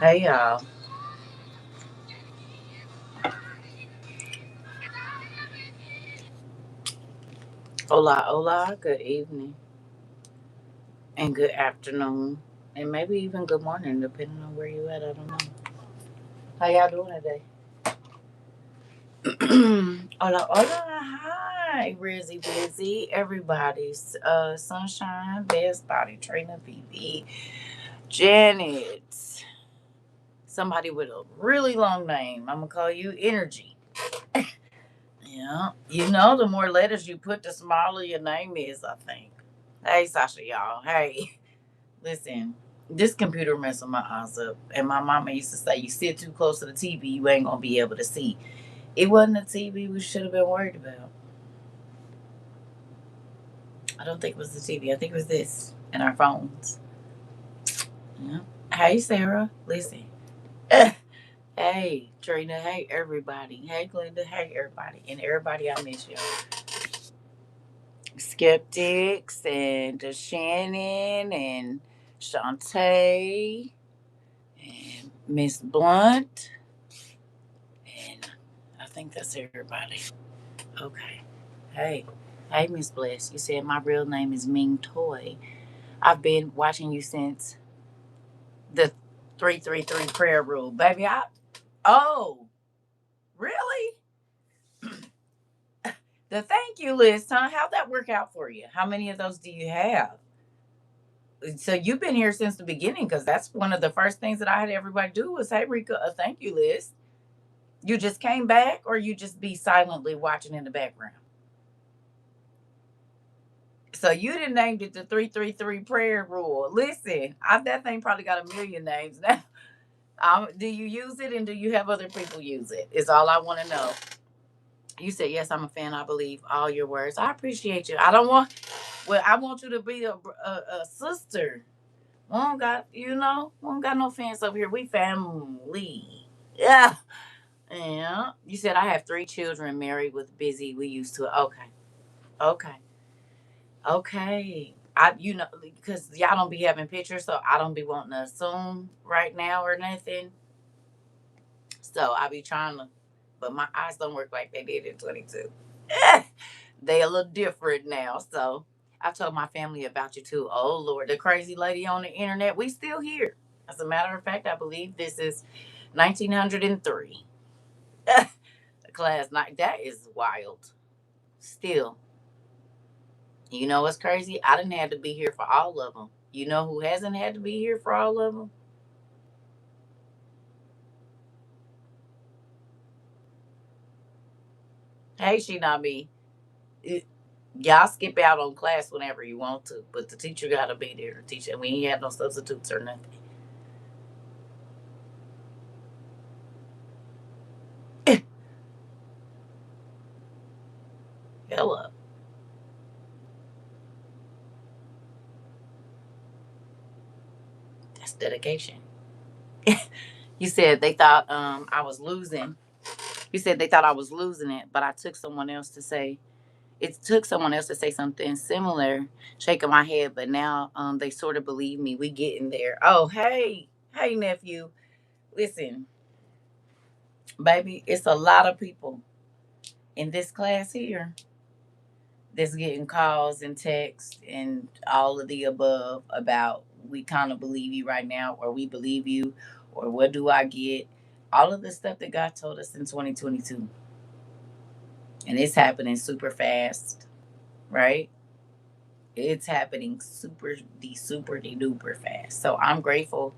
Hey y'all. Hola, hola. Good evening and good afternoon. And maybe even good morning, depending on where you at. I don't know. How y'all doing today? Hola, hola. Hi, Rizzy Busy. Everybody's Sunshine, Best Body Trainer, BB, Janet. Somebody with a really long name. I'm going to call you Energy. Yeah. You know, the more letters you put, the smaller your name is, I think. Hey, Sasha, y'all. Hey. Listen, this computer messing my eyes up. And my mama used to say, you sit too close to the TV, you ain't gonna be able to see. It wasn't the TV we should have been worried about. I don't think it was the TV. I think it was this and our phones. Yeah. Hey, Sarah. Listen. Hey, Trina. Hey, everybody. Hey, Glenda. Hey, everybody. And everybody, I miss you. Skeptics and Shannon and Shantae and Miss Blunt. And I think that's everybody. Okay. Hey. Hey, Miss Bliss. You said my real name is Ming Toy. I've been watching you since the 333 prayer rule. Baby, oh, really? The thank you list, huh? How'd that work out for you? How many of those do you have? So you've been here since the beginning because that's one of the first things that I had everybody do was, hey, Rika, a thank you list. You just came back or you just be silently watching in the background? So you didn't name it the 333 prayer rule. Listen, that thing probably got a million names now. Do you use it and do you have other people use it? Is all I want to know. You said yes. I'm a fan. I believe all your words. I appreciate you. I don't want. Well, I want you to be a sister. We don't got We don't got no fans over here. We family. Yeah. Yeah. You said I have three children, married with busy. We used to. Okay. Okay. Okay. Because y'all don't be having pictures, so I don't be wanting to assume right now or nothing. So I be trying to, but my eyes don't work like they did in 22. They a little different now. So I told my family about you too. Oh Lord, the crazy lady on the internet. We still here. As a matter of fact, I believe this is 1903. Class night. That is wild. Still, you know what's crazy? I didn't have to be here for all of them. You know who hasn't had to be here for all of them? Hey, she not me. It, y'all skip out on class whenever you want to, but the teacher got to be there. Teacher, we ain't had no substitutes or nothing. Hello, that's dedication. You said they thought I was losing. You said they thought I was losing it, but I took someone else to say it took someone else to say something similar, shaking my head, but now they sort of believe me. We getting there. Oh, hey nephew. Listen, baby, it's a lot of people in this class here that's getting calls and texts and all of the above about we kind of believe you right now, or we believe you, or what do I get? All of the stuff that God told us in 2022. And it's happening super fast, right? It's happening super de duper fast. So I'm grateful.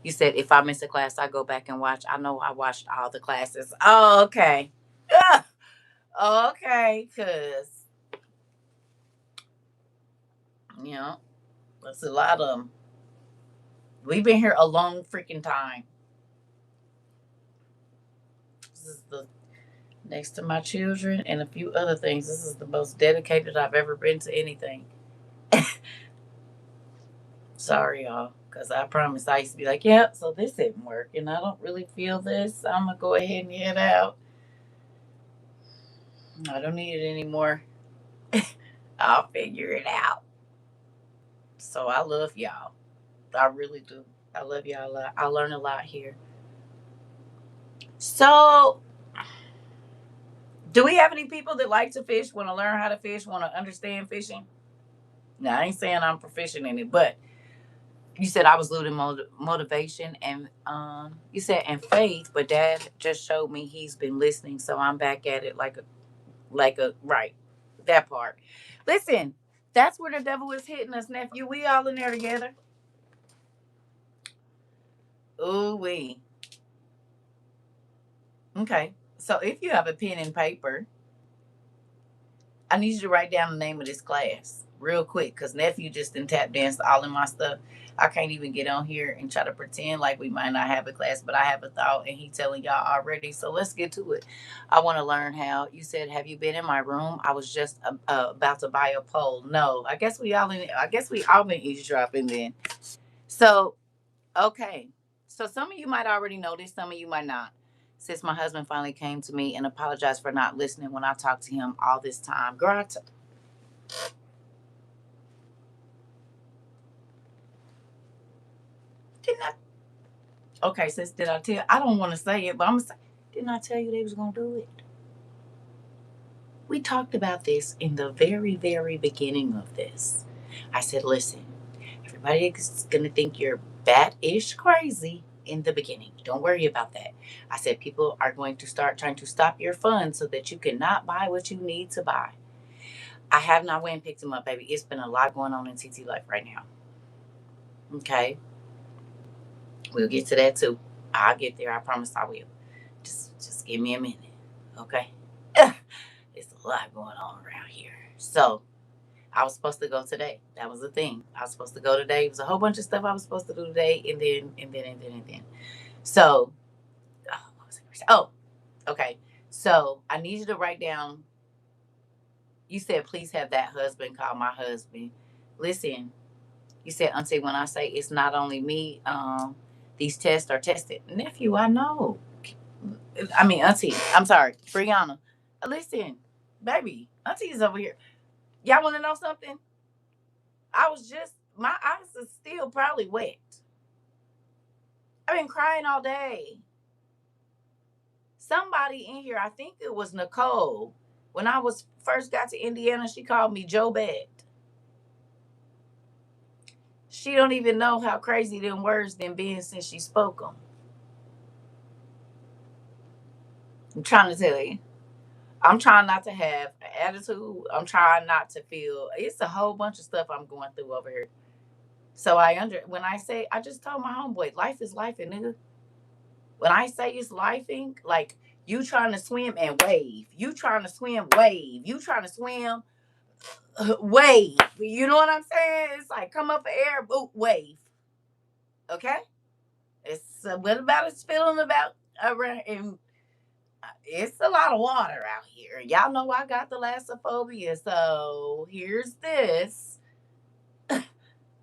You said if I miss a class, I go back and watch. I know I watched all the classes. Oh, okay. Ah, okay, because, you know, that's a lot of them. We've been here a long freaking time. This is the next to my children and a few other things. This is the most dedicated I've ever been to anything. Sorry, y'all, because I promise I used to be like, yep, so this didn't work, and I don't really feel this. I'm gonna go ahead and head out. I don't need it anymore. I'll figure it out. So I love y'all. I really do. I love y'all a lot. I learn a lot here. So, do we have any people that like to fish, want to learn how to fish, want to understand fishing? Now, I ain't saying I'm proficient in it, but you said I was losing motivation and you said and faith, but Dad just showed me he's been listening, so I'm back at it like a right, that part. Listen, that's where the devil is hitting us, nephew. We all in there together. Ooh wee. Okay, so if you have a pen and paper, I need you to write down the name of this class real quick because nephew just didn't tap dance all in my stuff. I can't even get on here and try to pretend like we might not have a class, but I have a thought and he telling y'all already. So let's get to it. I want to learn how you said, have you been in my room? I was just about to buy a pole. No, I guess we all been eavesdropping then. So, okay. So some of you might already know this, some of you might not. Since my husband finally came to me and apologized for not listening when I talked to him all this time. Girl, didn't I? Okay, sis, did I tell? I don't want to say it, but I'm gonna say, didn't I tell you they was gonna do it? We talked about this in the very, very beginning of this. I said, listen, everybody is gonna think you're bat-ish crazy in the beginning. Don't worry about that. I said people are going to start trying to stop your funds so that you cannot buy what you need to buy. I have not went and picked them up, baby. It's been a lot going on in TT life right now. Okay, we'll get to that too. I'll get there. I promise I will. Just give me a minute. Okay. It's a lot going on around here. So I was supposed to go today. That was the thing. I was supposed to go today. It was a whole bunch of stuff I was supposed to do today, and then. So, what was I gonna say? Oh, okay. So I need you to write down. You said please have that husband call my husband. Listen, you said Auntie when I say it's not only me. These tests are tested. Nephew, I know. I mean, Auntie. I'm sorry, Brianna. Listen, baby, Auntie is over here. Y'all want to know something? I was just my eyes are still probably wet. I've been crying all day. Somebody in here, I think it was Nicole. When I was first got to Indiana, she called me Joe Bad. She don't even know how crazy them words them been since she spoke them. I'm trying to tell you. I'm trying not to have an attitude. I'm trying not to feel. It's a whole bunch of stuff I'm going through over here. So when I say I just told my homeboy, life is life, and nigga. When I say it's lifing, like you trying to swim and wave, you trying to swim, wave, you trying to swim, wave. You know what I'm saying? It's like come up for air, boot, wave. Okay, it's what about it's feeling about around, and it's a lot of water out here. Y'all know I got the thalassophobia, so here's this.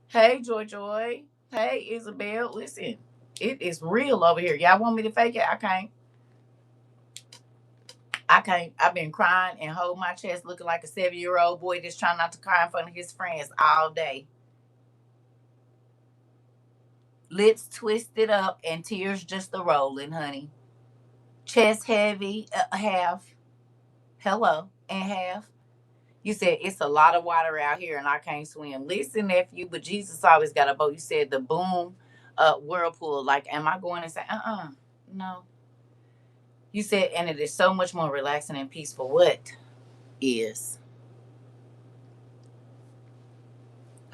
Hey, Joy Joy. Hey, Isabel. Listen, it is real over here. Y'all want me to fake it? I can't. I can't. I've been crying and hold my chest, looking like a 7-year-old boy just trying not to cry in front of his friends all day. Lips twisted up and tears just a rolling, honey. Chest heavy, half. Hello, and half. You said it's a lot of water out here and I can't swim. Listen, nephew, but Jesus always got a boat. You said the boom whirlpool. Like, am I going to say, no. You said, and it is so much more relaxing and peaceful. What is?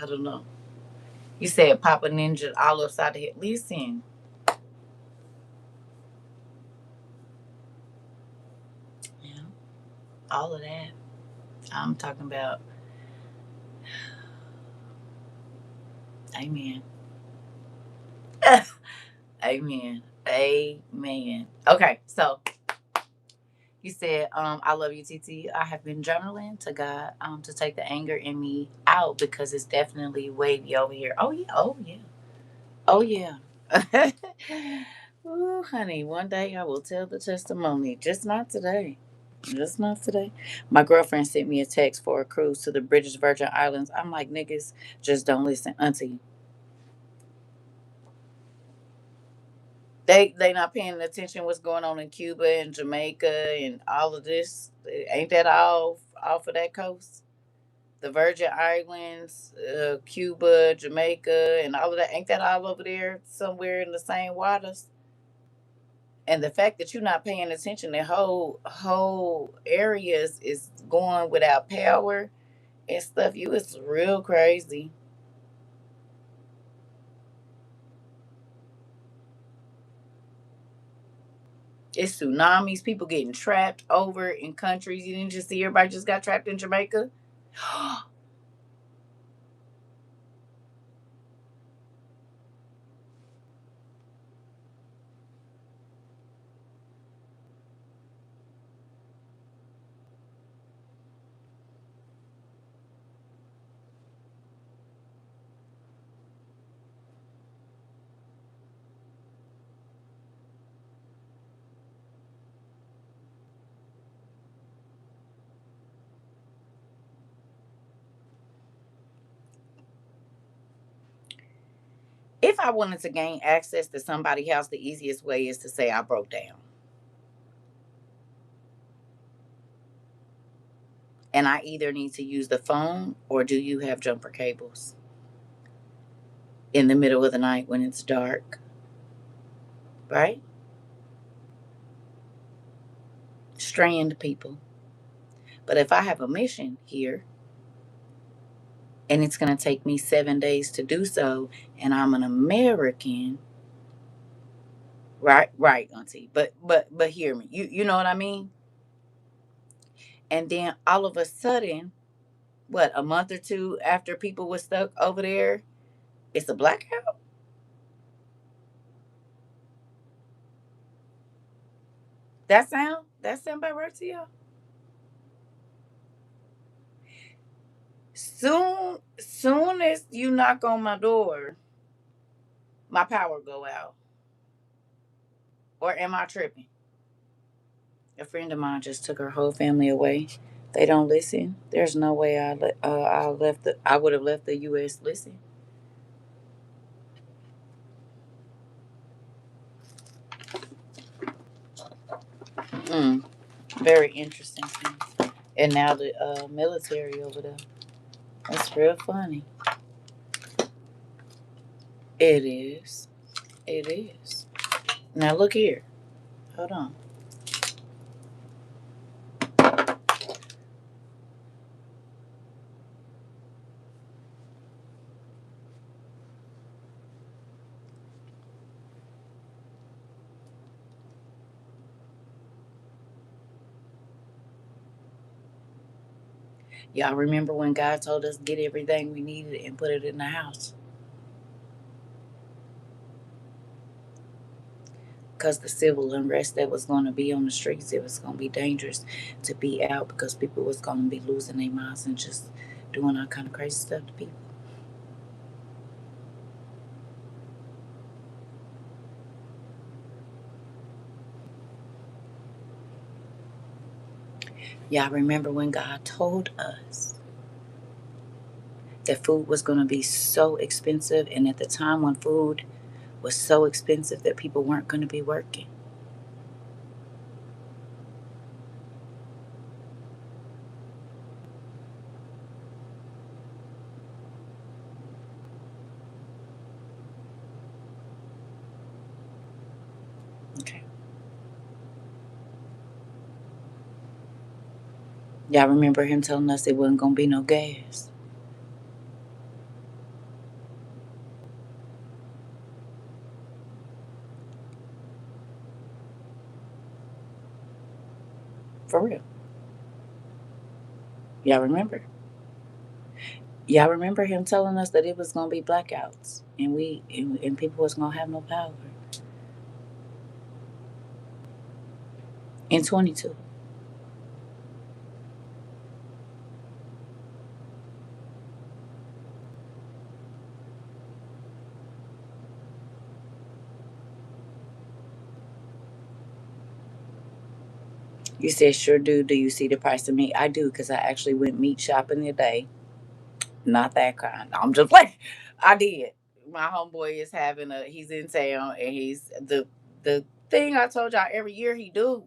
I don't know. You said Papa Ninja all upside the head. Listen, yeah, all of that. I'm talking about. Amen. Amen. Amen. Okay, so you said, I love you, TT. I have been journaling to God to take the anger in me out because it's definitely wavy over here. Oh yeah, oh yeah, oh yeah. Ooh, honey, one day I will tell the testimony. Just not today. Just not today. My girlfriend sent me a text for a cruise to the British Virgin Islands. I'm like, niggas, just don't listen. Auntie, They not paying attention what's going on in Cuba and Jamaica and all of this. Ain't that all off of that coast? The Virgin Islands, Cuba, Jamaica, and all of that. Ain't that all over there somewhere in the same waters? And the fact that you're not paying attention, the whole areas is going without power and stuff. You is real crazy. It's tsunamis, people getting trapped over in countries. You didn't just see everybody just got trapped in Jamaica. If I wanted to gain access to somebody's house, the easiest way is to say I broke down. And I either need to use the phone or do you have jumper cables in the middle of the night when it's dark, right? Strand people. But if I have a mission here and it's going to take me 7 days to do so, and I'm an American, right, right, Auntie. But hear me. You know what I mean? And then all of a sudden, what, a month or two after people were stuck over there, it's a blackout. That sound about right to you? Soon as you knock on my door, my power go out. Or am I tripping? A friend of mine just took her whole family away. They don't listen. There's no way I would have left the U.S. Listen, mm, very interesting thing. And now the military over there. That's real funny. It is. It is. Now look here. Hold on. Y'all remember when God told us get everything we needed and put it in the house? Because the civil unrest that was going to be on the streets, it was going to be dangerous to be out because people was going to be losing their minds and just doing all kind of crazy stuff to people. Y'all remember when God told us that food was going to be so expensive, and at the time when food was so expensive that people weren't going to be working? Okay. Y'all remember him telling us it wasn't going to be no gas? For real. Y'all remember? Y'all remember him telling us that it was going to be blackouts and people was going to have no power in 22. You said, sure do. Do you see the price of meat? I do, because I actually went meat shopping today. Not that kind. I'm just playing. I did. My homeboy is having he's in town and the thing I told y'all every year he do,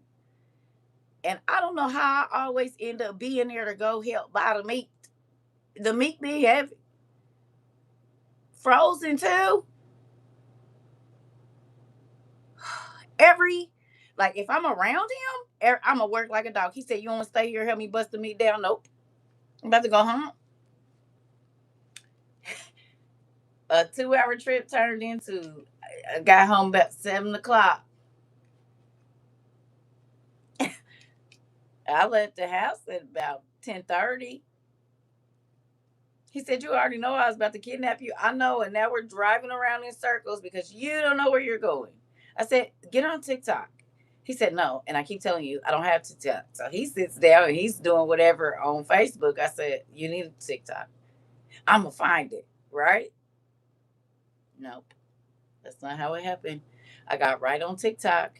and I don't know how I always end up being there to go help buy the meat. The meat be heavy, frozen too. Every like if I'm around him, I'm gonna work like a dog. He said, "You want to stay here, help me bust the meat down?" Nope, I'm about to go home. A 2 hour trip turned into I got home about 7 o'clock. I left the house at about 10:30. He said, "You already know I was about to kidnap you." I know, and now we're driving around in circles because you don't know where you're going. I said, "Get on TikTok." He said, "No." And I keep telling you, I don't have TikTok. So he sits down and he's doing whatever on Facebook. I said, "You need a TikTok. I'm going to find it." Right? Nope. That's not how it happened. I got right on TikTok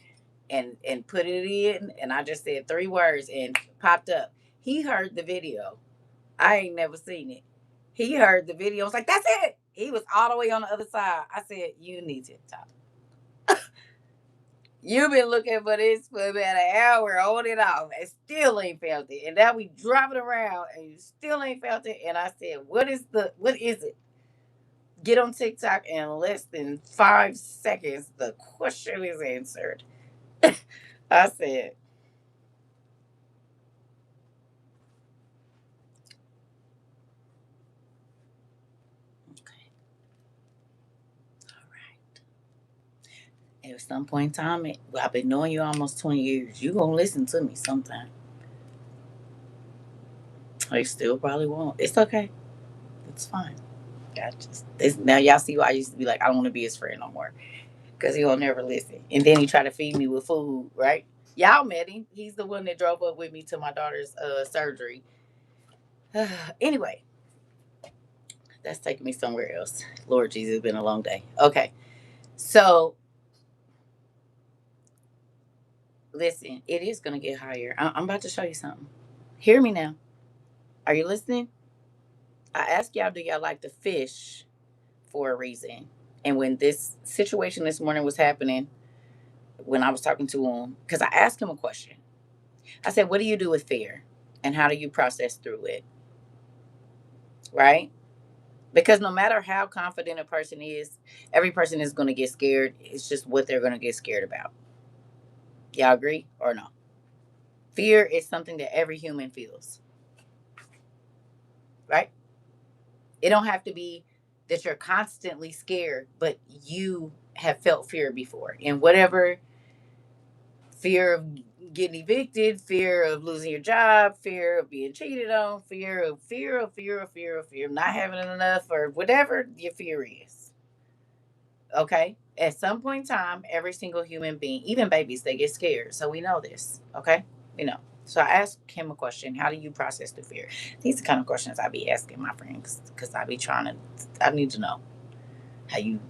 and put it in, and I just said 3 words and popped up. He heard the video. I ain't never seen it. He heard the video. I was like, "That's it." He was all the way on the other side. I said, "You need TikTok. You've been looking for this for about an hour on and off and still ain't found it. And now we driving around and you still ain't found it." And I said, what is it?" Get on TikTok in less than 5 seconds. The question is answered. I said, okay, all right. At some point in time, I've been knowing you almost 20 years. You gonna listen to me sometime. I still probably won't. It's okay. It's fine. I just now y'all see why I used to be like, I don't want to be his friend no more because he'll never listen. And then he tried to feed me with food, right? Y'all met him. He's the one that drove up with me to my daughter's surgery. Anyway, that's taking me somewhere else. Lord Jesus, it's been a long day. Okay, so listen, it is gonna get higher. I'm about to show you something. Hear me now. Are you listening? I asked y'all, do y'all like to fish for a reason? And when this situation this morning was happening, when I was talking to him, because I asked him a question. I said, "What do you do with fear? And how do you process through it?" Right? Because no matter how confident a person is, every person is going to get scared. It's just what they're going to get scared about. Y'all agree or no? Fear is something that every human feels, right? It don't have to be that you're constantly scared, but you have felt fear before. And whatever fear of getting evicted, fear of losing your job, fear of being cheated on, fear of not having enough, or whatever your fear is. Okay? At some point in time, every single human being, even babies, they get scared. So we know this. Okay? We know. So I asked him a question. How do you process the fear? These are the kind of questions I be asking my friends because I be trying to, I need to know how you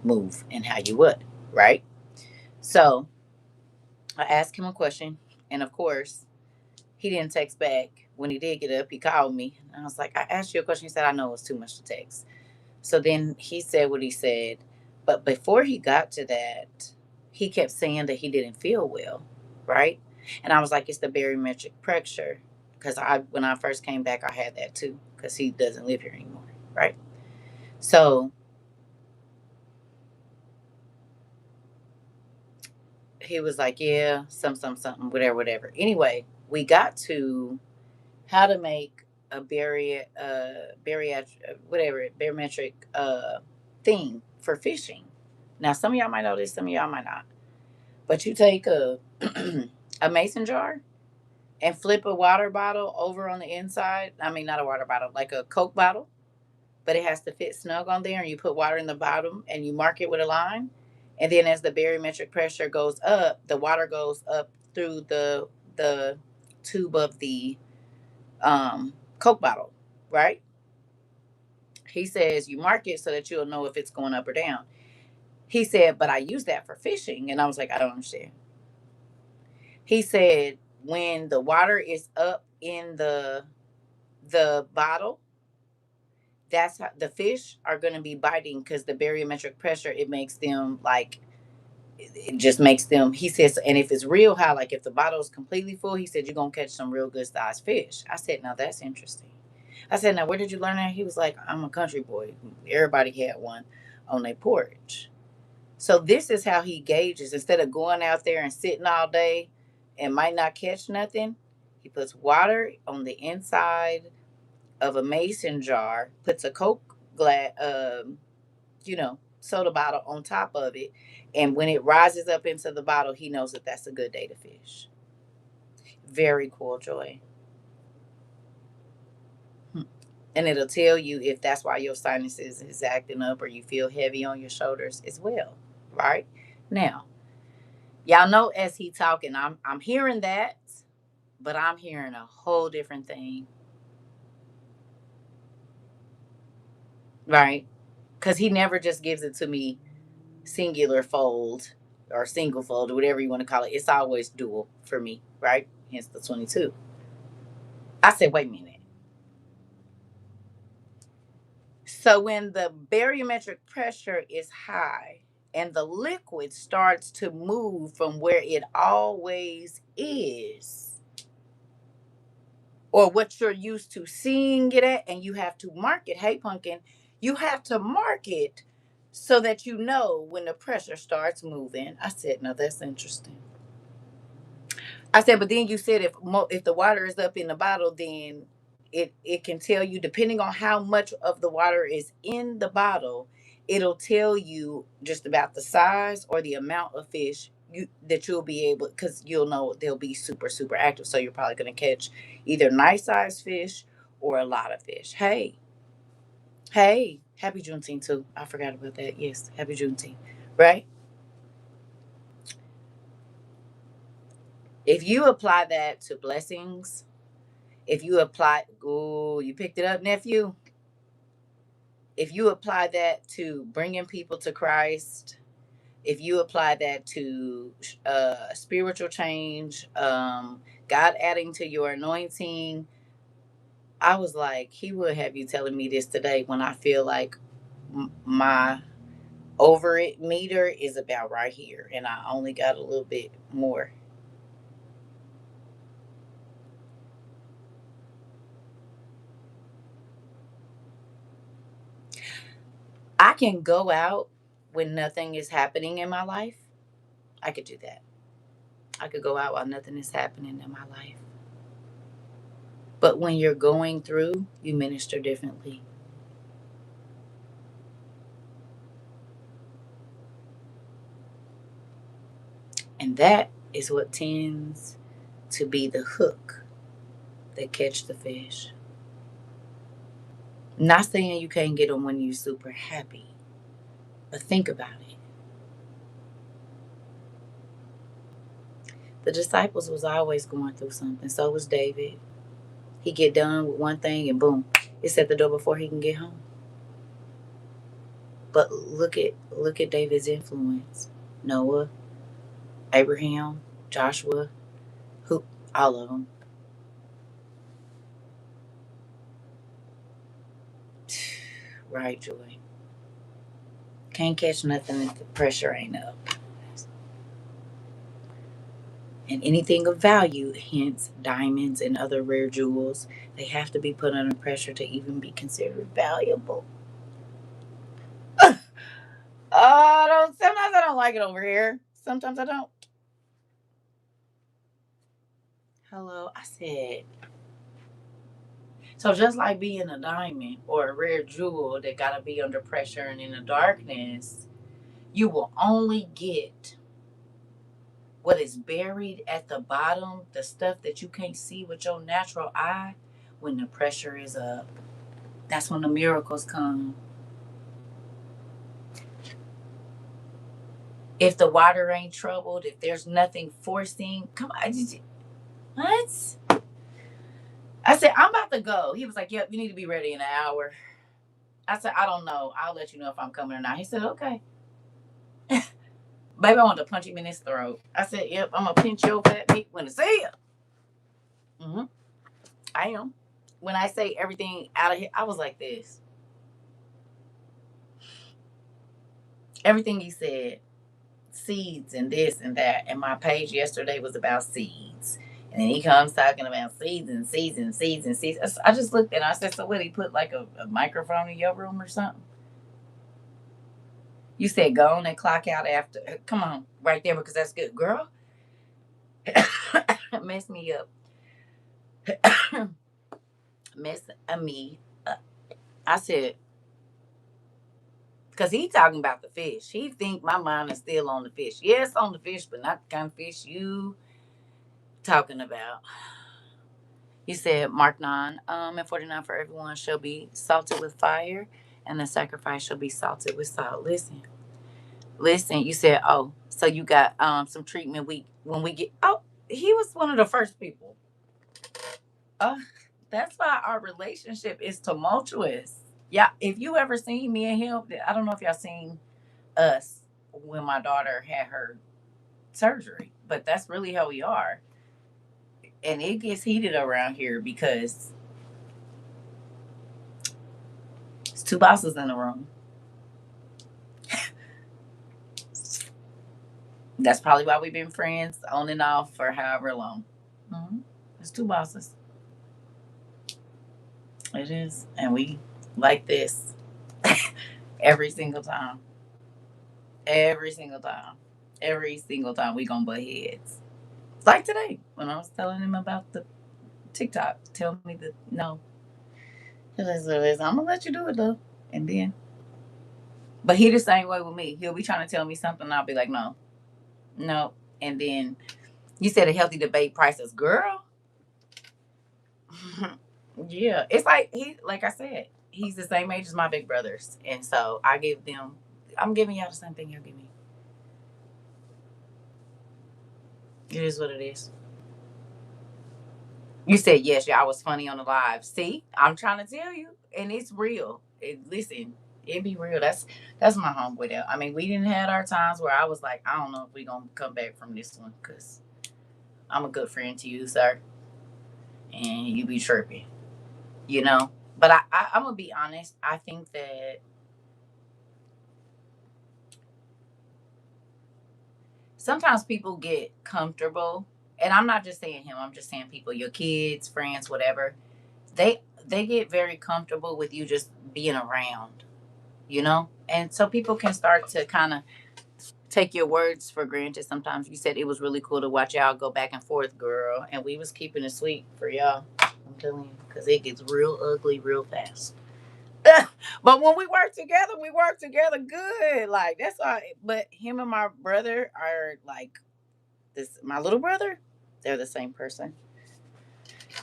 move and how you would, right? So I asked him a question. And of course, he didn't text back. When he did get up, he called me. And I was like, "I asked you a question." He said, "I know it was too much to text." So then he said what he said. But before he got to that, he kept saying that he didn't feel well, right? And I was like, "It's the barometric pressure." Because when I first came back, I had that too, because he doesn't live here anymore, right? So he was like, "Yeah, something, whatever, whatever." Anyway, we got to how to make a bariatric, whatever, barometric thing for fishing. Now, some of y'all might know this, some of y'all might not. But you take a a mason jar and flip a water bottle over on the inside. I mean, not a water bottle, like a Coke bottle, but it has to fit snug on there. And you put water in the bottom and you mark it with a line. And then as the barometric pressure goes up, the water goes up through the tube of the Coke bottle, right? He says you mark it so that you'll know if it's going up or down. He said, "But I use that for fishing." And I was like, "I don't understand." He said, when the water is up in the bottle, that's how the fish are going to be biting because the barometric pressure, it makes them like it just makes them, he says, and if it's real high, like if the bottle is completely full, he said, you're going to catch some real good sized fish. I said, now that's interesting. I said, now where did you learn that? He was like, I'm a country boy. Everybody had one on their porch. So this is how he gauges. Instead of going out there and sitting all day and might not catch nothing, he puts water on the inside of a mason jar, puts a Coke glass, soda bottle on top of it, and when it rises up into the bottle, he knows that that's a good day to fish. Very cool, Joy. Hmm. And it'll tell you if that's why your sinuses is acting up or you feel heavy on your shoulders as well, right? Now, y'all know as he talking, I'm hearing that, but I'm hearing a whole different thing, right? Because he never just gives it to me singular fold or single fold or whatever you want to call it. It's always dual for me, right? Hence the 22. I said, wait a minute. So when the barometric pressure is high and the liquid starts to move from where it always is, or what you're used to seeing it at, and you have to mark it. Hey, pumpkin, you have to mark it so that you know when the pressure starts moving. I said, no, that's interesting. I said, but then you said if the water is up in the bottle, then it can tell you depending on how much of the water is in the bottle, it'll tell you just about the size or the amount of fish that you'll be able, because you'll know they'll be super super active. So you're probably going to catch either nice sized fish or a lot of fish. Hey, hey, happy Juneteenth too. I forgot about that. Yes, happy Juneteenth. Right? If you apply that to blessings, if you apply, oh, you picked it up, nephew. If you apply that to bringing people to Christ, if you apply that to spiritual change, God adding to your anointing, I was like, He would have you telling me this today when I feel like my over it meter is about right here and I only got a little bit more. I can go out when nothing is happening in my life. I could do that. I could go out while nothing is happening in my life. But when you're going through, you minister differently. And that is what tends to be the hook that catch the fish. Not saying you can't get them when you're super happy, but think about it. The disciples was always going through something. So was David. He get done with one thing and boom, it's at the door before he can get home. But look at David's influence. Noah, Abraham, Joshua, who all of them. Right, Joy. Can't catch nothing if the pressure ain't up. And anything of value, hence diamonds and other rare jewels, they have to be put under pressure to even be considered valuable. I don't. Sometimes I don't like it over here. Sometimes I don't. Hello, I said. So just like being a diamond or a rare jewel that gotta be under pressure and in the darkness, you will only get what is buried at the bottom, the stuff that you can't see with your natural eye, when the pressure is up. That's when the miracles come. If the water ain't troubled, if there's nothing forcing, come on. What? I said, I'm about to go. He was like, yep, you need to be ready in an hour. I said, I don't know. I'll let you know if I'm coming or not. He said, okay. Baby, I want to punch him in his throat. I said, yep, I'm going to pinch your fat meat when I see you. Mm-hmm. I am. When I say everything out of here, I was like this. Everything he said, seeds and this and that. And my page yesterday was about seeds. And then he comes talking about seeds and seeds and seeds and seeds. I just looked and I said, so what, he put like a microphone in your room or something? You said go on and clock out after. Come on, right there, because that's good. Girl, mess me up. Mess me up. I said, because he talking about the fish. He think my mind is still on the fish. Yes, on the fish, but not the kind of fish you talking about. You said Mark 9 and 49 for everyone shall be salted with fire, and the sacrifice shall be salted with salt. Listen, you said, oh, so you got some treatment we when we get oh, he was one of the first people. Uh that's why our relationship is tumultuous. Yeah, if you ever seen me and him, I don't know if y'all seen us when my daughter had her surgery, but that's really how we are. And it gets heated around here because it's two bosses in the room. That's probably why we've been friends on and off for however long. Mm-hmm. It's two bosses. It is. And we like this every single time. Every single time. Every single time we gonna butt heads. Like today when I was telling him about the TikTok. Tell me that no. It is what it is. I'm gonna let you do it though. And then but he the same way with me. He'll be trying to tell me something and I'll be like, no, no. And then you said a healthy debate prices, girl. Yeah. It's like like I said, he's the same age as my big brothers. And so I give them I'm giving y'all the same thing you'll give me. It is what it is. You said yes, y'all was funny on the live. See, I'm trying to tell you, and it's real. Listen, it be real. That's my homeboy. Though. I mean, we didn't had our times where I was like, I don't know if we gonna come back from this one because I'm a good friend to you, sir, and you be tripping, you know. But I'm gonna be honest. I think that sometimes people get comfortable, and I'm not just saying him. I'm just saying people, your kids, friends, whatever. They get very comfortable with you just being around, you know? And so people can start to kind of take your words for granted. Sometimes you said it was really cool to watch y'all go back and forth, girl. And we was keeping it sweet for y'all. I'm telling you, because it gets real ugly real fast. But when we work together good. Like, that's all. But him and my brother are like this. My little brother, they're the same person.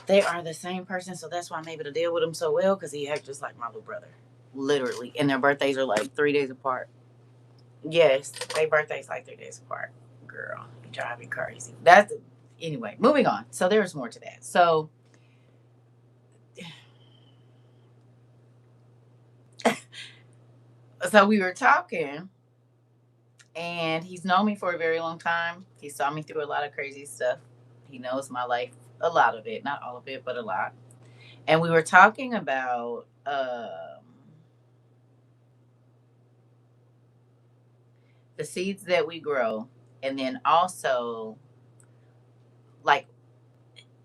They are the same person. So that's why I'm able to deal with him so well because he acts just like my little brother. Literally. And their birthdays are like 3 days apart. Yes, their birthdays like 3 days apart. Girl, you drive me crazy. That's anyway. Moving on. So there's more to that. So we were talking, and he's known me for a very long time. He saw me through a lot of crazy stuff. He knows my life, a lot of it, not all of it, but a lot. And we were talking about the seeds that we grow, and then also like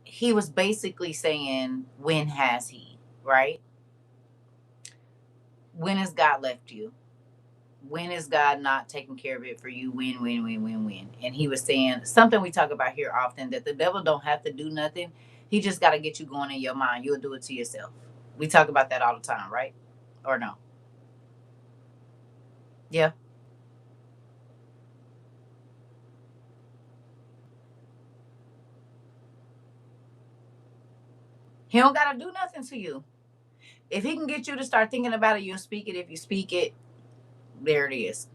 he was basically saying, when has he, right? When has God left you? When is God not taking care of it for you? When? And he was saying something we talk about here often, that the devil don't have to do nothing. He just got to get you going in your mind. You'll do it to yourself. We talk about that all the time, right? Or no? Yeah. He don't got to do nothing to you. If he can get you to start thinking about it, you'll speak it. If you speak it, there it is.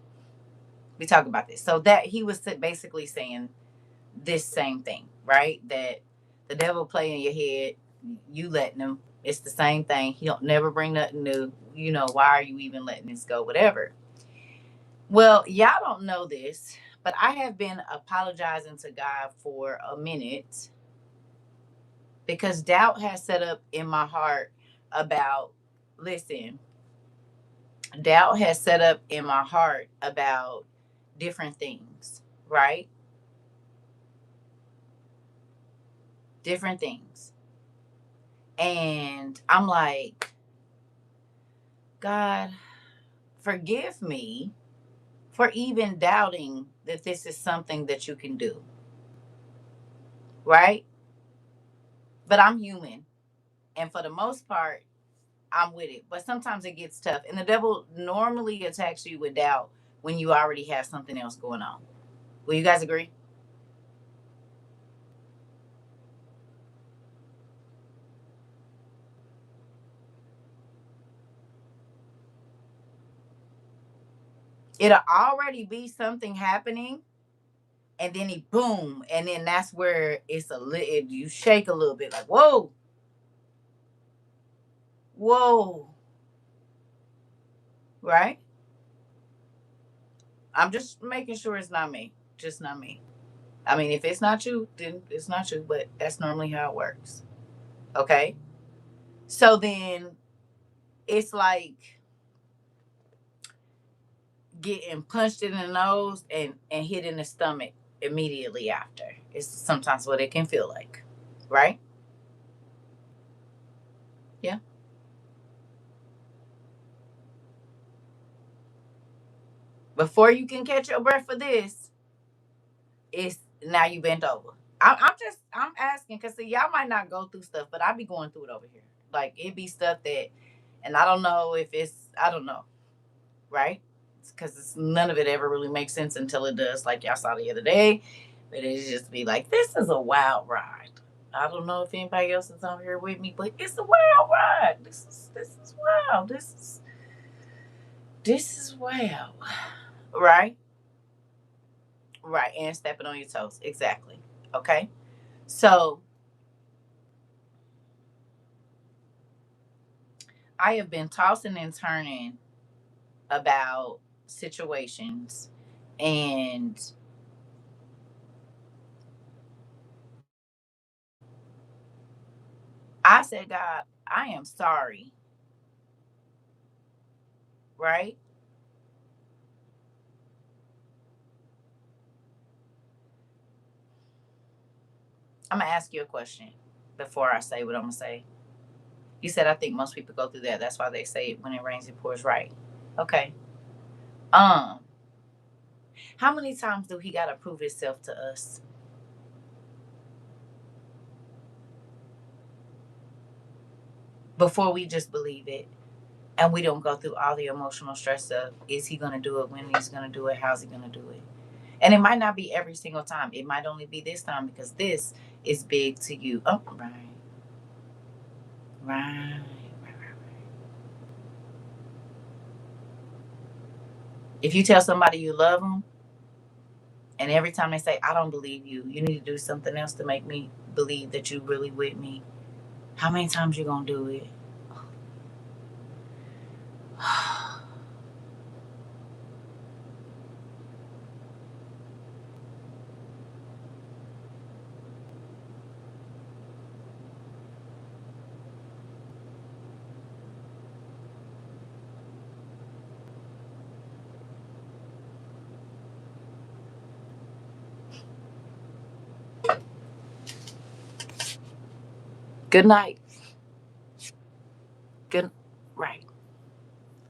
We talk about this. So that he was basically saying this same thing, right? That the devil play in your head, you letting him. It's the same thing. He don't never bring nothing new. You know, why are you even letting this go? Whatever. Well, y'all don't know this, but I have been apologizing to God for a minute because doubt has set up in my heart about, listen, doubt has set up in my heart about different things, right? Different things. And I'm like, God, forgive me for even doubting that this is something that you can do, right? But I'm human. And for the most part, I'm with it. But sometimes it gets tough. And the devil normally attacks you with doubt when you already have something else going on. Will you guys agree? It'll already be something happening, and then he boom, and then that's where it's a little, you shake a little bit, like whoa, whoa, right? I'm just making sure it's not me, just not me. I mean, if it's not you, then it's not you, but that's normally how it works. Okay. So then it's like getting punched in the nose and hit in the stomach immediately after. It's sometimes what it can feel like, right? Yeah. Before you can catch your breath for this, it's now you bent over. I'm asking because see y'all might not go through stuff, but I be going through it over here. Like it be stuff that, and I don't know if it's I don't know, right? Because none of it ever really makes sense until it does. Like y'all saw the other day, but it just be like this is a wild ride. I don't know if anybody else is on here with me, but it's a wild ride. This is wild. This is wild, right? Right, and stepping on your toes. Exactly. Okay. So I have been tossing and turning about situations, and I said, God, I am sorry, right? I'm gonna ask you a question before I say what I'm gonna say. You said I think most people go through that. That's why they say when it rains, it pours, right? Okay. Um, how many times do he gotta prove himself to us before we just believe it? And we don't go through all the emotional stress of is he gonna do it, when he's gonna do it, how's he gonna do it? And it might not be every single time. It might only be this time because this is big to you. Oh, right, right, right, right. If you tell somebody you love them, and every time they say, I don't believe you, you need to do something else to make me believe that you really with me. How many times you gonna do it? Good night. Good, right.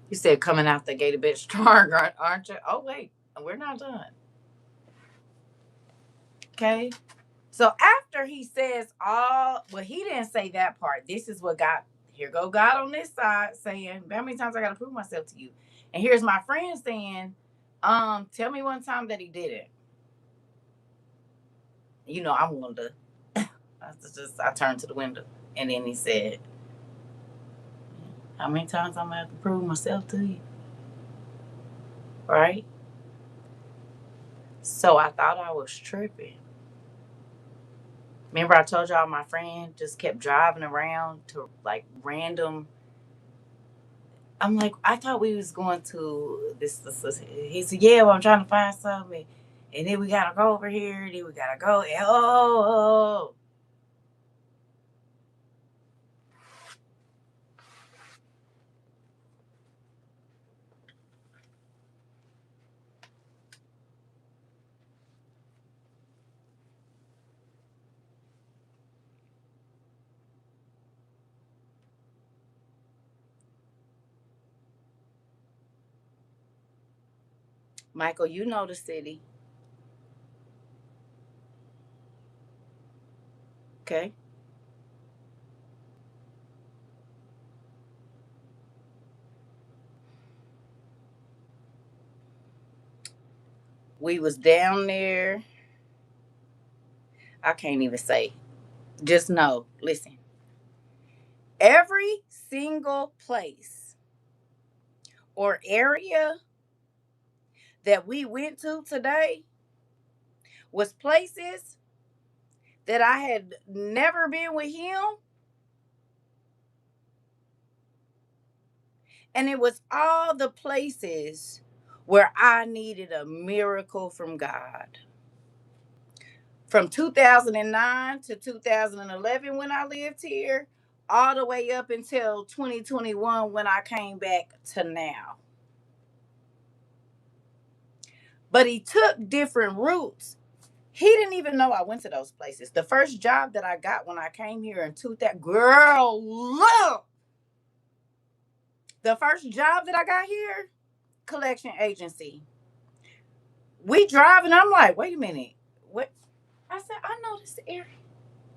You said coming out the gate a bit strong, aren't you? Oh, wait, we're not done. Okay. So after he says all, well, he didn't say that part. This is what God, here go God on this side saying, how many times I got to prove myself to you? And here's my friend saying, tell me one time that he did it. You know, I wanted to, I turned to the window and then he said, how many times I'm going to have to prove myself to you? Right. So I thought I was tripping. Remember, I told y'all my friend just kept driving around to like random. I'm like, I thought we was going to this. He said, yeah, well, I'm trying to find something. And then we got to go over here. And then we got to go. And, oh. Michael, you know the city. Okay. We was down there. I can't even say. Just know, listen. Every single place or area that we went to today was places that I had never been with him. And it was all the places where I needed a miracle from God. From 2009 to 2011 when I lived here, all the way up until 2021 when I came back to now. But he took different routes. He didn't even know I went to those places. The first job that I got when I came here in 2000, girl, look, the first job that I got here, collection agency. We drive and I'm like, wait a minute. What? I said, I know this area.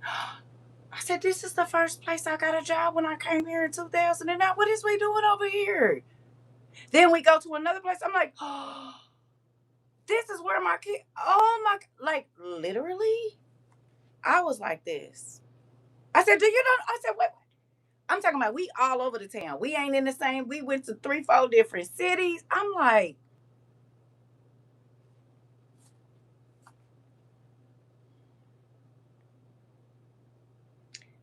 I said, this is the first place I got a job when I came here in 2009. What is we doing over here? Then we go to another place. I'm like, oh, this is where my kid, oh my, like literally, I was like this. I said, do you know? I said, what? I'm talking about we all over the town. We ain't in the same. We went to 3, 4 different cities. I'm like,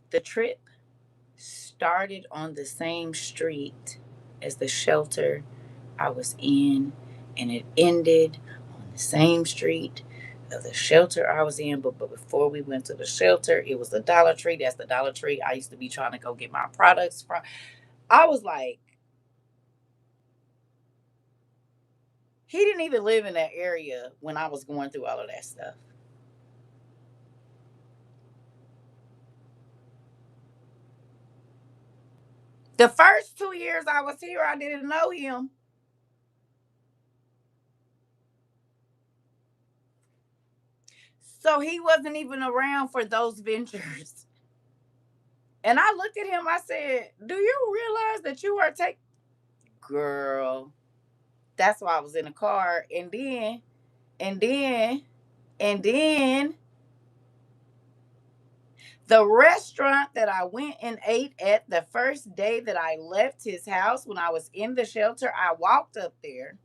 the trip started on the same street as the shelter I was in, and it ended on the same street of the shelter I was in. But before we went to the shelter, it was the Dollar Tree. That's the Dollar Tree I used to be trying to go get my products from. I was like, he didn't even live in that area when I was going through all of that stuff. The first 2 years I was here, I didn't know him. So he wasn't even around for those ventures. And I looked at him, I said, do you realize that you are taking. Girl, that's why I was in the car. And then, and then the restaurant that I went and ate at the first day that I left his house when I was in the shelter, I walked up there.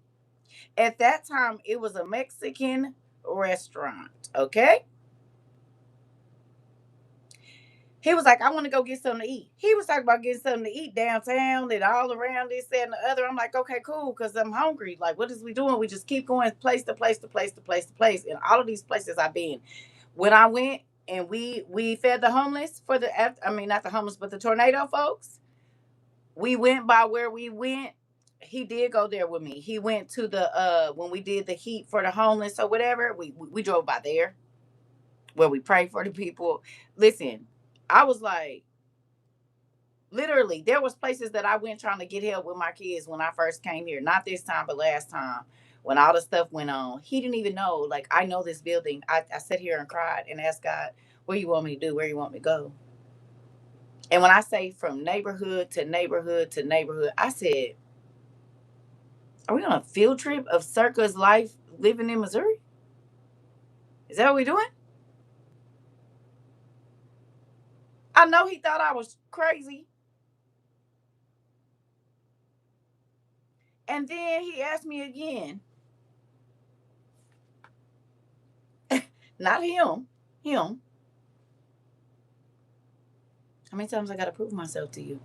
At that time, it was a Mexican restaurant. Okay. He was like, I want to go get something to eat. He was talking about getting something to eat downtown and all around this, that, and the other. I'm like, okay, cool, because I'm hungry. Like, what is we doing? We just keep going place to place to place to place to place. And all of these places I've been. When I went and we fed the homeless for the, I mean, not the homeless, but the tornado folks, we went by where we went. He did go there with me. He went to the, when we did the heat for the homeless or whatever, we drove by there where we prayed for the people. Listen, I was like, literally, there was places that I went trying to get help with my kids when I first came here. Not this time, but last time when all the stuff went on. He didn't even know. Like, I know this building. I sat here and cried and asked God, what you want me to do? Where you want me to go? And when I say from neighborhood to neighborhood to neighborhood, I said, are we on a field trip of Circa's life living in Missouri? Is that what we're doing? I know he thought I was crazy. And then he asked me again, not him, him. How many times I got to prove myself to you?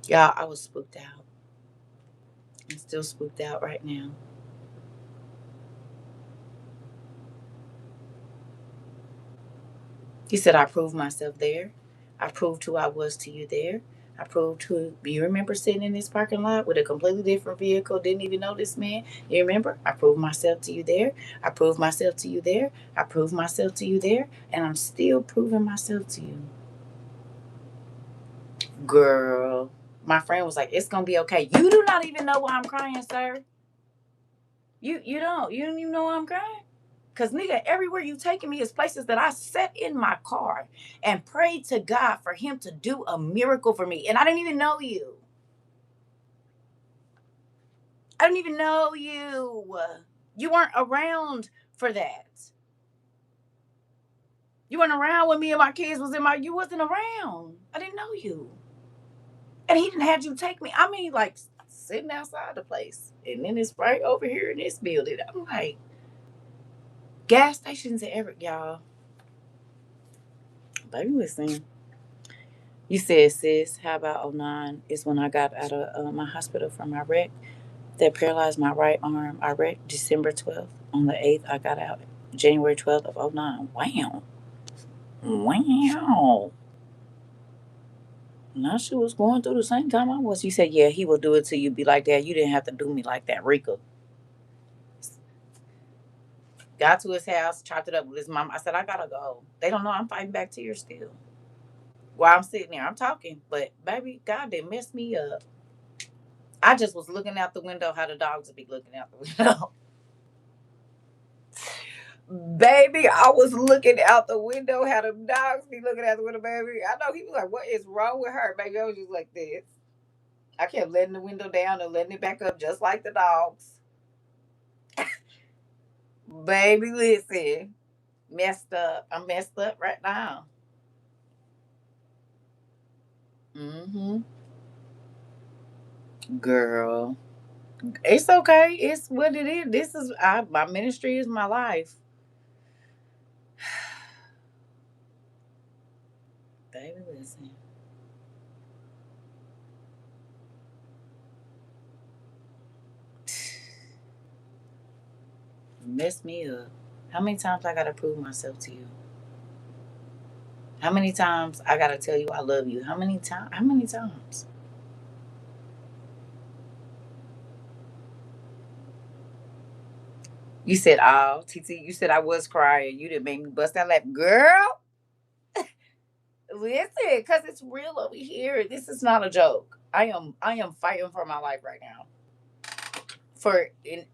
Yeah, I was spooked out. I'm still spooked out right now. He said, I proved myself there. I proved who I was to you there. I proved who. You remember sitting in this parking lot with a completely different vehicle, didn't even know this man? You remember? I proved myself to you there. I proved myself to you there. I proved myself to you there. And I'm still proving myself to you. Girl. My friend was like, it's gonna be okay. You do not even know why I'm crying, sir. You don't even know why I'm crying. Cause nigga, everywhere you taking me is places that I sat in my car and prayed to God for him to do a miracle for me. And I didn't even know you. I didn't even know you. You weren't around for that. You weren't around when me and my kids was in my. You wasn't around. I didn't know you, and he didn't have you take me. I mean, like sitting outside the place, and then it's right over here in this building. I'm like, gas stations and every y'all. Baby, listen. You said, sis, how about '09 is when I got out of my hospital from my wreck that paralyzed my right arm. I wrecked December 12th. On the 8th, I got out January 12th of '09. Wow. Wow. Now she was going through the same time I was. He said, yeah, he will do it till you be like that. You didn't have to do me like that, Rika. Got to his house, chopped it up with his mom. I said, I gotta go. They don't know I'm fighting bacteria still. While I'm sitting there, I'm talking. But baby, God didn't mess me up. I just was looking out the window how the dogs would be looking out the window. Baby, I was looking out the window how the dogs be looking out the window, baby. I know he was like, what is wrong with her? Baby, I was just like this. I kept letting the window down and letting it back up just like the dogs. Baby, listen. Messed up. I'm messed up right now. Mm-hmm. Girl. It's okay. It's what it is. My ministry is my life. Baby, listen. Mess me up. How many times I gotta prove myself to you? How many times I gotta tell you I love you? How many times? How many times? You said, "Oh, TT." You said I was crying. You didn't make me bust out laugh, girl. Listen, cause it's real over here. This is not a joke. I am fighting for my life right now. For in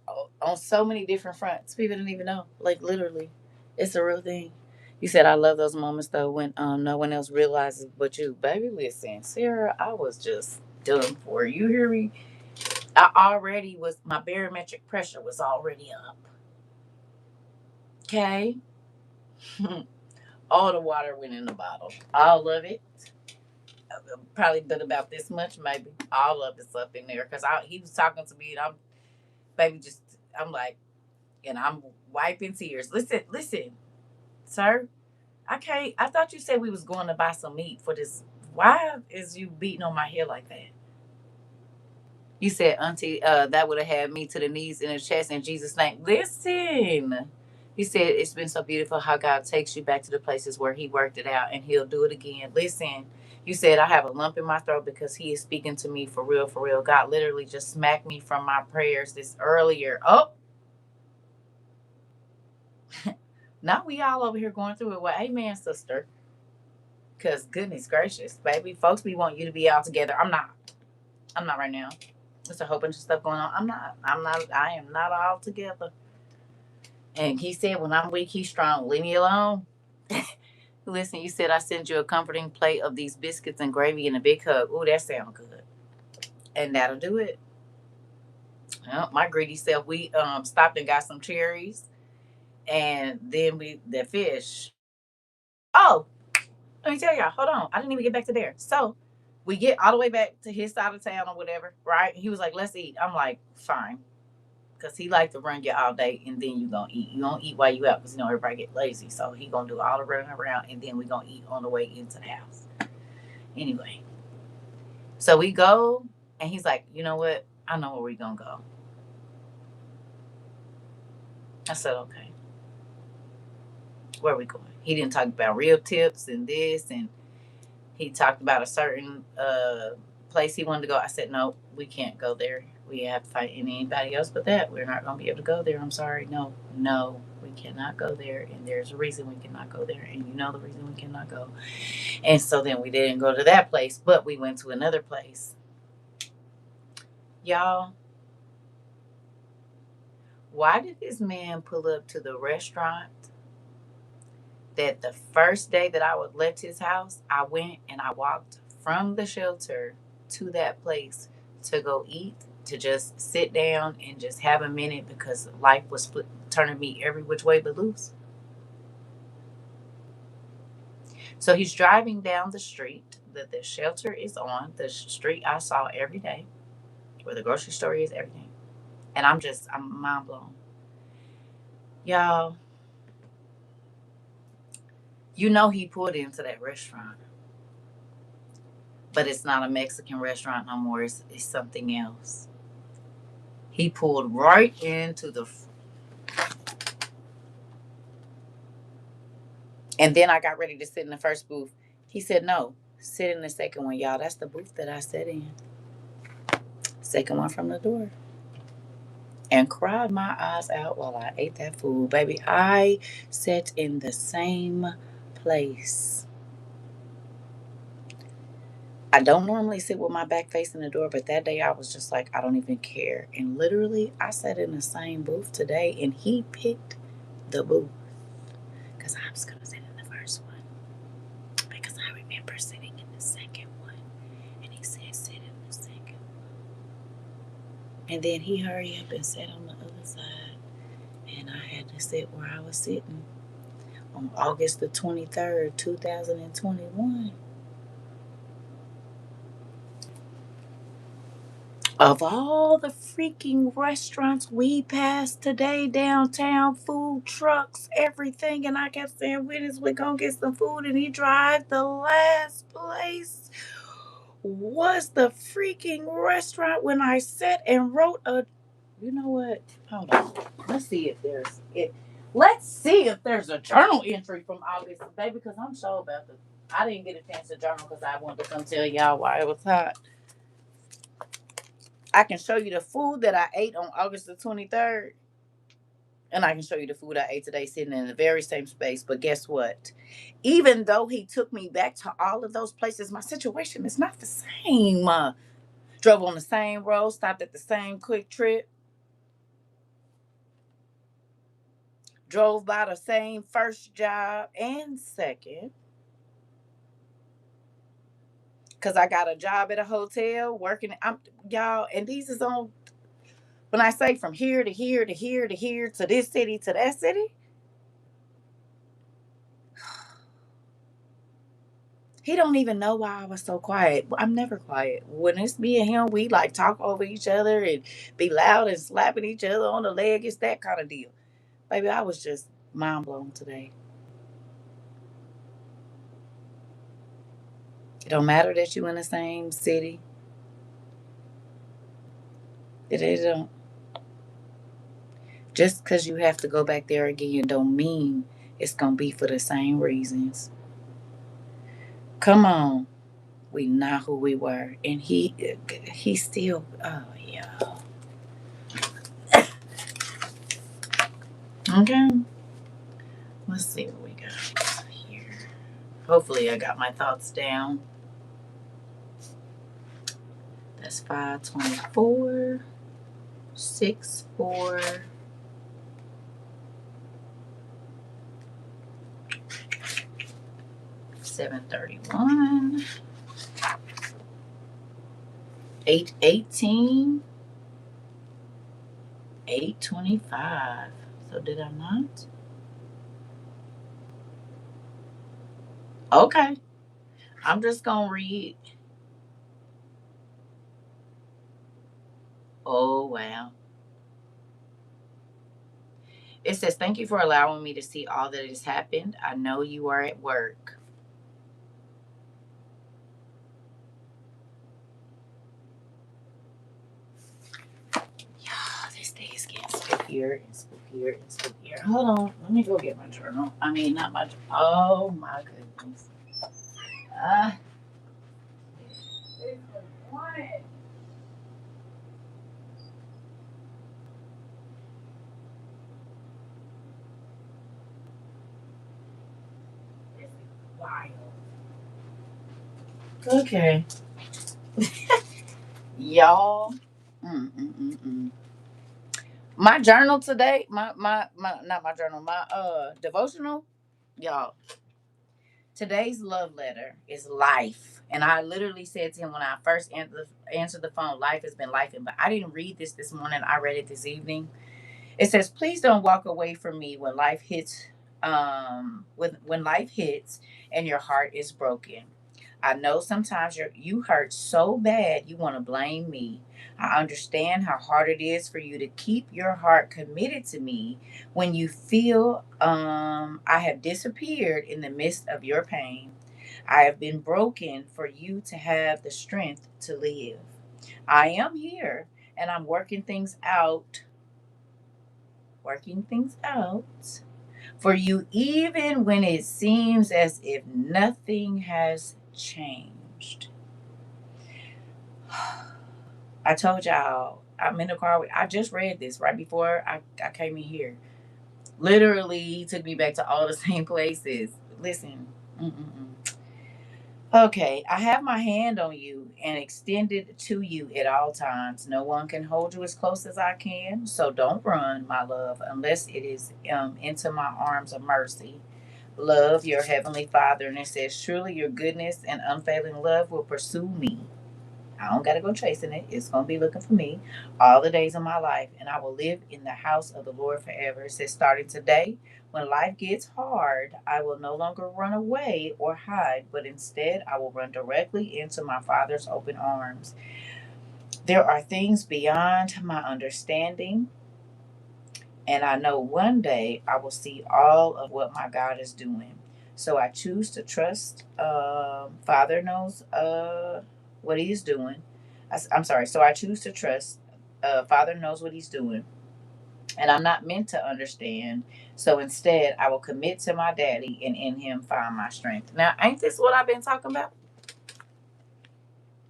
on so many different fronts. People didn't even know. Like literally, it's a real thing. You said I love those moments though when no one else realizes but you, baby. Listen, Sarah, I was just done for. You hear me? I already was. My barometric pressure was already up. Okay, all the water went in the bottle. All of it. Probably been about this much, maybe. All of it's up in there because he was talking to me and I'm baby just I'm like and I'm wiping tears. Listen, listen, sir. I can't. I thought you said we was going to buy some meat for this. Why is you beating on my head like that? You said, Auntie, that would have had me to the knees in the chest in Jesus' name. Listen. He said, it's been so beautiful how God takes you back to the places where He worked it out and He'll do it again. Listen, you said, I have a lump in my throat because He is speaking to me for real, for real. God literally just smacked me from my prayers this earlier. Oh, now we all over here going through it. Well, amen, sister. Because goodness gracious, baby, folks, we want you to be all together. I'm not. I'm not right now. There's a whole bunch of stuff going on. I'm not. I'm not. I am not all together. And he said, when I'm weak, he's strong. Leave me alone. Listen, you said I sent you a comforting plate of these biscuits and gravy and a big hug. Ooh, that sounds good. And that'll do it. Well, my greedy self, we stopped and got some cherries. And then the fish. Oh, let me tell y'all. Hold on. I didn't even get back to there. So we get all the way back to his side of town or whatever, right? He was like, let's eat. I'm like, fine. Because he like to run you all day and then you gonna eat. You gonna eat while you out because you know everybody get lazy. So he gonna do all the running around and then we gonna eat on the way into the house. Anyway, so we go and he's like, you know what? I know where we gonna go. I said, okay, where are we going? He didn't talk about real tips and this and he talked about a certain place he wanted to go. I said, no, we can't go there. We have to find anybody else but that. We're not going to be able to go there. I'm sorry. No, no, we cannot go there. And there's a reason we cannot go there. And you know the reason we cannot go. And so then we didn't go to that place, but we went to another place. Y'all, why did this man pull up to the restaurant that the first day that I would left his house, I went and I walked from the shelter to that place to go eat, to just sit down and just have a minute because life was turning me every which way but loose. So he's driving down the street that the shelter is on, the street I saw every day, where the grocery store is, everything. And I'm mind blown. Y'all, you know he pulled into that restaurant, but it's not a Mexican restaurant no more. It's something else. He pulled right into the, and then I got ready to sit in the first booth. He said, no, sit in the second one, y'all. That's the booth that I sat in. Second one from the door. And cried my eyes out while I ate that food. Baby, I sat in the same place. I don't normally sit with my back facing the door, but that day I was just like, I don't even care. And literally, I sat in the same booth today, and he picked the booth because I was going to sit in the first one because I remember sitting in the second one. And he said, sit in the second one. And then he hurried up and sat on the other side. And I had to sit where I was sitting on August the 23rd, 2021. Of all the freaking restaurants we passed today downtown, food trucks, everything, and I kept saying, when is we gonna get some food? And he drive the last place was the freaking restaurant when I sat and wrote a, you know what? Hold on. Let's see if there's it. Let's see if there's a journal entry from August, baby, because I'm sure about the. I didn't get a chance to journal because I wanted to come tell y'all why it was hot. I can show you the food that I ate on August the 23rd. And I can show you the food I ate today sitting in the very same space. But guess what? Even though he took me back to all of those places, my situation is not the same. Drove on the same road, stopped at the same quick trip, drove by the same first job and second. Because I got a job at a hotel working. Y'all, and these is on, when I say from here to here to here to here to this city to that city, he don't even know why I was so quiet. I'm never quiet. When it's me and him, we like talk over each other and be loud and slapping each other on the leg. It's that kind of deal. Baby, I was just mind blown today. It don't matter that you in the same city. It don't. Just because you have to go back there again don't mean it's gonna be for the same reasons. Come on. We not who we were. And he still, oh yeah. Okay. Let's see what we got here. Hopefully, I got my thoughts down. That's 524, 64, 731, 818, 825. So, did I not? Okay. I'm just going to read. Oh, wow. It says, thank you for allowing me to see all that has happened. I know you are at work. Yeah, this day is getting spookier and spookier and spookier. Hold on. Let me go get my journal. I mean, not my journal. Oh, my goodness. Uh, wild. Okay. Y'all. Mm. My journal today, my not my journal, my devotional, y'all. Today's love letter is life, and I literally said to him when I first answered the phone, "Life has been life," but I didn't read this morning. I read it this evening. It says, "Please don't walk away from me when life hits, when life hits, and your heart is broken. I know sometimes you hurt so bad you want to blame me. I understand how hard it is for you to keep your heart committed to me when you feel I have disappeared in the midst of your pain. I have been broken for you to have the strength to live. I am here and I'm working things out for you, even when it seems as if nothing has changed." I told y'all, I'm in the car. I just read this right before I came in here. Literally took me back to all the same places. Listen. Mm-mm-mm. Okay, I have my hand on you and extended to you at all times. No one can hold you as close as I can, so don't run, my love, unless it is into my arms of mercy. Love, your heavenly Father. And it says, "Surely your goodness and unfailing love will pursue me." I don't got to go chasing it. It's going to be looking for me all the days of my life, and I will live in the house of the Lord forever. It says, starting today, when life gets hard, I will no longer run away or hide, but instead I will run directly into my Father's open arms. There are things beyond my understanding, and I know one day I will see all of what my God is doing. So I choose to trust. Father knows what He's doing. I'm sorry. So I choose to trust. Father knows what He's doing, and I'm not meant to understand. So instead, I will commit to my daddy, and in Him find my strength. Now, ain't this what I've been talking about?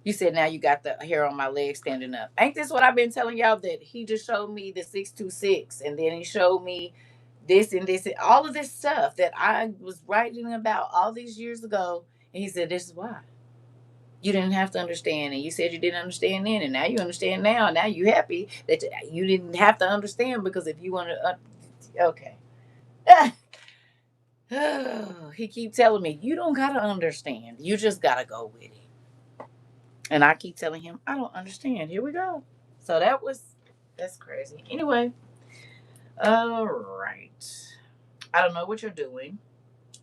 You said now you got the hair on my leg standing up. Ain't this what I've been telling y'all, that he just showed me the 626, and then he showed me this and this and all of this stuff that I was writing about all these years ago. And he said, "This is why. You didn't have to understand, and you said you didn't understand then, and now you understand now. And now you happy that you didn't have to understand, because if you want to, okay." He keep telling me, "You don't gotta understand. You just gotta go with it." And I keep telling him, "I don't understand." Here we go. So that's crazy. Anyway, all right. I don't know what you're doing,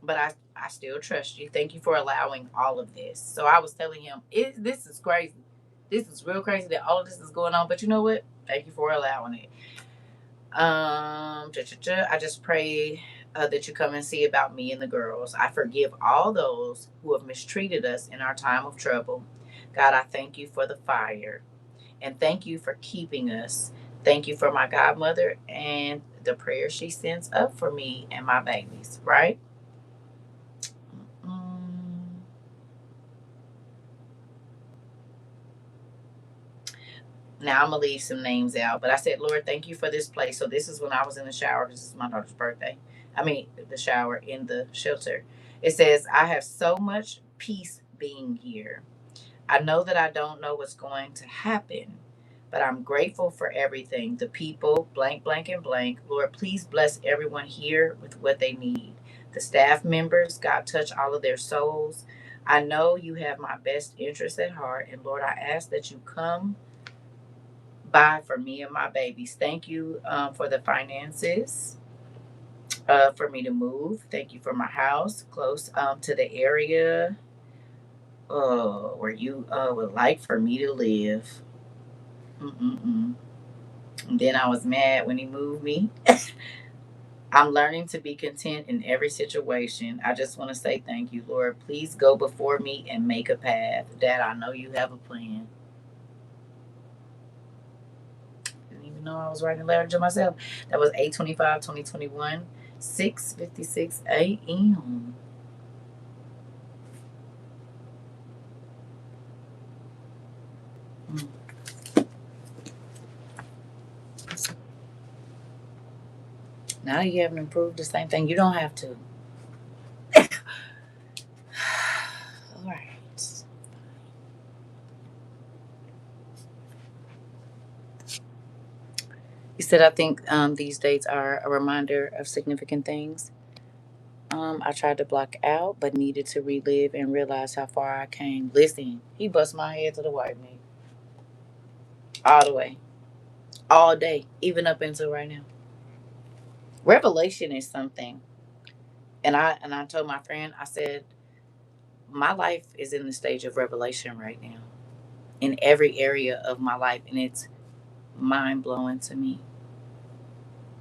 but I still trust you. Thank you for allowing all of this. So I was telling him, this is crazy. This is real crazy that all of this is going on. But you know what? Thank you for allowing it. I just pray that you come and see about me and the girls. I forgive all those who have mistreated us in our time of trouble. God, I thank you for the fire. And thank you for keeping us. Thank you for my godmother and the prayer she sends up for me and my babies, right? Mm. Now I'm going to leave some names out. But I said, "Lord, thank you for this place." So this is when I was in the shower. This is my daughter's birthday. I mean, the shower in the shelter. It says, "I have so much peace being here. I know that I don't know what's going to happen, but I'm grateful for everything. The people, blank, blank, and blank. Lord, please bless everyone here with what they need. The staff members, God, touch all of their souls. I know you have my best interests at heart. And Lord, I ask that you come by for me and my babies. Thank you for the finances." For me to move. Thank you for my house close to the area where you would like for me to live. Mm-mm-mm. And then I was mad when he moved me. I'm learning to be content in every situation. I just want to say thank you, Lord. Please go before me and make a path. Dad, I know you have a plan. Didn't even know I was writing a letter to myself. That was 8/25/2021, 6:56 a.m. Mm. Now you haven't improved the same thing. You don't have to. All right. said, I think these dates are a reminder of significant things. I tried to block out, but needed to relive and realize how far I came. Listen, he bust my head to the white meat all the way, all day, even up until right now. Revelation is something, and I told my friend, I said, my life is in the stage of revelation right now, in every area of my life, and it's mind blowing to me.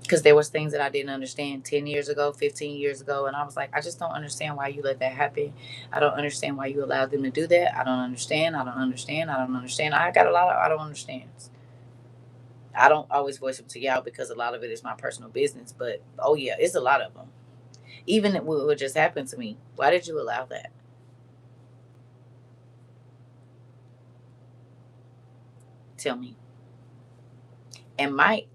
Because there was things that I didn't understand 10 years ago, 15 years ago, and I was like, I just don't understand why you let that happen. I don't understand why you allowed them to do that. I don't understand. I don't understand. I don't understand. I got a lot of I don't understands. I don't always voice them to y'all because a lot of it is my personal business, but oh yeah, it's a lot of them. Even what just happened to me. Why did you allow that? Tell me. And Mike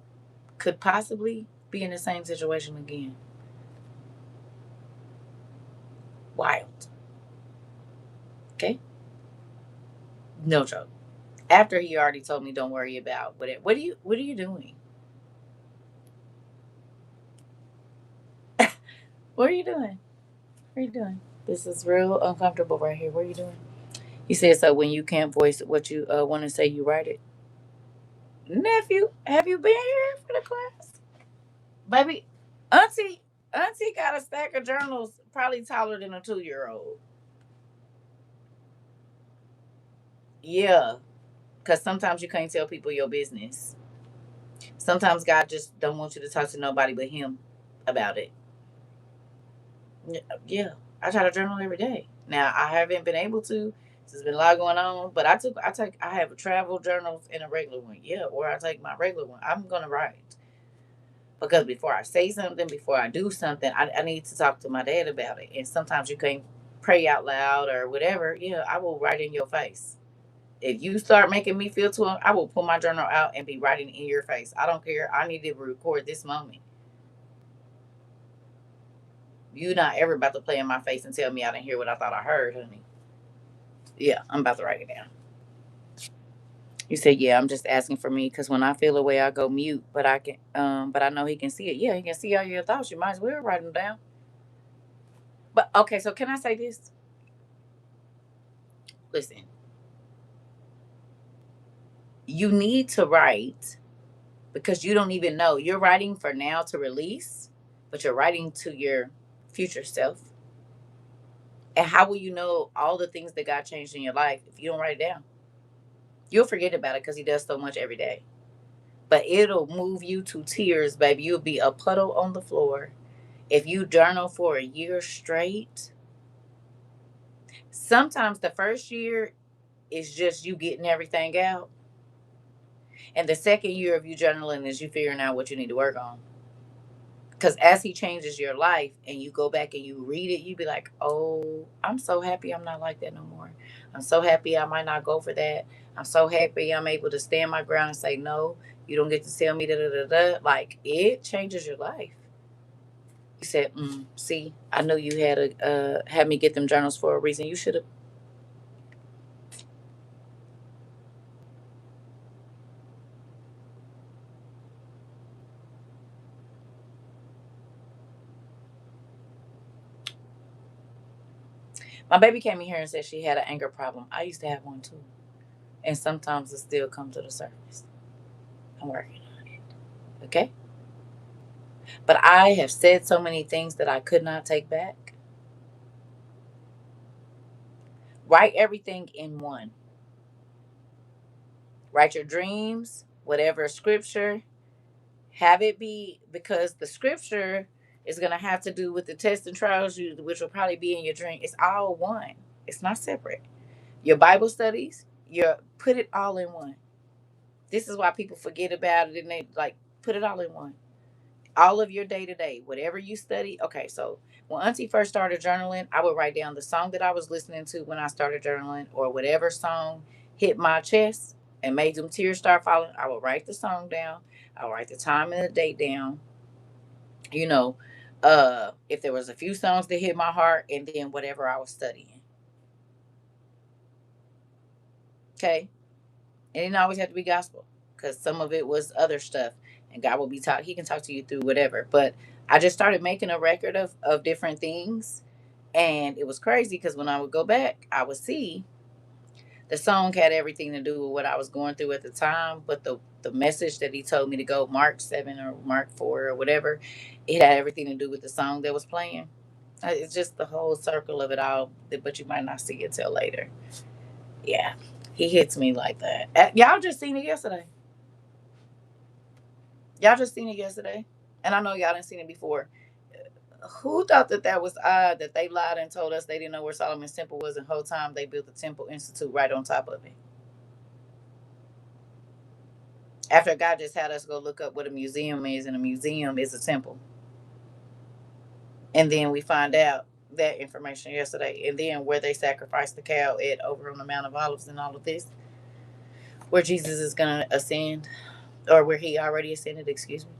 could possibly be in the same situation again. Wild. Okay? No joke. After he already told me don't worry about what are you doing? What are you doing? What are you doing? This is real uncomfortable right here. What are you doing? He said, so when you can't voice what you want to say, you write it. Nephew, have you been here for the class? Baby, Auntie, Auntie got a stack of journals probably taller than a 2-year old. Yeah, because sometimes you can't tell people your business. Sometimes God just don't want you to talk to nobody but him about it. Yeah, I try to journal every day. Now I haven't been able to. There's been a lot going on, but I have a travel journals and a regular one. Yeah, or I take my regular one. I'm gonna write because before I say something, before I do something, I need to talk to my dad about it. And sometimes you can't pray out loud or whatever. Yeah, I will write in your face. If you start making me feel too, I will pull my journal out and be writing in your face. I don't care. I need to record this moment. You not ever about to play in my face and tell me I didn't hear what I thought I heard, honey. Yeah, I'm about to write it down. You said, yeah, I'm just asking for me because when I feel away, I go mute. But I know he can see it. Yeah, he can see all your thoughts. You might as well write them down. But okay, so can I say this? Listen, you need to write because you don't even know. You're writing for now to release, but you're writing to your future self. And how will you know all the things that God changed in your life if you don't write it down? You'll forget about it because He does so much every day. But it'll move you to tears, baby. You'll be a puddle on the floor. If you journal for a year straight, sometimes the first year is just you getting everything out. And the second year of you journaling is you figuring out what you need to work on. Because as he changes your life and you go back and you read it, you be like, oh, I'm so happy I'm not like that no more. I'm so happy I might not go for that. I'm so happy I'm able to stand my ground and say, no, you don't get to tell me da da da da. Like, it changes your life. He said, see, I knew you had me get them journals for a reason. You should have. My baby came in here and said she had an anger problem. I used to have one too. And sometimes it still comes to the surface. I'm working on it. Okay? But I have said so many things that I could not take back. Write everything in one. Write your dreams, whatever scripture, have it be because the scripture is going to have to do with the tests and trials, which will probably be in your dream. It's all one, it's not separate. Your Bible studies, your put it all in one. This is why people forget about it and they like put it all in one. All of your day to day, whatever you study. Okay, so when Auntie first started journaling, I would write down the song that I was listening to when I started journaling, or whatever song hit my chest and made them tears start falling. I would write the song down. I would write the time and the date down. You know, if there was a few songs that hit my heart, and then whatever I was studying. Okay, it didn't always have to be gospel because some of it was other stuff. and God will be talk. He can talk to you through whatever. But I just started making a record of different things, and it was crazy because when I would go back, I would see the song had everything to do with what I was going through at the time, but the message that he told me to go Mark 7 or Mark 4 or whatever, it had everything to do with the song that was playing. It's just the whole circle of it all, but you might not see it till later. Yeah, he hits me like that. Y'all just seen it yesterday. Y'all just seen it yesterday, and I know y'all didn't seen it before. Who thought that that was odd that they lied and told us they didn't know where Solomon's temple was, and the whole time they built the Temple Institute right on top of it? After God just had us go look up what a museum is, and a museum is a temple. And then we find out that information yesterday. And then where they sacrificed the cow at over on the Mount of Olives and all of this, where Jesus is going to ascend, or where he already ascended, excuse me.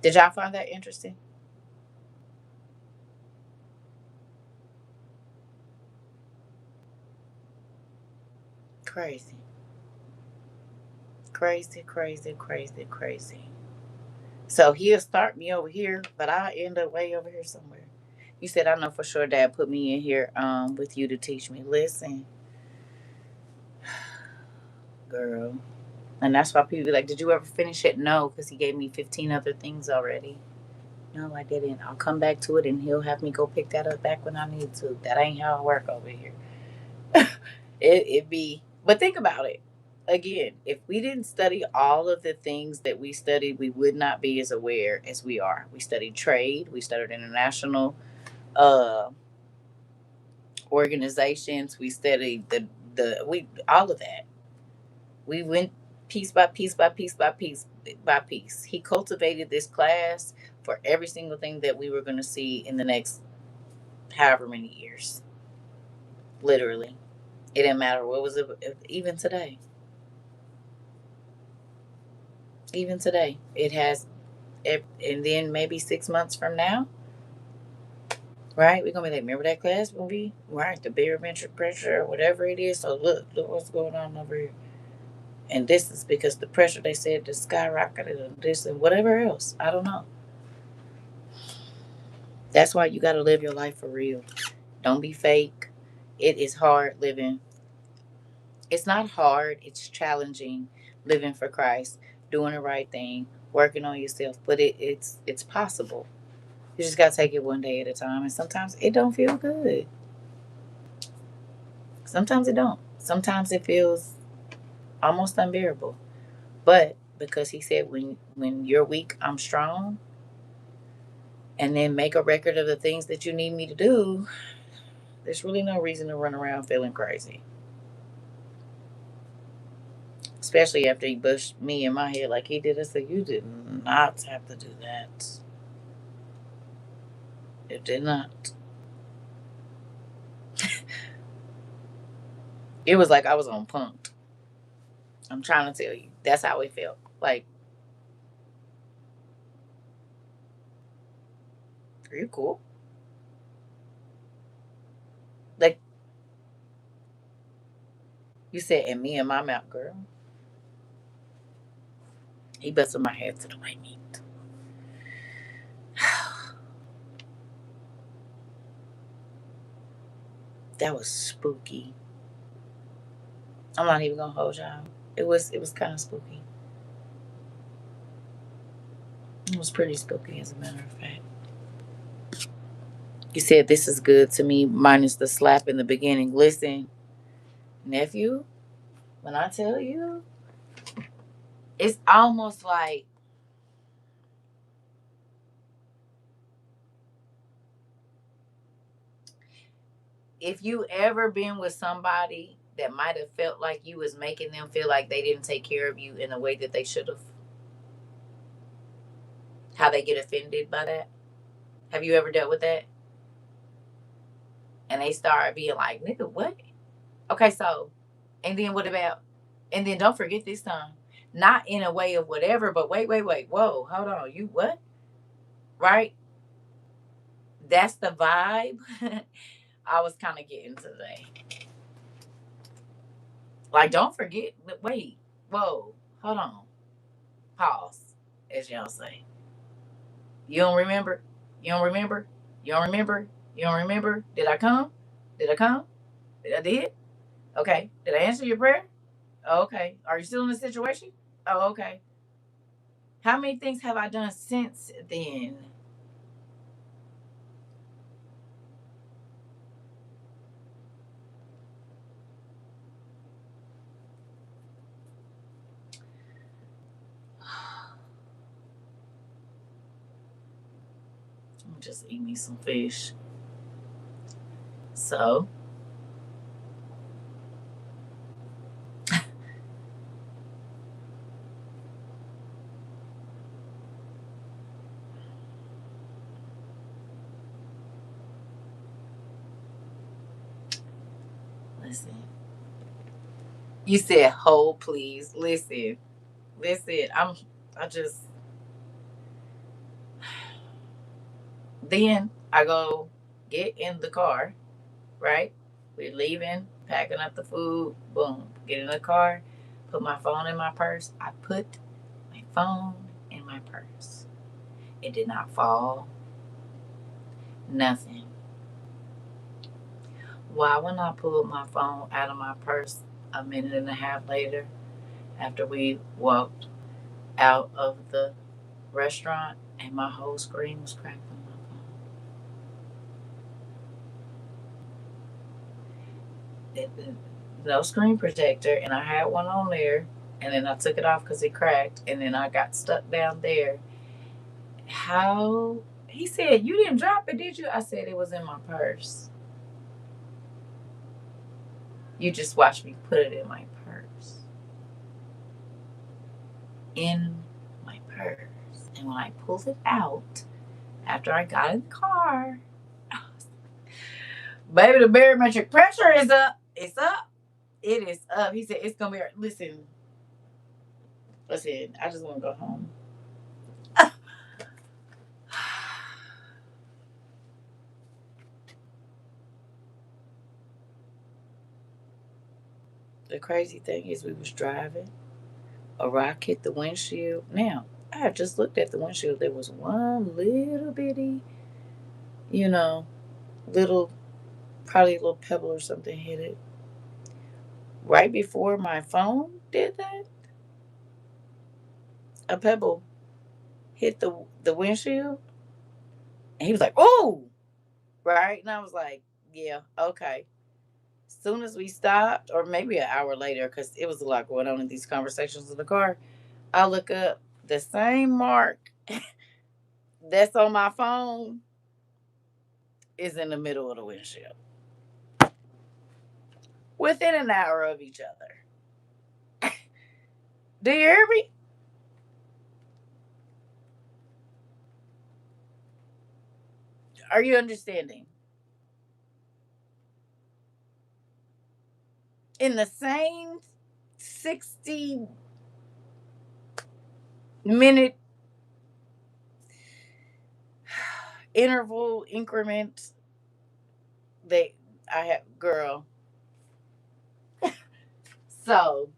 Did y'all find that interesting? Crazy. Crazy, crazy, crazy, crazy. So he'll start me over here, but I end up way over here somewhere. You said, I know for sure Dad put me in here with you to teach me. Listen, girl. And that's why people be like, did you ever finish it? No, because he gave me 15 other things already. No, I didn't. I'll come back to it and he'll have me go pick that up back when I need to. That ain't how I work over here. It be, but think about it. Again, if we didn't study all of the things that we studied, we would not be as aware as we are. We studied trade, we studied international uh, organizations, we studied we all of that. We went piece by piece by piece by piece by piece. He cultivated this class for every single thing that we were going to see in the next however many years. Literally. It didn't matter what was it, even today. Even today. It has, and then maybe 6 months from now, right? We're going to be like, remember that class movie? Right, the barometric pressure or whatever it is. So look what's going on over here. And this is because the pressure they said the skyrocketed and this and whatever else. I don't know. That's why you got to live your life for real. Don't be fake. It is hard living. It's not hard, it's challenging living for Christ, doing the right thing, working on yourself, but it's possible. You just got to take it one day at a time, and sometimes it don't feel good. Sometimes it don't. Sometimes it feels almost unbearable. But because he said when you're weak, I'm strong, and then make a record of the things that you need me to do, there's really no reason to run around feeling crazy. Especially after he pushed me in my head like he did. I said, you did not have to do that. It did not. It was like I was on punked. I'm trying to tell you. That's how it felt. Like, are you cool? Like you said, and me and my mouth, girl. He busted my head to the white meat. That was spooky. I'm not even gonna hold y'all. It was kind of spooky. It was pretty spooky, as a matter of fact. You said this is good to me, minus the slap in the beginning. Listen, nephew, when I tell you, it's almost like if you ever been with somebody that might have felt like you was making them feel like they didn't take care of you in a way that they should have, how they get offended by that. Have you ever dealt with that? And they start being like, nigga, what? Okay, so, and then what about, and then don't forget this time, not in a way of whatever, but wait, wait, wait, whoa, hold on, you what? Right? That's the vibe I was kind of getting today. Like, don't forget, wait, whoa, hold on. Pause, as y'all say. You don't remember? You don't remember? You don't remember? You don't remember? Did I come? Did I come? I did? Okay. Did I answer your prayer? Oh, okay. Are you still in the situation? Oh, okay. How many things have I done since then? I'm just eat me some fish. So, listen. You said hold, please. Listen. Listen. I just then I go get in the car, right? We're leaving, packing up the food, boom, get in the car, put my phone in my purse. I put my phone in my purse. It did not fall, nothing. Why, when I pulled my phone out of my purse a minute and a half later, after we walked out of the restaurant, and my whole screen was cracked on my phone. No screen protector, and I had one on there, and then I took it off because it cracked, and then I got stuck down there. How? He said, "You didn't drop it, did you?" I said, "It was in my purse." You just watched me put it in my purse. In my purse. And when I pulled it out, after I got in the car, baby, the barometric pressure is up. It's up. It is up. He said, "It's going to be, listen, I just want to go home." The crazy thing is, we was driving. A rock hit the windshield. Now, I have just looked at the windshield. There was one little bitty, you know, little, probably a little pebble or something hit it. Right before my phone did that, a pebble hit the windshield. And he was like, "Oh!" Right? And I was like, "Yeah, okay." As soon as we stopped, or maybe an hour later, because it was a lot going on in these conversations in the car, I look up the same mark that's on my phone is in the middle of the windshield within an hour of each other. Do you hear me? Are you understanding? In the same 60-minute interval increment that I have, girl. So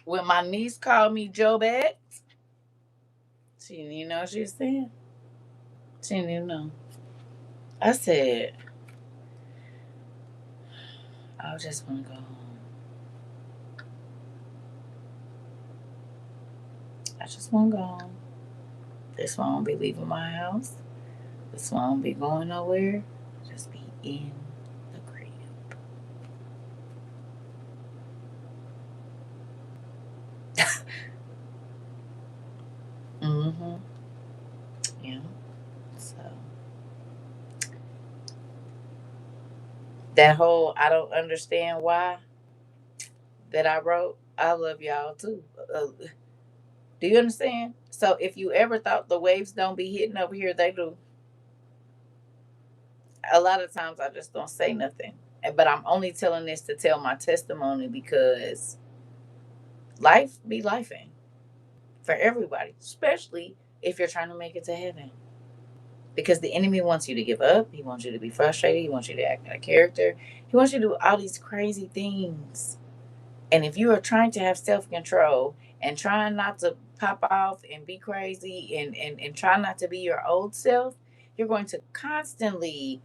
when my niece called me Jobette, she didn't even know what she was saying. She didn't even know. I said, I just want to go home. I just want to go home. This one won't be leaving my house. This one won't be going nowhere. Just be in the crib. Mm-hmm. Yeah. So that whole I don't understand why that I wrote, I love y'all too. Do you understand? So if you ever thought the waves don't be hitting over here, they do. A lot of times I just don't say nothing. But I'm only telling this to tell my testimony because life be lifing for everybody, especially if you're trying to make it to heaven. Because the enemy wants you to give up. He wants you to be frustrated. He wants you to act out of character. He wants you to do all these crazy things. And if you are trying to have self control and trying not to pop off and be crazy and try not to be your old self, you're going to constantly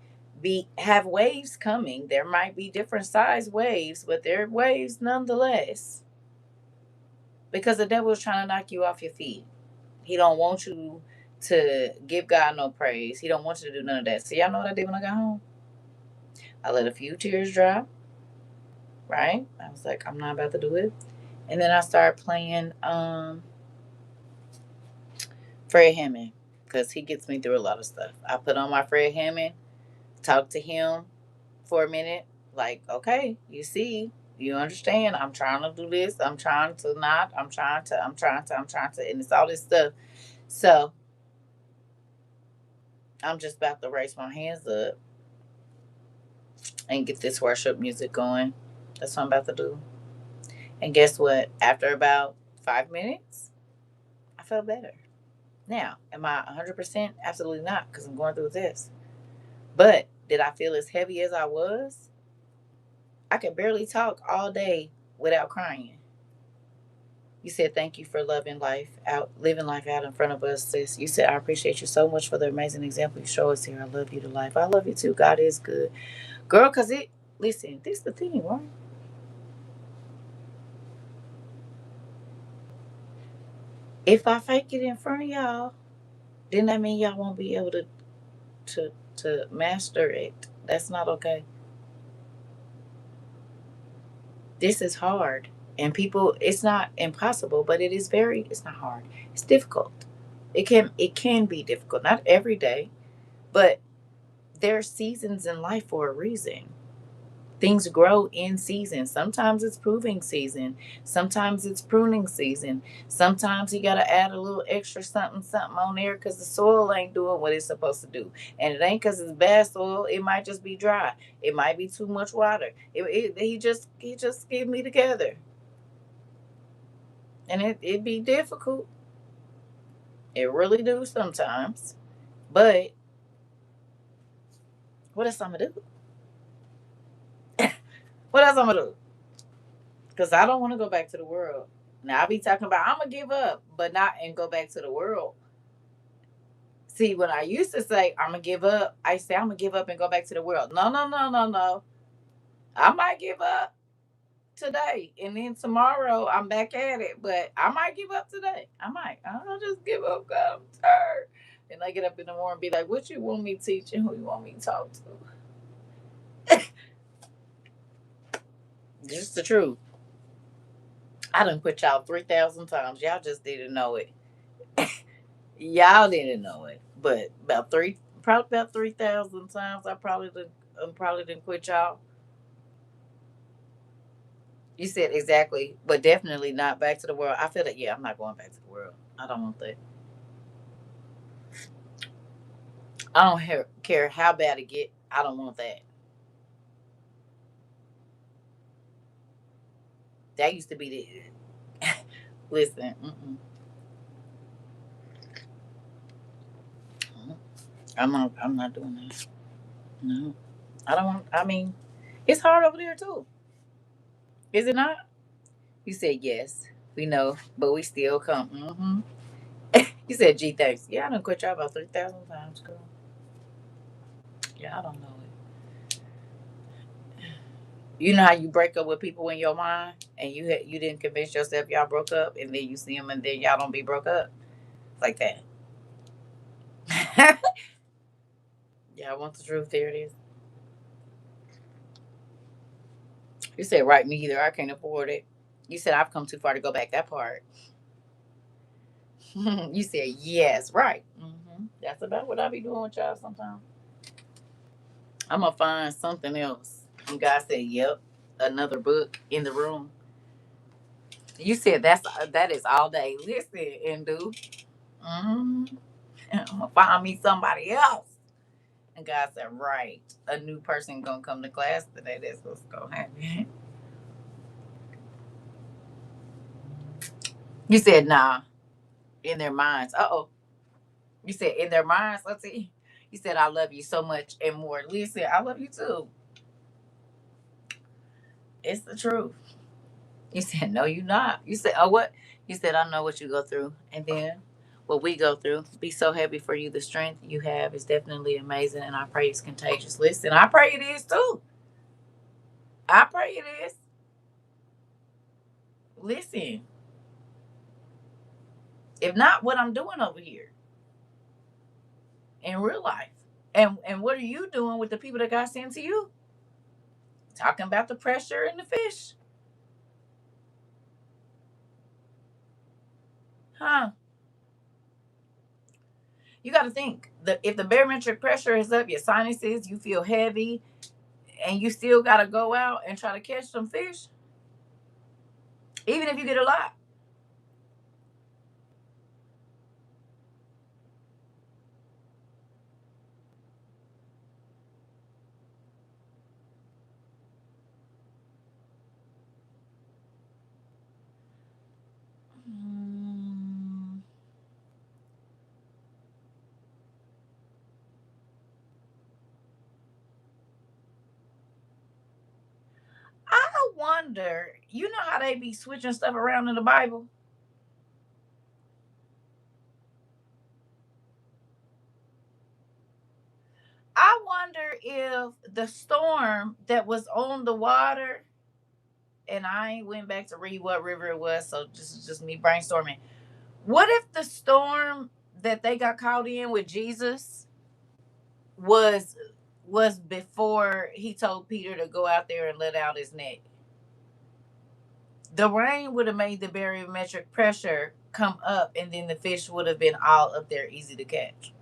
have waves coming. There might be different size waves, but they're waves nonetheless. Because the devil is trying to knock you off your feet. He don't want you to give God no praise. He don't want you to do none of that. So y'all know what I did when I got home? I let a few tears dry, right? I was like, I'm not about to do it. And then I started playing Fred Hammond because he gets me through a lot of stuff. I put on my Fred Hammond, talk to him for a minute, like, okay, you see, you understand. I'm trying to do this. I'm trying to not. I'm trying to, and it's all this stuff. So I'm just about to raise my hands up and get this worship music going. That's what I'm about to do. And guess what? After about 5 minutes, I felt better. Now, am I 100%? Absolutely not, because I'm going through this. But did I feel as heavy as I was? I could barely talk all day without crying. You said thank you for living life out in front of us, sis. You said I appreciate you so much for the amazing example you show us here. I love you to life. I love you too. God is good, girl. Cause listen, this is the thing, right? If I fake it in front of y'all, then that mean y'all won't be able to master it. That's not okay. This is hard, and people, it's not impossible, but it's not hard. It's difficult. It can be difficult. Not every day, but there are seasons in life for a reason. Things grow in season. Sometimes it's proving season. Sometimes it's pruning season. Sometimes you got to add a little extra something, something on there because the soil ain't doing what it's supposed to do. And it ain't because it's bad soil. It might just be dry. It might be too much water. He just get me together. And it be difficult. It really do sometimes. But what else I'm going to do? What else I'm going to do? Because I don't want to go back to the world. Now I be talking about I'm gonna give up, but not and go back to the world. See, when I used to say I'm gonna give up, I say I'm gonna give up and go back to the world. No, no, no, no, no. I might give up today, and then tomorrow I'm back at it. But I might give up today. I might. I'll just give up. God, I'm tired. And I get up in the morning and be like, "What you want me to teach and who you want me to talk to?" Just the truth. I done put y'all 3,000 times. Y'all just didn't know it. Y'all didn't know it, but probably about 3,000 times. I probably didn't quit y'all. You said exactly, but definitely not back to the world. I feel that. Yeah, I'm not going back to the world. I don't want that. I don't care how bad it get. I don't want that. That used to be the. Listen, I'm not. I'm not doing that. No, I don't want. I mean, it's hard over there too. Is it not? You said yes. We know, but we still come. You said, gee, thanks. Yeah, I done quit y'all about 3,000 times, girl. Yeah, I don't know it. You know how you break up with people in your mind and you didn't convince yourself y'all broke up and then you see them and then y'all don't be broke up? Like that. Yeah, I want the truth. There it is. You said, right, me either. I can't afford it. You said, I've come too far to go back. That part. You said, yes, right. That's about what I be doing with y'all sometimes. I'm going to find something else. And God said, yep, another book in the room. You said that is all day. Listen and do. I'm gonna find me somebody else. And God said, right, a new person gonna come to class today. That's what's gonna happen. You said nah, in their minds. Oh, you said in their minds. Let's see. You said I love you so much and more. Listen, I love you too. It's the truth. You said no, you not. You said oh what? You said, I know what you go through. And then what we go through. Be so happy for you. The strength you have is definitely amazing. And I pray it's contagious. Listen, I pray it is too. I pray it is. Listen, if not, what I'm doing over here in real life. And what are you doing with the people that God sent to you? Talking about the pressure and the fish. Huh? You got to think that if the barometric pressure is up, your sinuses, you feel heavy, and you still got to go out and try to catch some fish, even if you get a lot. Mm, I wonder, you know how they be switching stuff around in the Bible? I wonder if the storm that was on the water, and I ain't went back to read what river it was, so just me brainstorming. What if the storm that they got caught in with Jesus was before he told Peter to go out there and let out his net? The rain would have made the barometric pressure come up, and then the fish would have been all up there, easy to catch.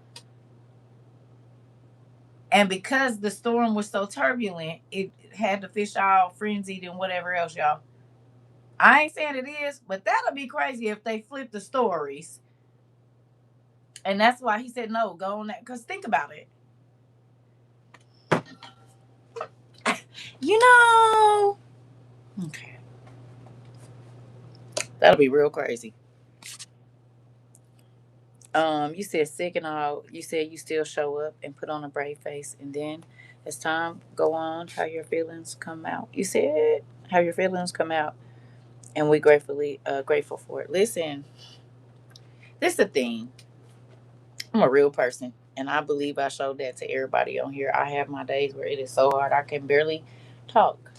And because the storm was so turbulent, it had the fish all frenzied and whatever else, y'all. I ain't saying it is, but that'll be crazy if they flip the stories. And that's why he said no, go on that. Because think about it. You know, okay, that'll be real crazy. You said sick and all. You said you still show up and put on a brave face, and then as time go on, how your feelings come out. You said how your feelings come out, and we gratefully grateful for it. Listen, this is the thing. I'm a real person, and I believe I showed that to everybody on here. I have my days where it is so hard I can barely talk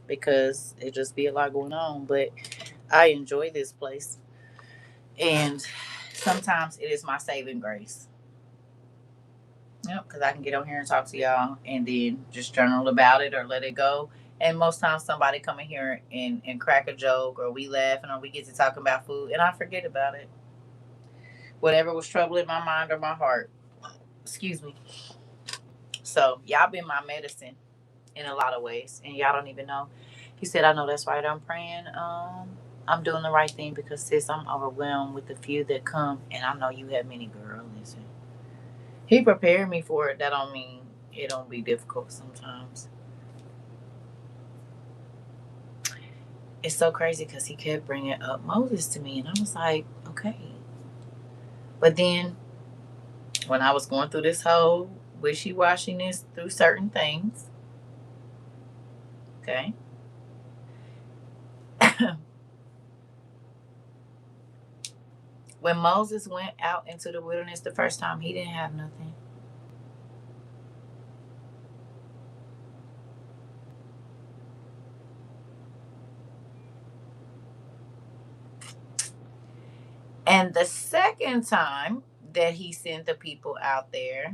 because it just be a lot going on. But I enjoy this place, and sometimes it is my saving grace. Yep, because I can get on here and talk to y'all, and then just journal about it or let it go. And most times somebody come in here and crack a joke, or we laughing, or we get to talking about food, and I forget about it. Whatever was troubling my mind or my heart. Excuse me. So y'all been my medicine in a lot of ways, and y'all don't even know. He said, "I know that's right. I'm praying. I'm doing the right thing because sis, I'm overwhelmed with the few that come, and I know you have many, girl. Listen, he prepared me for it. That don't mean it don't be difficult sometimes. It's so crazy because he kept bringing up Moses to me, and I was like, okay. But then when I was going through this whole wishy washiness through certain things, okay." When Moses went out into the wilderness the first time, he didn't have nothing. And the second time that he sent the people out there,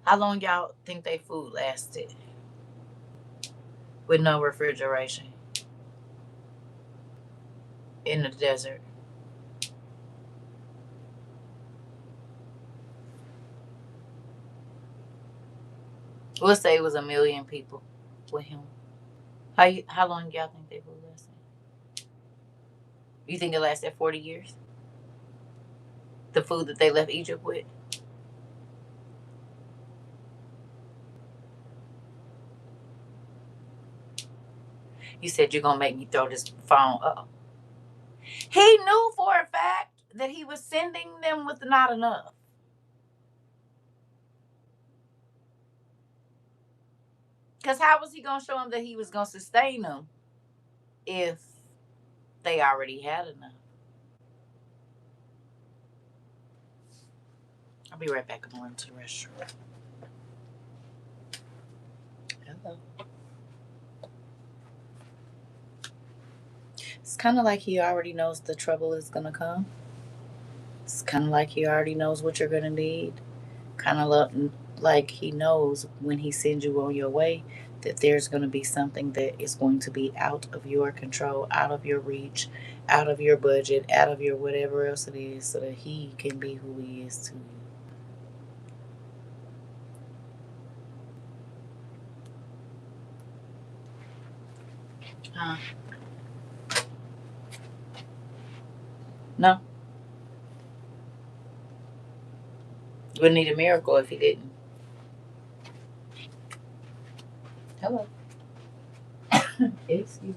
how long y'all think they food lasted with no refrigeration in the desert? We'll say it was 1 million people with him. How long y'all think they food lasted? You think it lasted 40 years? The food that they left Egypt with? You said you're gonna make me throw this phone up. He knew for a fact that he was sending them with not enough. Because how was he gonna show them that he was gonna sustain them if They already had enough. I'll be right back. I'm going to the restroom. Hello. It's kind of like he already knows the trouble is going to come. It's kind of like he already knows what you're going to need. Kind of like he knows when he sends you on your way that there's going to be something that is going to be out of your control, out of your reach, out of your budget, out of your whatever else it is, so that he can be who he is to you. Huh? No. Would need a miracle if he didn't. Hello. Excuse me.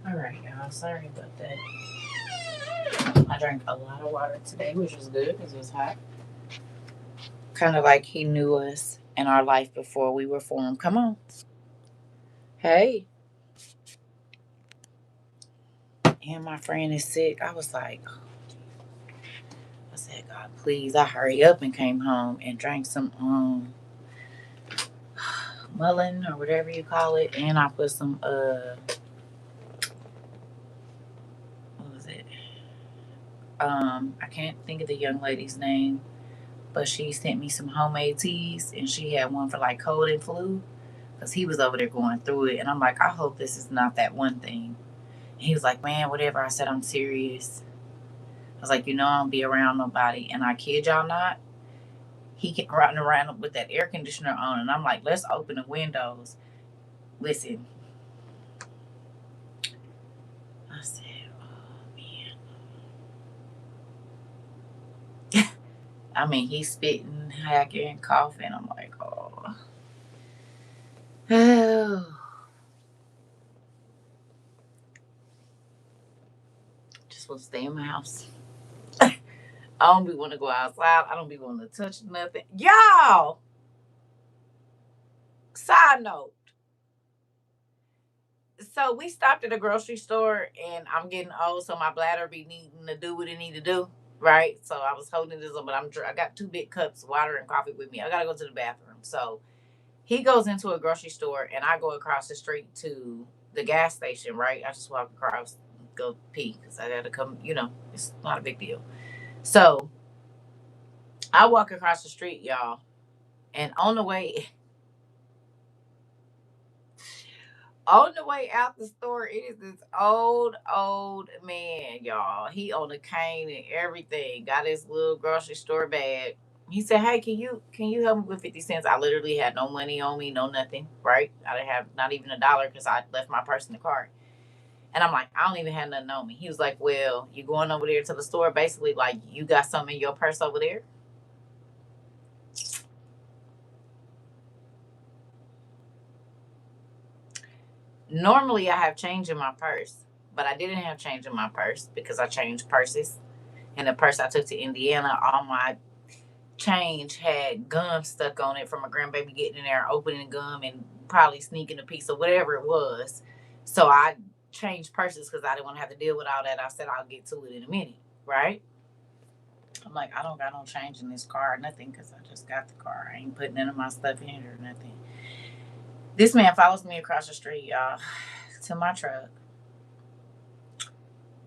All right, y'all. Sorry about that. I drank a lot of water today, which was good because it was hot. Kind of like he knew us in our life before we were formed. Come on. Hey. And my friend is sick. I was like, I said, God, please. I hurry up and came home and drank some mullein or whatever you call it. And I put some what was it? I can't think of the young lady's name, but she sent me some homemade teas and she had one for like cold and flu. Because he was over there going through it. And I'm like, I hope this is not that one thing. And he was like, man, whatever. I said, I'm serious. I was like, I don't be around nobody. And I kid y'all not, he kept running around with that air conditioner on. And I'm like, let's open the windows. Listen. I said, oh, man. I mean, he's spitting, hacking, coughing. I'm like, oh. Oh. Just want to stay in my house. I don't be want to go outside. I don't be want to touch nothing. Y'all, side note. So we stopped at a grocery store and I'm getting old, so my bladder be needing to do what it need to do. Right. So I was holding this up, but I got two big cups of water and coffee with me. I gotta go to the bathroom. So He goes into a grocery store, and I go across the street to the gas station, right? I just walk across, go pee, because I got to come, it's not a big deal. So I walk across the street, y'all, and on the way out the store, it is this old man, y'all. He on a cane and everything. Got his little grocery store bag. He said, "Hey, can you help me with 50 cents?" I literally had no money on me, no nothing. Right? I didn't have not even $1 because I left my purse in the car. And I'm like, I don't even have nothing on me. He was like, "Well, you going over there to the store? Basically, like you got something in your purse over there." Normally, I have change in my purse, but I didn't have change in my purse because I changed purses. And the purse I took to Indiana, all my change had gum stuck on it from a grandbaby getting in there, opening gum, and probably sneaking a piece of whatever it was. So I changed purses because I didn't want to have to deal with all that. I said I'll get to it in a minute, right? I'm like, I don't got no change in this car or nothing because I just got the car. I ain't putting none of my stuff in it or nothing. This man follows me across the street, y'all, to my truck.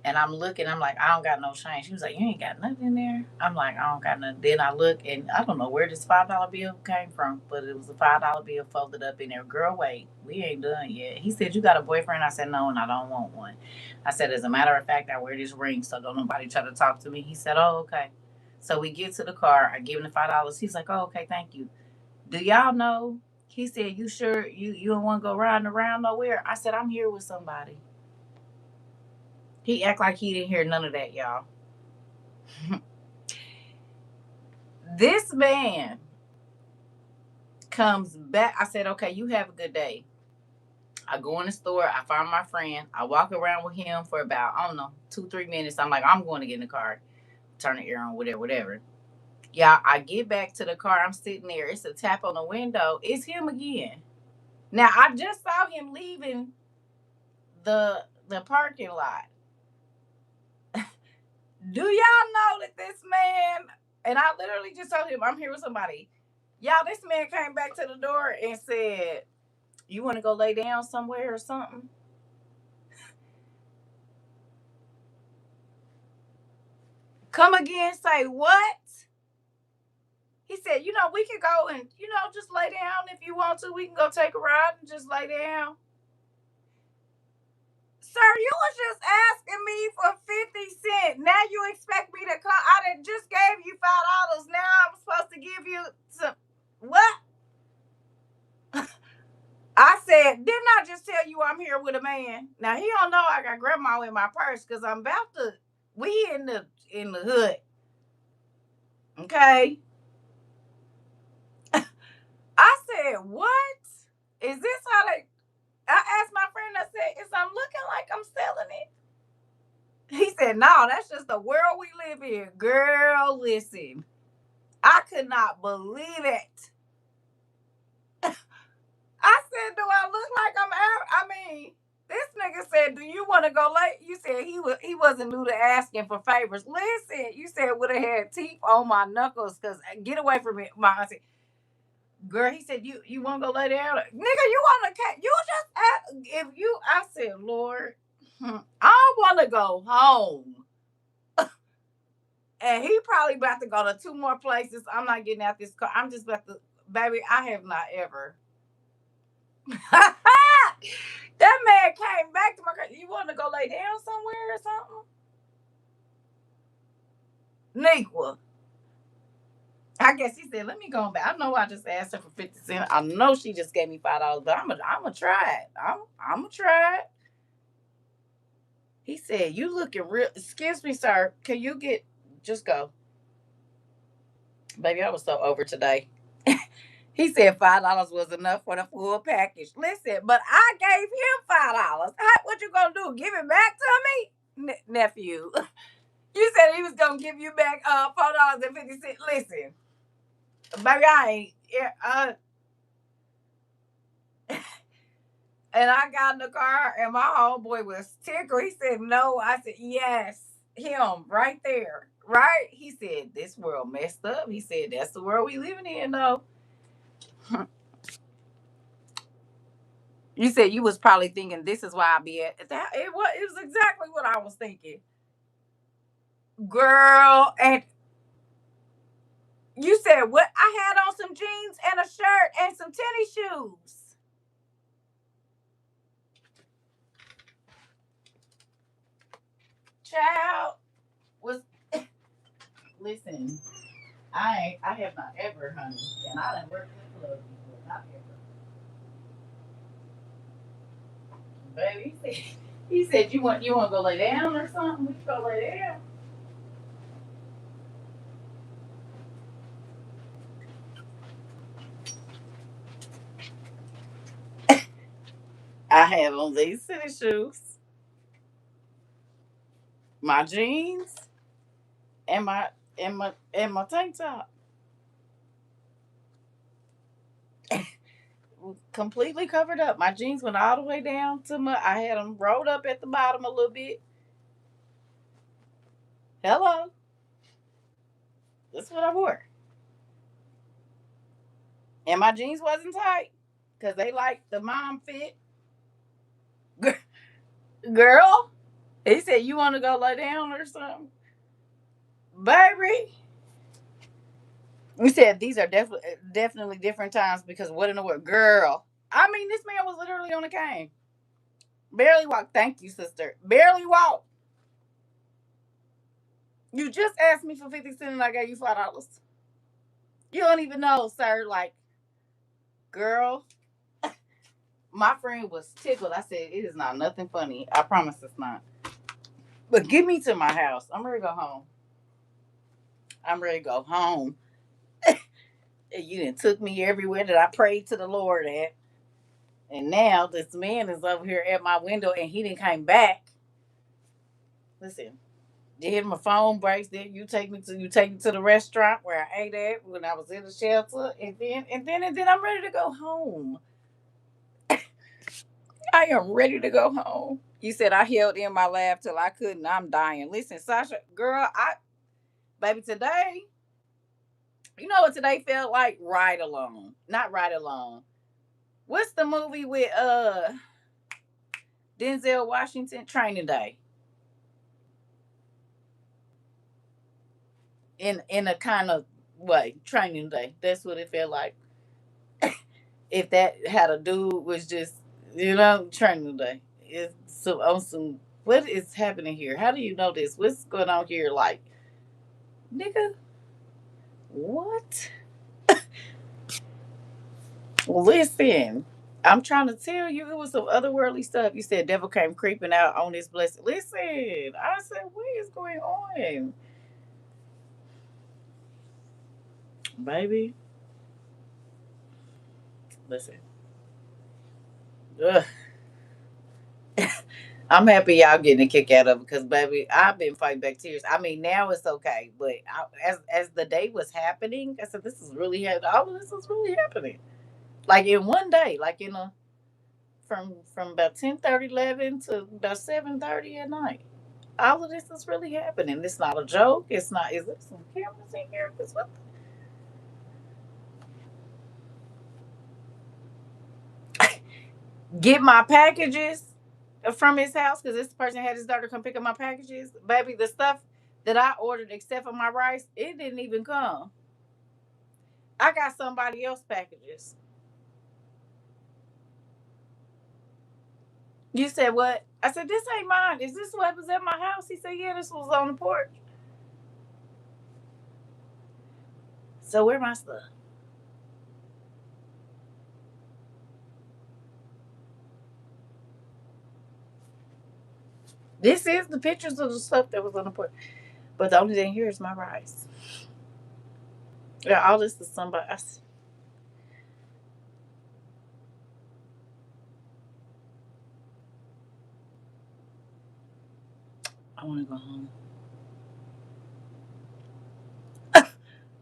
And I'm looking, I'm like, I don't got no change. He was like, you ain't got nothing in there? I'm like, I don't got nothing. Then I look, and I don't know where this $5 bill came from, but it was a $5 bill folded up in there. Girl, wait, we ain't done yet. He said, you got a boyfriend? I said, no, and I don't want one. I said, as a matter of fact, I wear this ring, so don't nobody try to talk to me. He said, oh, okay. So we get to the car. I give him the $5. He's like, oh, okay, thank you. Do y'all know? He said, you sure you don't want to go riding around nowhere? I said, I'm here with somebody. He act like he didn't hear none of that, y'all. This man comes back. I said, okay, you have a good day. I go in the store. I find my friend. I walk around with him for about, I don't know, 2, 3 minutes. I'm like, I'm going to get in the car, turn the air on, whatever, whatever. Yeah, I get back to the car. I'm sitting there. It's a tap on the window. It's him again. Now, I just saw him leaving the parking lot. Do y'all know that this man, and I literally just told him, I'm here with somebody. Y'all, this man came back to the door and said, you want to go lay down somewhere or something? Come again, say what? He said, we can go and, just lay down if you want to. We can go take a ride and just lay down. Sir, you was just asking me for 50 cents. Now you expect me to come. I done just gave you $5. Now I'm supposed to give you some. What? I said, didn't I just tell you I'm here with a man? Now he don't know I got grandma in my purse because I'm about to. We in the hood. Okay. I said, what? Is this how they? I asked my friend. I said, is I'm looking like I'm selling it? He said, no, that's just the world we live in. Girl, listen. I could not believe it. I said, do I look like I mean, this nigga said, do you want to go late? You said he wasn't new to asking for favors. Listen, you said would have had teeth on my knuckles because get away from me, my auntie. Girl, he said, you want to go lay down? Nigga, you want to, you just ask, if you, I said, Lord, I want to go home. And he probably about to go to 2 more places. I'm not getting out this car. I'm just about to, baby, I have not ever. That man came back to my car. You want to go lay down somewhere or something? Nequa. I guess he said, let me go back. I know I just asked her for 50 cents. I know she just gave me $5, but I'm gonna try it. I'm gonna try it. He said, you looking real, excuse me, sir. Can you just go. Baby, I was so over today. He said $5 was enough for the full package. Listen, but I gave him $5. What you gonna do? Give it back to me, nephew? You said he was gonna give you back $4.50. Listen, baby, I ain't. Yeah, and I got in the car, and my homeboy was tickled. He said, "No." I said, "Yes, him right there, right?" He said, "This world messed up." He said, "That's the world we living in, though." You said you was probably thinking this is why I be at that. It was exactly what I was thinking. Girl, and you said what? I had on some jeans and a shirt and some tennis shoes. Child was listen. I have not ever, honey, and I didn't work in the club before, not ever. Baby, he said you want to go lay down or something. We can go lay down. I have on these tennis shoes, my jeans, and my tank top. Completely covered up. My jeans went all the way down to my. I had them rolled up at the bottom a little bit. Hello, that's what I wore, and my jeans wasn't tight because they like the mom fit. Girl, he said you want to go lay down or something, baby. You said these are definitely different times because what in the world, girl? I mean, this man was literally on a cane, barely walked. Thank you, sister. Barely walked. You just asked me for 50 cents and I gave you $5. You don't even know, sir. Like, girl, my friend was tickled. I said, it is not nothing funny. I promise it's not. But get me to my house. I'm ready to go home. I'm ready to go home. You done took me everywhere that I prayed to the Lord at. And now this man is over here at my window and he didn't came back. Listen, did my phone breaks, then you take me to the restaurant where I ate at when I was in the shelter, and then I'm ready to go home. I am ready to go home. You said I held in my laugh till I couldn't. I'm dying. Listen, Sasha, girl, baby today, you know what today felt like? Ride along. Not ride along. What's the movie with Denzel Washington? Training Day. In a kind of way. Training Day. That's what it felt like. If that had a dude was just, Training Day. It's some on some what is happening here? How do you know this? What's going on here? Like, nigga, what? Listen, I'm trying to tell you, it was some otherworldly stuff. You said devil came creeping out on this blessing. Listen, I said, what is going on, baby? Listen, ugh. I'm happy y'all getting a kick out of it because, baby, I've been fighting back tears. I mean, now it's okay, but as the day was happening, I said, this is really happening. All of this is really happening, like in one day, like in a from about 10:30, 11 to about 7:30 at night. All of this is really happening. It's not a joke. It's not. Is there some cameras in here? Cause what? Get my packages from his house because this person had his daughter come pick up my packages. Baby, the stuff that I ordered, except for my rice, it didn't even come. I got somebody else packages. You said what? I said this ain't mine. Is this what was at my house? He said yeah, this was on the porch. So where my stuff? This is the pictures of the stuff that was on the porch. But the only thing here is my rice. Yeah, all this is somebody. I want to go home.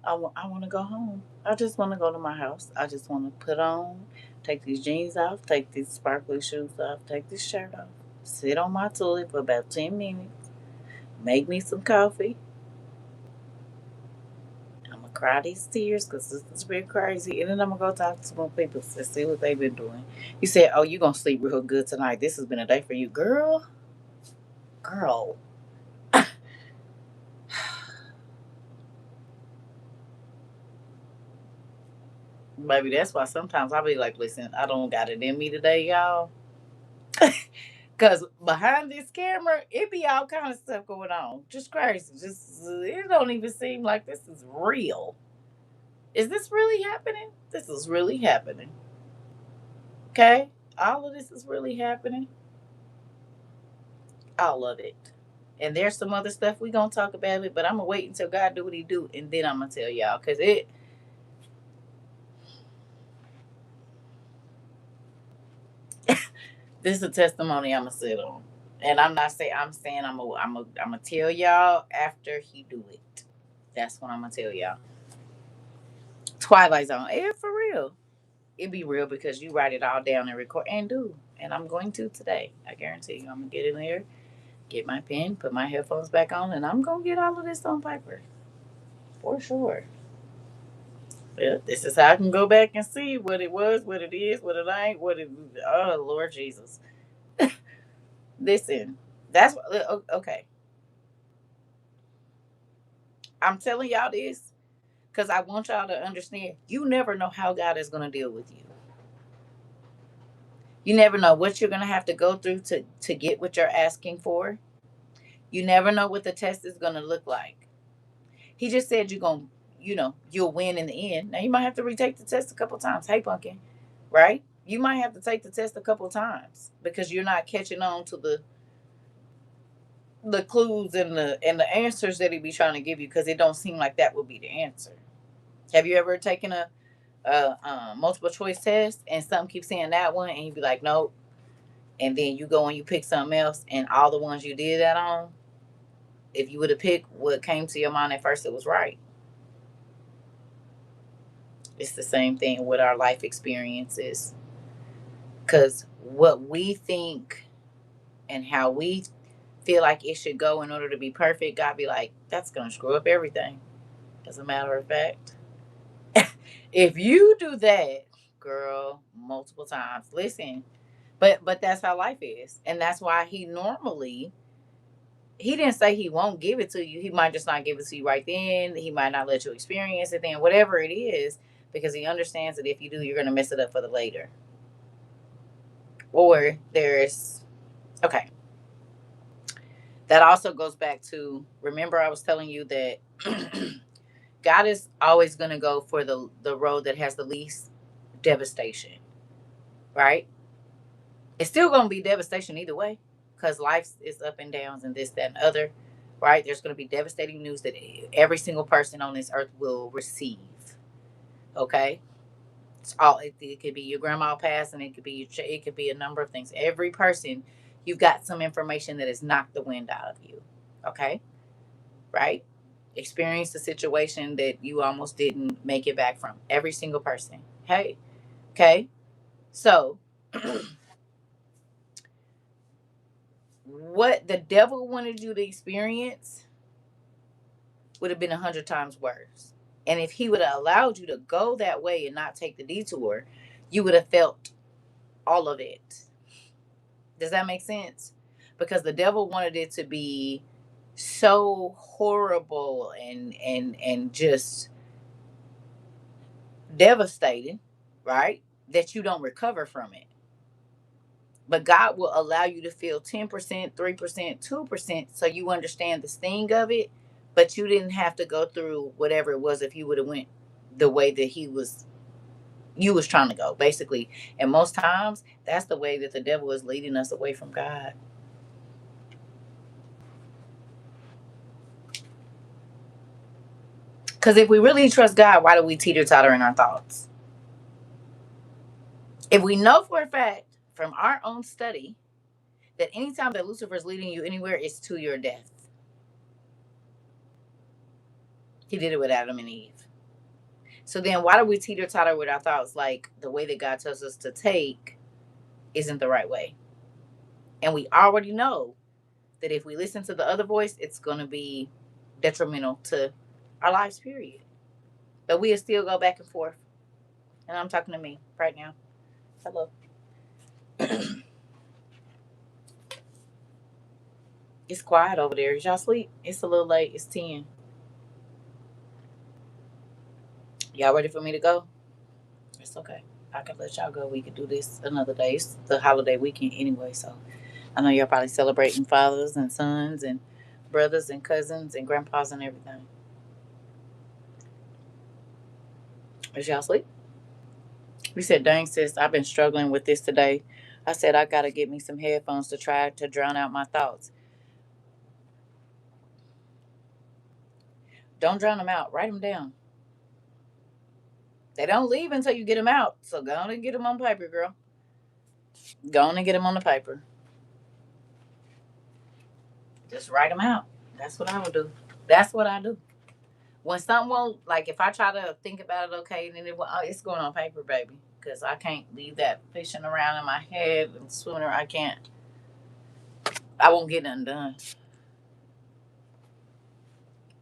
I want to go home. I just want to go to my house. I just want to put on, take these jeans off, take these sparkly shoes off, take this shirt off, sit on my toilet for about 10 minutes, make me some coffee. I'm gonna cry these tears because this is real crazy. And then I'm going to go talk to some people to see what they've been doing. You said, oh, you going to sleep real good tonight. This has been a day for you. Girl, girl. Baby, that's why sometimes I'll be like, listen, I don't got it in me today, y'all. Because behind this camera, it be all kind of stuff going on. Just crazy. Just, it don't even seem like this is real. Is this really happening? This is really happening. Okay? All of this is really happening. All of it. And there's some other stuff we gonna talk about it, but I'm gonna wait until God do what He do, and then I'm gonna tell y'all. Cause this is a testimony I'm gonna sit on, and I'm not saying I'm gonna tell y'all after He do it. That's what I'm gonna tell y'all. Twilight Zone, yeah, for real. It be real because you write it all down and record and do, and I'm going to today. I guarantee you, I'm gonna get in there, get my pen, put my headphones back on, and I'm gonna get all of this on paper for sure. Yeah, this is how I can go back and see what it was, what it is, what it ain't, what it. Oh Lord Jesus! Listen, that's okay. I'm telling y'all this because I want y'all to understand. You never know how God is going to deal with you. You never know what you're going to have to go through to get what you're asking for. You never know what the test is going to look like. He just said you're going to, you'll win in the end. Now you might have to retake the test a couple times. Hey, pumpkin, right? You might have to take the test a couple times because you're not catching on to the clues and the answers that he be trying to give you because it don't seem like that would be the answer. Have you ever taken a multiple choice test and something keeps saying that one and you be like nope, and then you go and you pick something else and all the ones you did that on, if you would have picked what came to your mind at first, it was right. It's the same thing with our life experiences because what we think and how we feel like it should go in order to be perfect, God be like, that's gonna screw up everything. As a matter of fact, if you do that, girl, multiple times, listen. But that's how life is, and that's why he didn't say he won't give it to you. He might just not give it to you right then. He might not let you experience it then, whatever it is, because he understands that if you do, you're gonna mess it up for the later. Or there's okay. That also goes back to remember I was telling you that God is always going to go for the road that has the least devastation, right? It's still going to be devastation either way because life is up and downs and this, that, and other, right? There's going to be devastating news that every single person on this earth will receive, okay? It could be your grandma passing, it could be it could be a number of things. Every person, you've got some information that has knocked the wind out of you, okay? Right? Experience a situation that you almost didn't make it back from. Every single person. Hey, okay. So, what the devil wanted you to experience would have been 100 times worse. And if he would have allowed you to go that way and not take the detour, you would have felt all of it. Does that make sense? Because the devil wanted it to be so horrible and just devastating, right? That you don't recover from it. But God will allow you to feel 10%, 3%, 2% so you understand the sting of it, but you didn't have to go through whatever it was if you would have went the way that you was trying to go, basically. And most times that's the way that the devil is leading us away from God. Because if we really trust God, why do we teeter totter in our thoughts? If we know for a fact from our own study that anytime that Lucifer is leading you anywhere, it's to your death. He did it with Adam and Eve. So then why do we teeter totter with our thoughts like the way that God tells us to take isn't the right way? And we already know that if we listen to the other voice, it's going to be detrimental to our lives, period. But we'll still go back and forth. And I'm talking to me right now. Hello. It's quiet over there. Is y'all sleep? It's a little late. It's 10. Y'all ready for me to go? It's okay. I can let y'all go. We can do this another day. It's the holiday weekend anyway, so I know y'all probably celebrating fathers and sons and brothers and cousins and grandpas and everything. Is y'all sleep? We said, dang sis, I've been struggling with this today. I said I gotta get me some headphones to try to drown out my thoughts. Don't drown them out. Write them down. They don't leave until you get them out. So go on and get them on paper, girl. Go on and get them on the paper. Just write them out. That's what I would do. That's what I do. When something won't, like if I try to think about it, okay, and then it's going on paper, baby. Because I can't leave that fishing around in my head and swimming around. I can't. I won't get nothing done.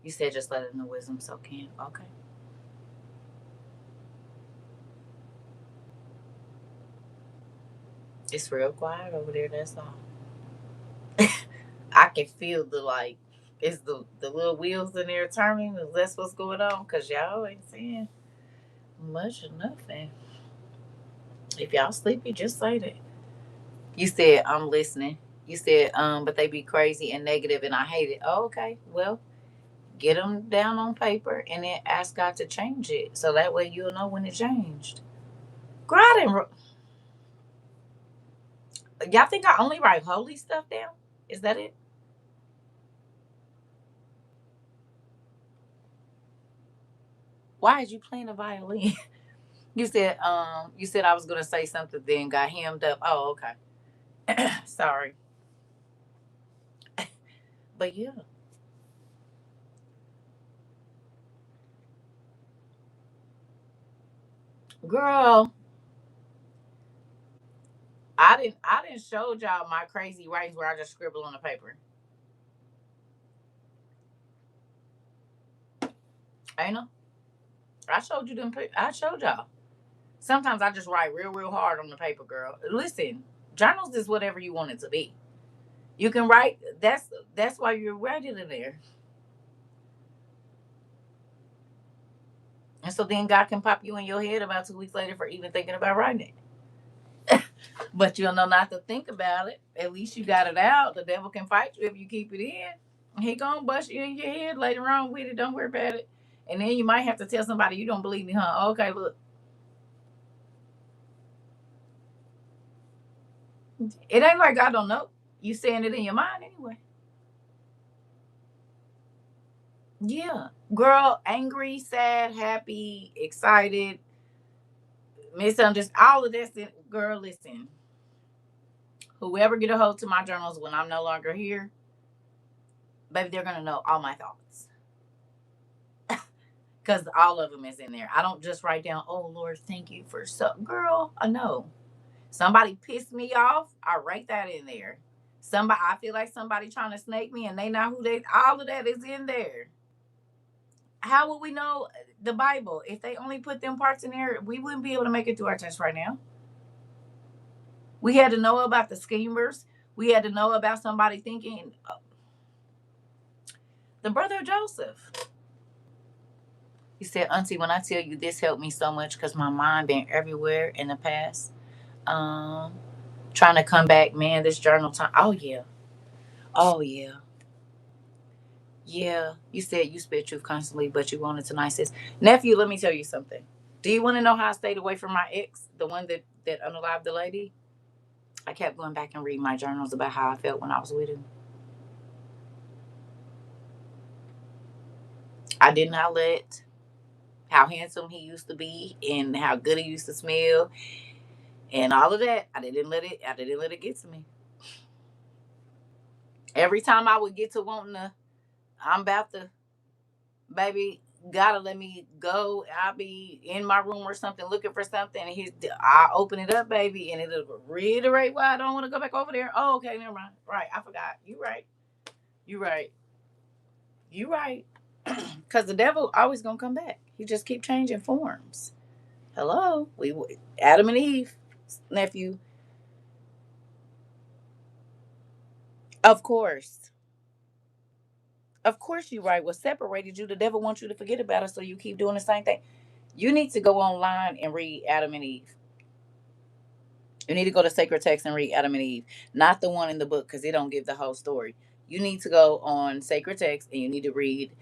You said just let it in the wisdom soak in. Okay. It's real quiet over there. That's all. I can feel the like, it's the little wheels in there turning. That's what's going on. Cause y'all ain't saying much or nothing. If y'all sleepy, just say that. You said I'm listening. You said but they be crazy and negative, and I hate it. Oh, okay. Well, get them down on paper and then ask God to change it, so that way you'll know when it changed. Girl, I didn't. Y'all think I only write holy stuff down? Is that it? Why is you playing the violin? You said I was gonna say something, then got hemmed up. Oh, okay. Sorry. But yeah, girl, I didn't show y'all my crazy writings where I just scribble on the paper. Ain't no. I showed you them. I showed y'all. Sometimes I just write real, real hard on the paper, girl. Listen, journals is whatever you want it to be. You can write. That's why you're writing in there, and so then God can pop you in your head about 2 weeks later for even thinking about writing it. But you'll know not to think about it. At least you got it out. The devil can fight you if you keep it in. He gonna bust you in your head later on with it. Don't worry about it. And then you might have to tell somebody you don't believe me, huh? Okay, look, it ain't like I don't know. You saying it in your mind anyway. Yeah, girl, angry, sad, happy, excited, misunderstood, all of this. Girl, listen. Whoever get a hold to my journals when I'm no longer here, baby, they're gonna know all my thoughts because all of them is in there. I don't just write down, "Oh Lord, thank you for so." Girl, I know somebody pissed me off. I write that in there. Somebody, I feel like somebody trying to snake me, and they know who they. All of that is in there. How would we know the Bible if they only put them parts in there? We wouldn't be able to make it through our test right now. We had to know about the schemers. We had to know about somebody thinking the brother of Joseph. He said, Auntie, when I tell you this helped me so much because my mind been everywhere in the past. Um, Trying to come back, man, this journal time. Oh yeah. Oh yeah. Yeah. You said you spit truth constantly, but you wanted tonight, sis. Nephew, let me tell you something. Do you want to know how I stayed away from my ex, the one that unalived the lady? I kept going back and reading my journals about how I felt when I was with him. I did not let how handsome he used to be and how good he used to smell and all of that. I didn't let it get to me. Every time I would get to wanting to, I'm about to, baby, gotta let me go. I'll be in my room or something looking for something, and I open it up, baby, and it'll reiterate why I don't want to go back over there. Oh, okay, never mind. Right, I forgot. You right. You right. You right. Because the devil always gonna come back. He just keep changing forms. Hello, we Adam and Eve, nephew. Of course, of course, you right. What separated you? The devil wants you to forget about it, so you keep doing the same thing. You need to go online and read Adam and Eve. You need to go to sacred text and read Adam and Eve, not the one in the book because it don't give the whole story. You need to go on sacred text and you need to read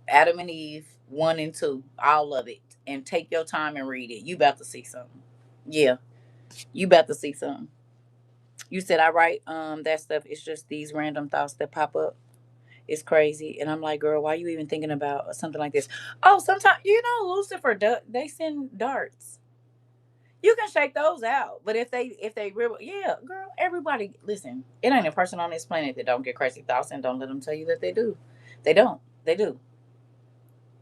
Adam and Eve 1 and 2, all of it, and take your time and read it. You about to see something. Yeah, you about to see something. You said I write that stuff. It's just these random thoughts that pop up. It's crazy, and I'm like, girl, why are you even thinking about something like this? Oh, sometimes Lucifer, they send darts. You can shake those out, but if they really, yeah, girl, everybody, listen. It ain't a person on this planet that don't get crazy thoughts, and don't let them tell you that they do. They don't. They do.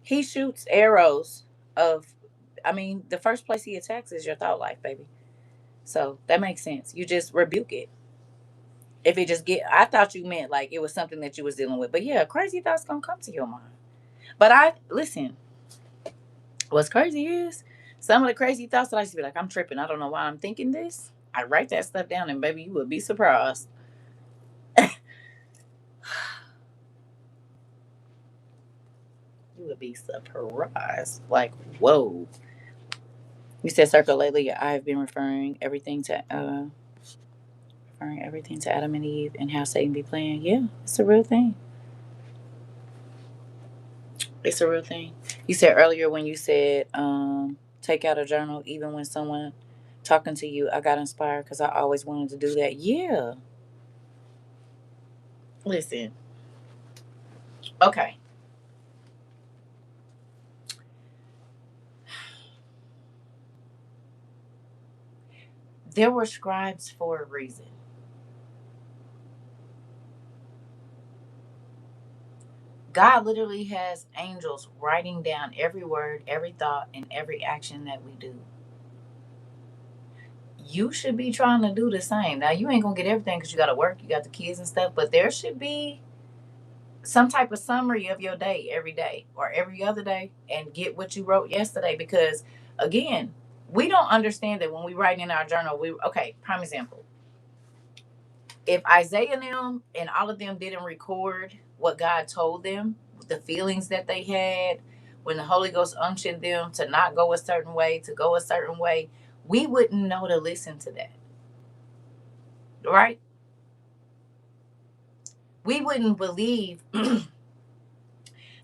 He shoots arrows of. I mean, the first place he attacks is your thought life, baby. So that makes sense. You just rebuke it. If it just get, I thought you meant like it was something that you was dealing with, but yeah, crazy thoughts gonna come to your mind. But I listen. What's crazy is some of the crazy thoughts that I used to be like, I'm tripping. I don't know why I'm thinking this. I write that stuff down, and baby, you would be surprised. You would be surprised. Like, whoa. You said circle lately. I have been referring everything to Adam and Eve and how Satan be playing. Yeah, it's a real thing. It's a real thing. You said earlier when you said take out a journal, even when someone talking to you, I got inspired because I always wanted to do that. Yeah. Listen. Okay. There were scribes for a reason. God literally has angels writing down every word, every thought, and every action that we do. You should be trying to do the same. Now, you ain't going to get everything because you got to work, you got the kids and stuff, but there should be some type of summary of your day every day or every other day and get what you wrote yesterday because, again, we don't understand that when we write in our journal, okay, prime example. If Isaiah and them and all of them didn't record what God told them, the feelings that they had when the Holy Ghost unctioned them to not go a certain way, to go a certain way, we wouldn't know to listen to that, right? We wouldn't believe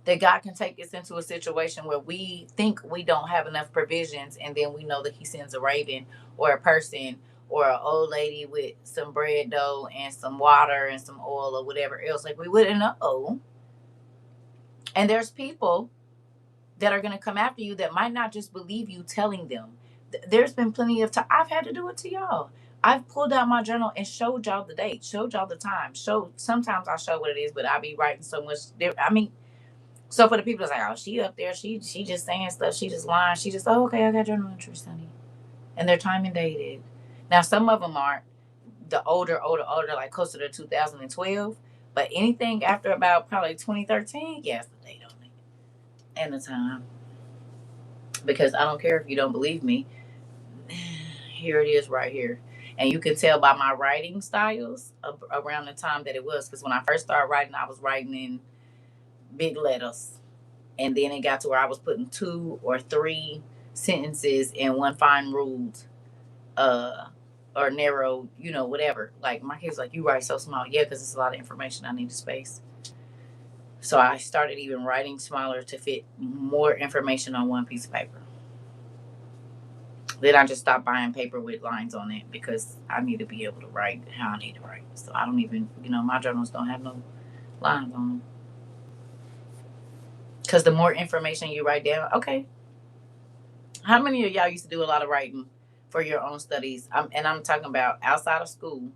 that God can take us into a situation where we think we don't have enough provisions, and then we know that He sends a raven or a person or an old lady with some bread dough and some water and some oil or whatever else. Like we wouldn't know. And there's people that are going to come after you that might not just believe you telling them. There's been plenty of time. I've had to do it to y'all. I've pulled out my journal and showed y'all the date, showed y'all the time. Showed sometimes I show what it is, but I be writing so much. I mean, so for the people that's like, oh, she up there, she just saying stuff, she just lying, she just okay, I got journal entries, honey, and they're time and dated. Now some of them are the older, like closer to 2012, but anything after about probably 2013, yes, the date on it and the time. Because I don't care if you don't believe me. Here it is right here. And you can tell by my writing styles around the time that it was. Because when I first started writing, I was writing in big letters. And then it got to where I was putting 2 or 3 sentences in one fine ruled uh, or narrow, whatever. Like my kids like, you write so small. Yeah, because it's a lot of information. I need a space. So I started even writing smaller to fit more information on one piece of paper. Then I just stopped buying paper with lines on it because I need to be able to write how I need to write. So I don't even, my journals don't have no lines on them. Because the more information you write down, okay. How many of y'all used to do a lot of writing for your own studies? I'm talking about outside of school,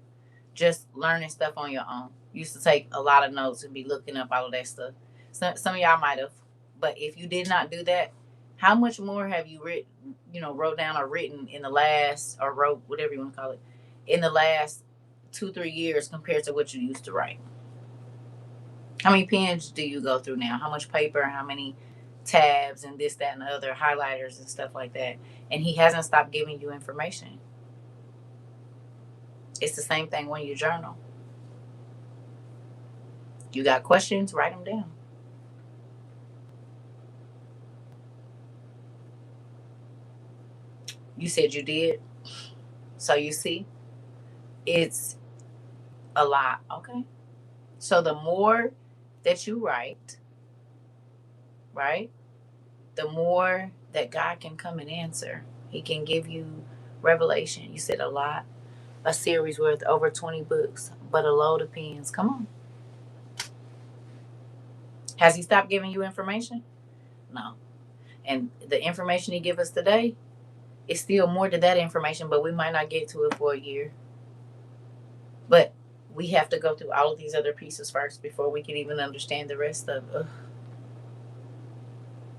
just learning stuff on your own. You used to take a lot of notes and be looking up all of that stuff. Some of y'all might have, but if you did not do that, how much more have you written, wrote down or written in the last, or wrote, whatever you want to call it, in the last 2-3 years compared to what you used to write? How many pens do you go through now? How much paper? How many tabs and this, that, and the other, highlighters and stuff like that? And he hasn't stopped giving you information. It's the same thing when you journal. You got questions, write them down. You said you did. So you see, it's a lot. Okay. So the more that you write, right, the more that God can come and answer. He can give you revelation. You said a lot. A series worth over 20 books, but a load of pens. Come on. Has he stopped giving you information? No. And the information he give us today is still more to that information, but we might not get to it for a year. But we have to go through all of these other pieces first before we can even understand the rest of it.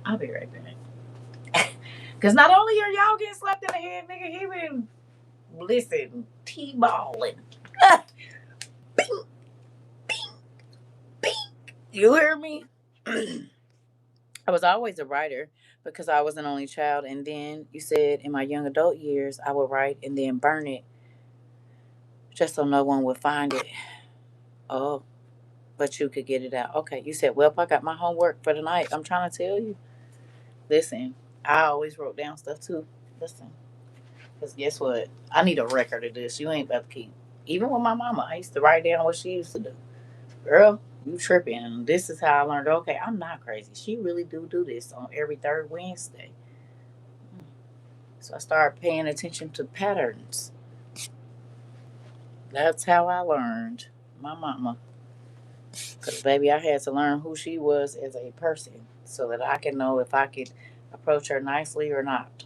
I'll be right back. Because not only are y'all getting slapped in the head, nigga, he been, listen, T-balling. Bing, bing, bing. You hear me? I was always a writer because I was an only child. And then you said in my young adult years, I would write and then burn it just so no one would find it. Oh, but you could get it out. Okay. You said, well, I got my homework for the night. I'm trying to tell you. Listen, I always wrote down stuff too. Listen, because guess what? I need a record of this. You ain't about to keep. Even with my mama, I used to write down what she used to do. Girl, you tripping. And this is how I learned, okay, I'm not crazy. She really do this on every third Wednesday. So I started paying attention to patterns. That's how I learned my mama. Because, baby, I had to learn who she was as a person so that I can know if I could approach her nicely or not.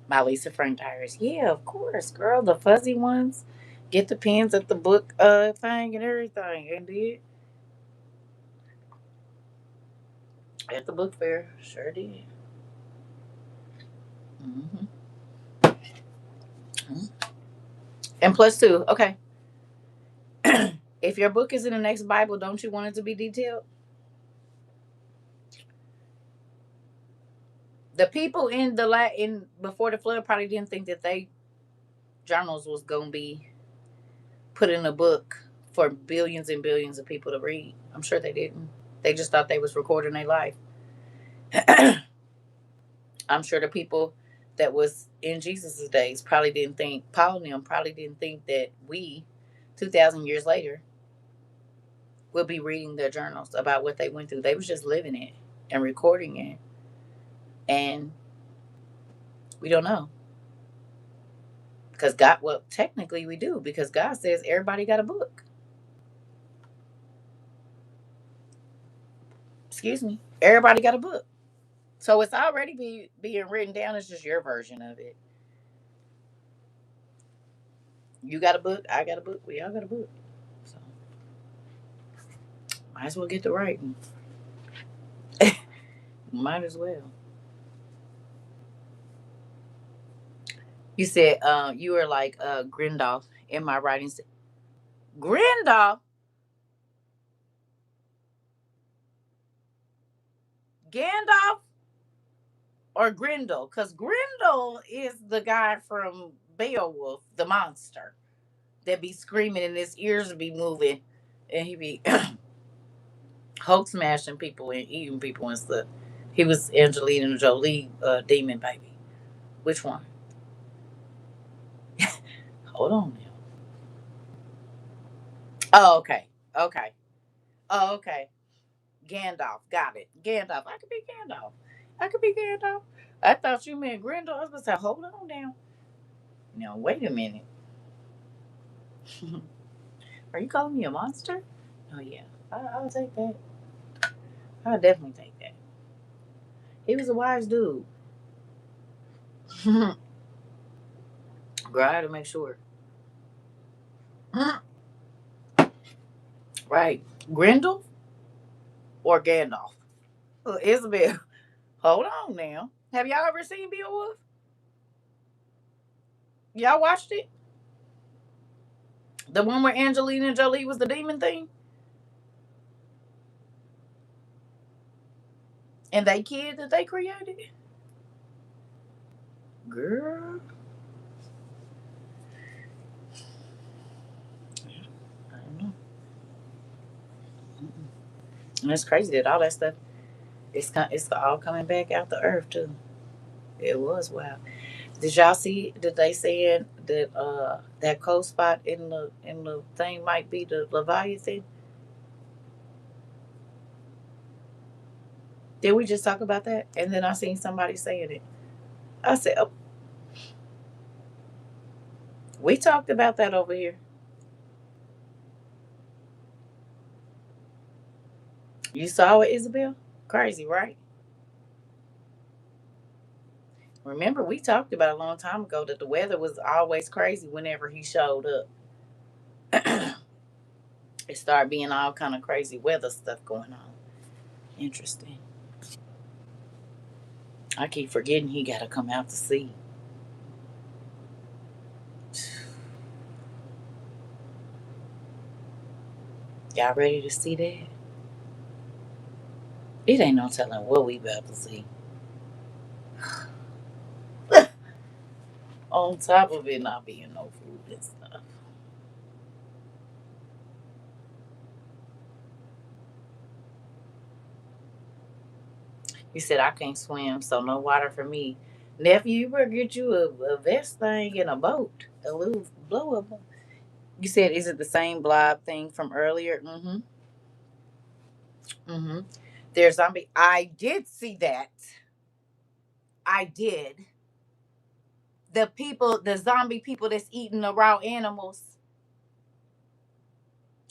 My Lisa Frank diaries. Yeah, of course, girl. The fuzzy ones. Get the pens at the book thing and everything. And did. At the book fair. Sure did. Hmm. And plus two. Okay. If your book is in the next Bible, don't you want it to be detailed? The people in in before the flood probably didn't think that they journals was gonna be put in a book for billions and billions of people to read. I'm sure they didn't. They just thought they was recording their life. I'm sure the people that was in Jesus' days probably didn't think Paul and them probably didn't think that we, 2,000 years later, will be reading their journals about what they went through. They was just living it and recording it, and we don't know because God. Well, technically we do because God says everybody got a book. Excuse me, everybody got a book. So it's already being written down. It's just your version of it. You got a book. I got a book. We all got a book. So might as well get to writing. Might as well. You said you were like Grindolf in my writings. Grindolf, Gandalf, or Grendel? Because Grendel is the guy from Beowulf, the monster that be screaming and his ears be moving, and he be Hulk smashing people and eating people and stuff. He was Angelina Jolie, demon baby. Which one? Hold on now. Oh, okay. Okay. Oh, okay. Gandalf. Got it. Gandalf. I could be Gandalf. I could be Gandalf. I thought you meant Grendel. I was going to say, hold on now. No, wait a minute. Are you calling me a monster? Oh, yeah. I'll take that. I'll definitely take that. He was a wise dude. Girl, I had to make sure. Right. Grendel or Gandalf? Isabel, hold on now. Have y'all ever seen Beowulf? Y'all watched it? The one where Angelina Jolie was the demon thing? And they kid that they created? Girl. I don't know. And it's crazy that all that stuff it's all coming back out the earth too. It was wild. Did y'all see that they saying that that cold spot in the thing might be the Leviathan? Did we just talk about that? And then I seen somebody saying it. I said, oh, we talked about that over here. You saw it, Isabel? Crazy, right? Remember, we talked about a long time ago that the weather was always crazy whenever he showed up. It started being all kind of crazy weather stuff going on. Interesting. I keep forgetting he got to come out to sea. Y'all ready to see that? It ain't no telling what we about to see. On top of it not being no food and stuff. He said, I can't swim, so no water for me. Nephew, you better get you a vest thing and a boat. A little blow up. You said, is it the same blob thing from earlier? Mm-hmm. Mm-hmm. There's zombie. I did see that. I did. The people, the zombie people that's eating the raw animals.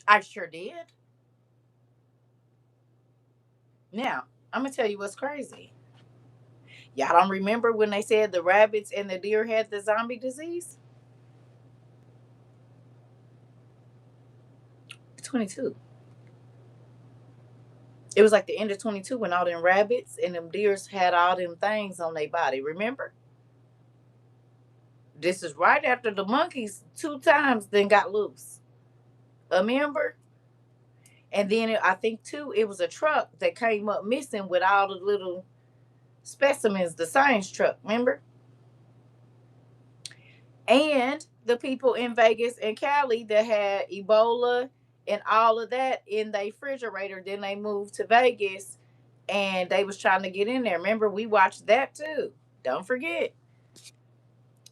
I sure did. Now, I'm gonna tell you what's crazy. Y'all don't remember when they said the rabbits and the deer had the zombie disease? 22. It was like the end of 22 when all them rabbits and them deers had all them things on their body. Remember? This is right after the monkeys two times then got loose. Remember? And then I think too, it was a truck that came up missing with all the little specimens, the science truck. Remember? And the people in Vegas and Cali that had Ebola and all of that in their refrigerator. Then they moved to Vegas and they was trying to get in there. Remember, we watched that too. Don't forget.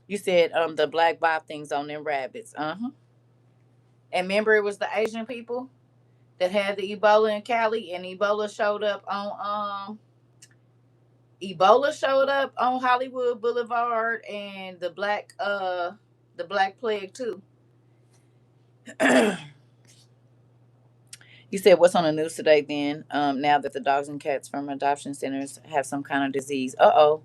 You said the black bob things on them rabbits. Uh-huh. And remember it was the Asian people that had the Ebola in Cali and Ebola showed up on Hollywood Boulevard and the black plague too. You said what's on the news today then? Now that the dogs and cats from adoption centers have some kind of disease. Uh oh.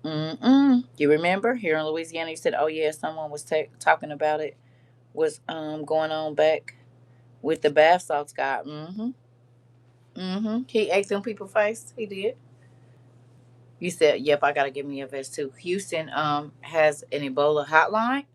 Mm-mm. You remember here in Louisiana? You said, "Oh yeah, someone was talking about it. Was going on back with the bath salts guy." Mm-hmm. Mm-hmm. He ate them people face. He did. You said, "Yep, I gotta give me a vest too." Houston has an Ebola hotline.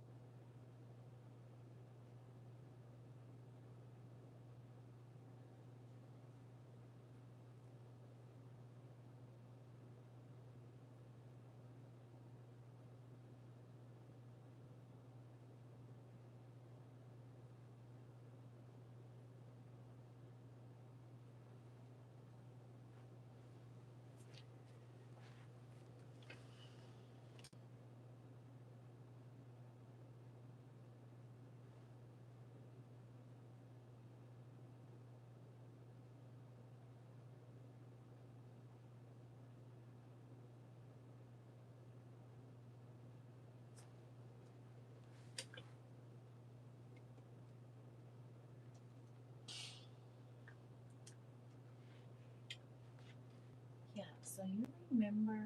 Yeah. So you remember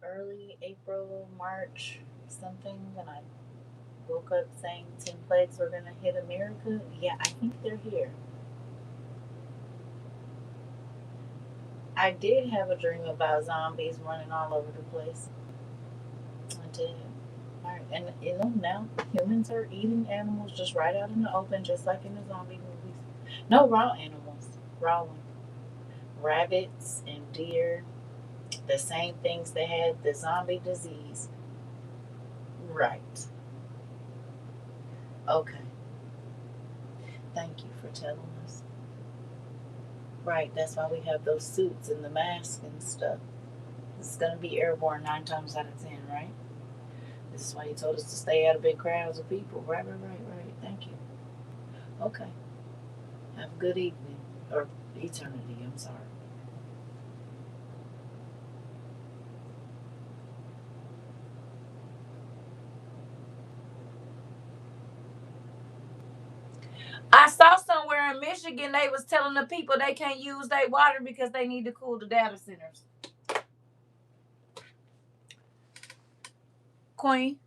early April, March, something when I woke up saying 10 plagues were going to hit America. Yeah, I think they're here. I did have a dream about zombies running all over the place. I did. All right, and you know now humans are eating animals just right out in the open, just like in the zombie movies. No raw animals. Rolling. Rabbits and deer, the same things that had the zombie disease. Right. Okay. Thank you for telling us. Right. That's why we have those suits and the mask and stuff. It's going to be airborne 9 times out of 10, right? This is why he told us to stay out of big crowds of people. Right. Thank you. Okay. Have a good evening. Or eternity, I'm sorry. I saw somewhere in Michigan they was telling the people they can't use their water because they need to cool the data centers. Queen.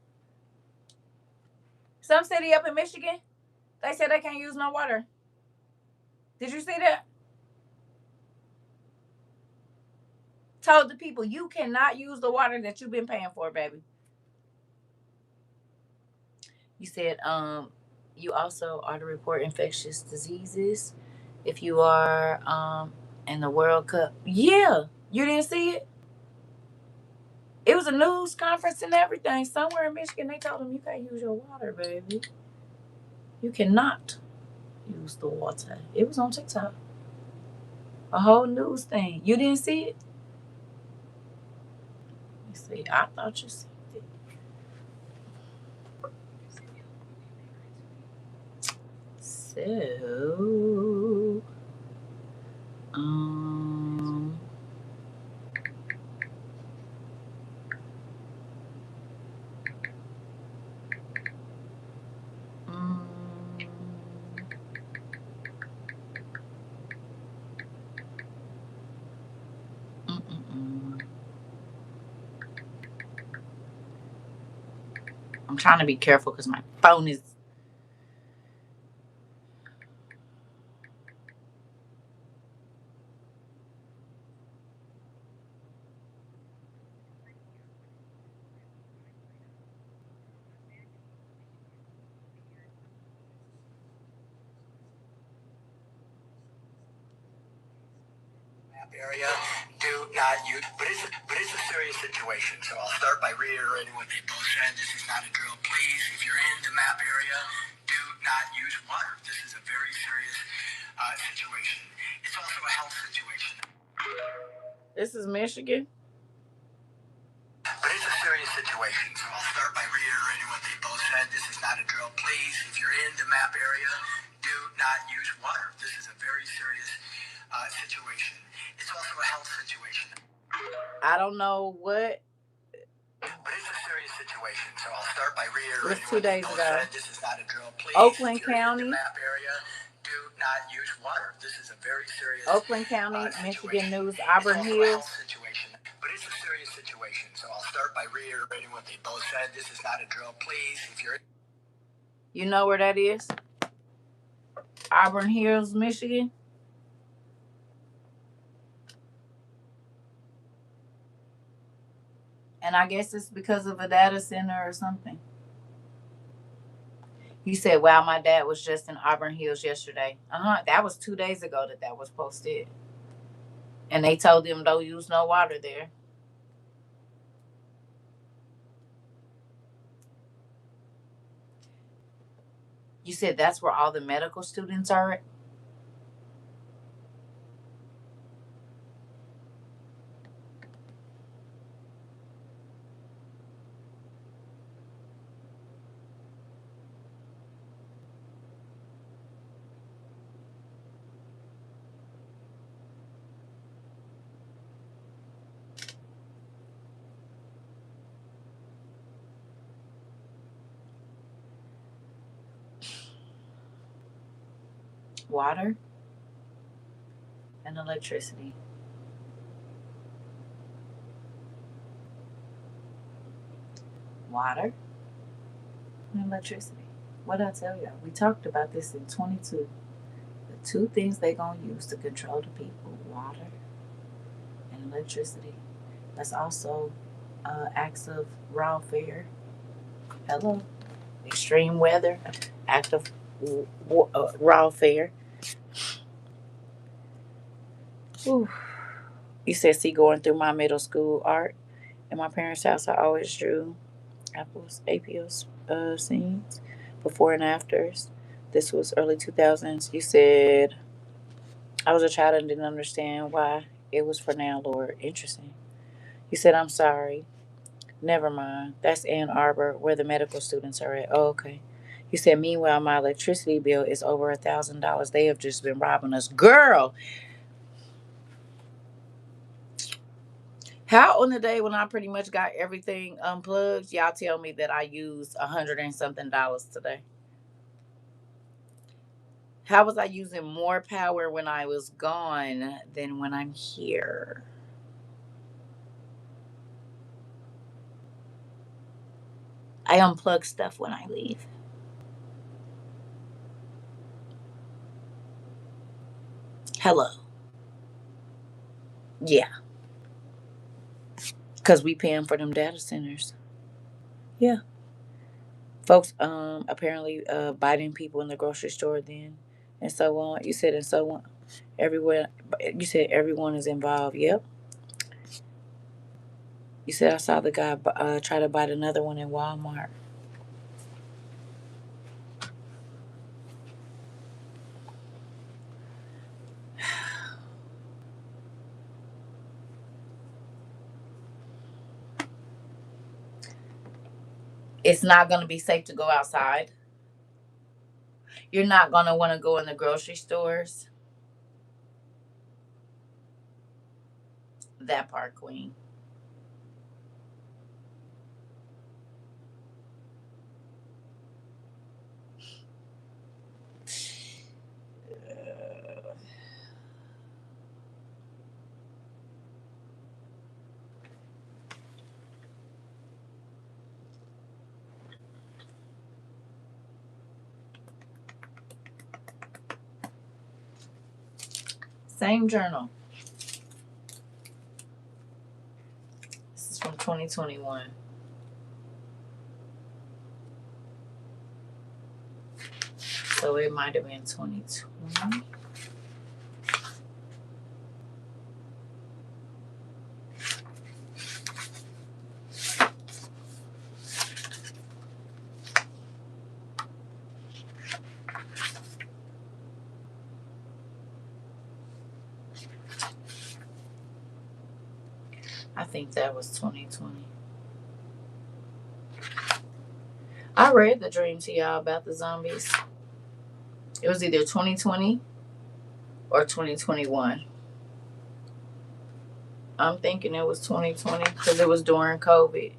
Some city up in Michigan, they said they can't use no water. Did you see that? Told the people you cannot use the water that you've been paying for, baby. You said you also are to report infectious diseases if you are in the World Cup. Yeah. You didn't see it? It was a news conference and everything. Somewhere in Michigan they told them you can't use your water, baby. You cannot use the water. It was on TikTok. A whole news thing. You didn't see it? You see, I thought you seen it. So, um, mm, mm, mm, mm. I'm trying to be careful because my phone is. Area do not use, but it's a serious situation. So I'll start by reiterating what they both said. This is not a drill, please. If you're in the map area, do not use water. This is a very serious situation. It's also a health situation. This is Michigan. But it's a serious situation. So I'll start by reiterating what they both said. This is not a drill, please. If you're in the map area, do not use water. This is a very serious situation. It's also a health situation. I don't know what. But it's a serious situation, so I'll start by reiterating It was 2 days what ago. said. This is not a drill, please. Oakland If you're in County. the map area, do not use water. This is a very serious Oakland County, Michigan News, Auburn it's also Hills. a health situation, but it's a serious situation. So I'll start by reiterating what they both said. This is not a drill, please. If you're You know where that is? Auburn Hills, Michigan. And I guess it's because of a data center or something. You said, wow, my dad was just in Auburn Hills yesterday. That was 2 days ago that was posted. And they told them don't use no water there. You said that's where all the medical students are at? Water and electricity. Water and electricity. What did I tell you? We talked about this in 22. The two things they're going to use to control the people: water and electricity. That's also acts of raw fare. Hello. Extreme weather, act of raw fare. Ooh. You said, see, going through my middle school art. In my parents' house, I always drew apples, APOs, scenes, before and afters. This was early 2000s. You said, I was a child and didn't understand why it was for now, Lord. Interesting. You said, I'm sorry. Never mind. That's Ann Arbor, where the medical students are at. Oh, okay. You said, meanwhile, my electricity bill is over $1,000. They have just been robbing us. Girl, how on the day when I pretty much got everything unplugged, y'all tell me that I used $100 and something today? How was I using more power when I was gone than when I'm here? I unplug stuff when I leave. Hello. Yeah, because we paying for them data centers. Yeah. Folks apparently biting people in the grocery store then and so on. You said and so on. Everywhere you said everyone is involved. Yep. You said I saw the guy try to bite another one in Walmart. It's not going to be safe to go outside. You're not going to want to go in the grocery stores. That part, Queen. Same journal. This is from 2021. So it might have been 2020. I think that was 2020. I read the dream to y'all about the zombies. It was either 2020 or 2021. I'm thinking it was 2020 because it was during COVID.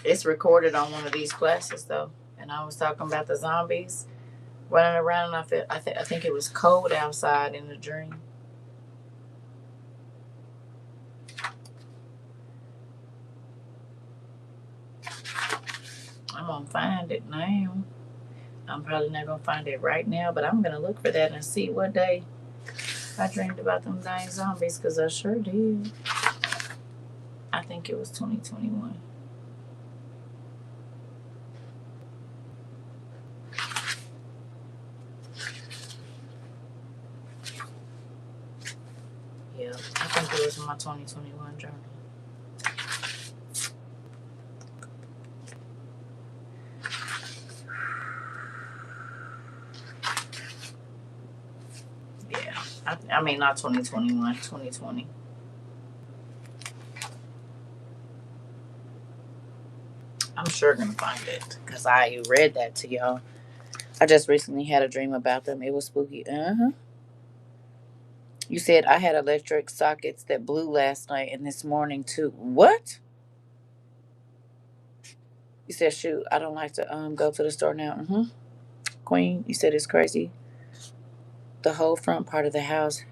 It's recorded on one of these classes though, and I was talking about the zombies running around, and I think it was cold outside in the dream. I'm gonna find it now. I'm probably not gonna find it right now, but I'm gonna look for that and see what day I dreamed about them dying zombies because I sure did. I think it was 2021. Yeah, I think it was in my 2021 journal. Yeah, I mean not 2021, 2020. I'm sure gonna find it because I read that to y'all. I just recently had a dream about them. It was spooky. Uh huh. You said I had electric sockets that blew last night and this morning too. What? You said shoot. I don't like to go to the store now. Queen. You said it's crazy. The whole front part of the house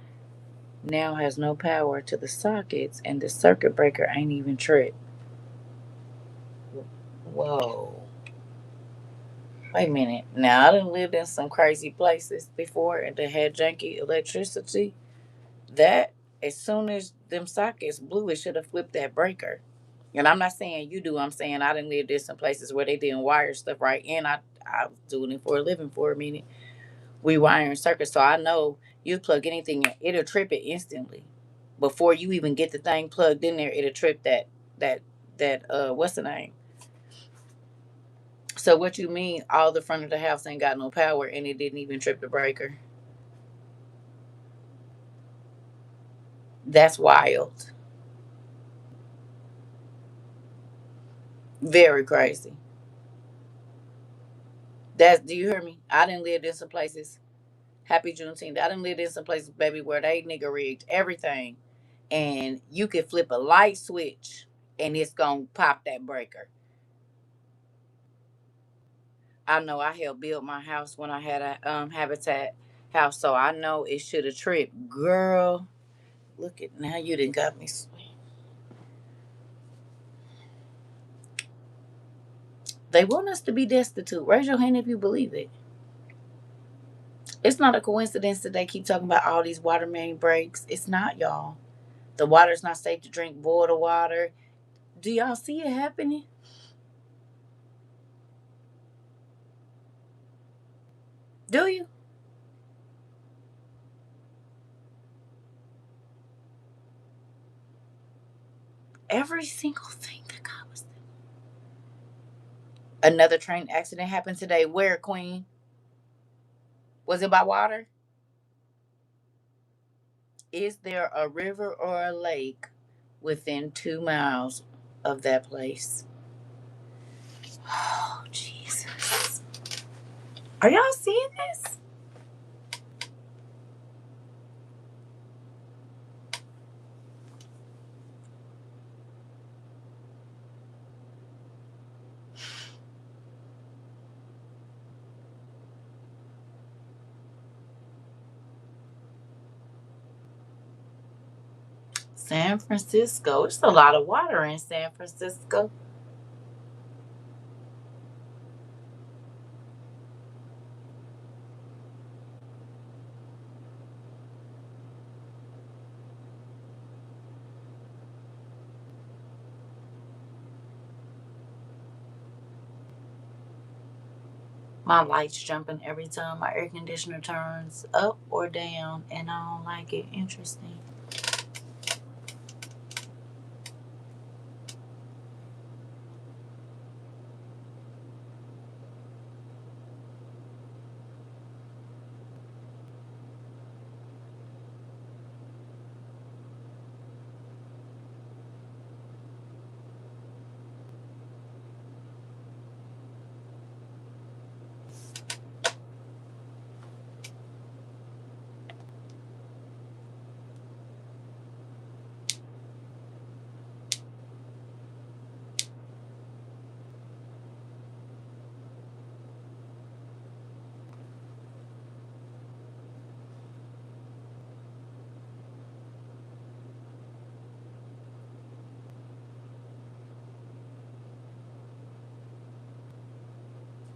now has no power to the sockets, and the circuit breaker ain't even tripped. Whoa. Wait a minute. Now I done lived in some crazy places before and they had janky electricity. That as soon as them sockets blew, it should have flipped that breaker. And I'm not saying you do. I'm saying I didn't live in some places where they didn't wire stuff right. And I was doing it for a living for a minute. We wiring circuits. So I know you plug anything in, it'll trip it instantly. Before you even get the thing plugged in there, it'll trip that what's the name? So what you mean all the front of the house ain't got no power and it didn't even trip the breaker? That's wild. Very crazy. That's, do you hear me? I didn't live in some places. Happy Juneteenth. I didn't live in some places, baby, where they nigga rigged everything. And you could flip a light switch and it's gonna pop that breaker. I know I helped build my house when I had a habitat house, so I know it should have tripped. Girl, look at now you done got me sweet. They want us to be destitute. Raise your hand if you believe it. It's not a coincidence that they keep talking about all these water main breaks. It's not, y'all. The water's not safe to drink, boil the water. Do y'all see it happening? Do you? Every single thing that God was doing. Another train accident happened today. Where, Queen? Was it by water? Is there a river or a lake within 2 miles of that place? Oh, Jesus. Are y'all seeing this? San Francisco. It's a lot of water in San Francisco. My lights jumping every time my air conditioner turns up or down, and I don't like it. Interesting.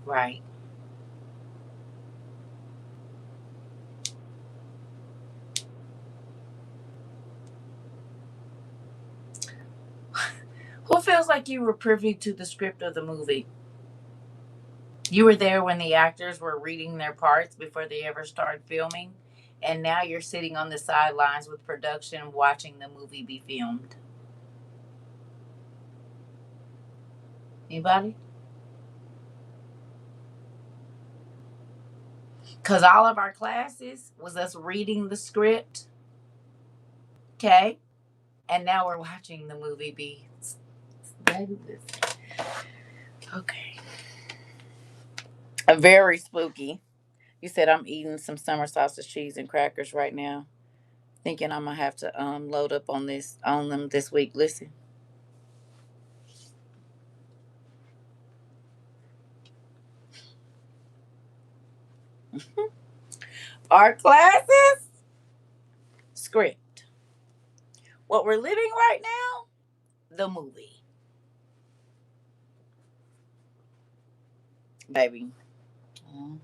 Right. Who feels like you were privy to the script of the movie? You were there when the actors were reading their parts before they ever started filming, and now you're sitting on the sidelines with production watching the movie be filmed. Anybody? Because all of our classes was us reading the script, okay? And now we're watching the movie be. Baby, listen. Okay. Very spooky. You said I'm eating some summer sausage, cheese, and crackers right now, thinking I'm gonna have to load up on this on them this week. Listen, our classes script. What we're living right now, the movie, baby. Mm.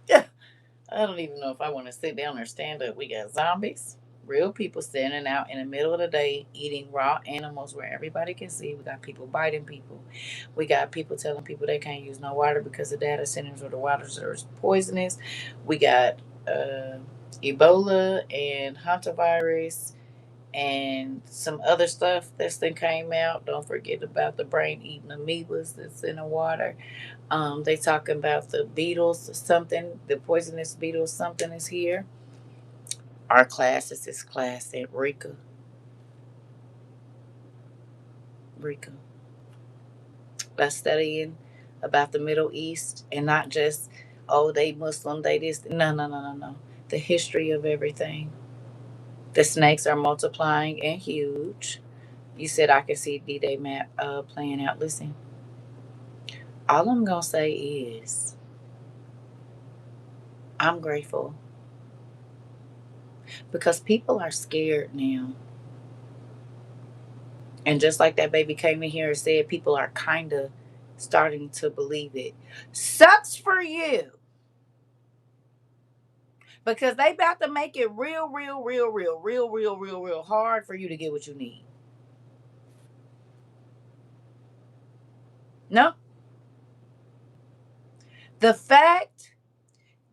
Yeah, I don't even know if I want to sit down or stand up. We got zombies. Real people standing out in the middle of the day eating raw animals where everybody can see. We got people biting people. We got people telling people they can't use no water because the data centers or the waters are poisonous. We got Ebola and hantavirus and some other stuff that's then came out. Don't forget about the brain eating amoebas that's in the water. They talking about the beetles, something, the poisonous beetles, something is here. Our class is this class at Rika. Rika. That's studying about the Middle East and not just, oh, they Muslim, they this. No, no, no, no, no. The history of everything. The snakes are multiplying and huge. You said I could see D-Day map playing out. Listen, all I'm going to say is I'm grateful because people are scared now. And just like that baby came in here and said, people are kind of starting to believe it. Sucks for you because they about to make it real hard for you to get what you need. No, the fact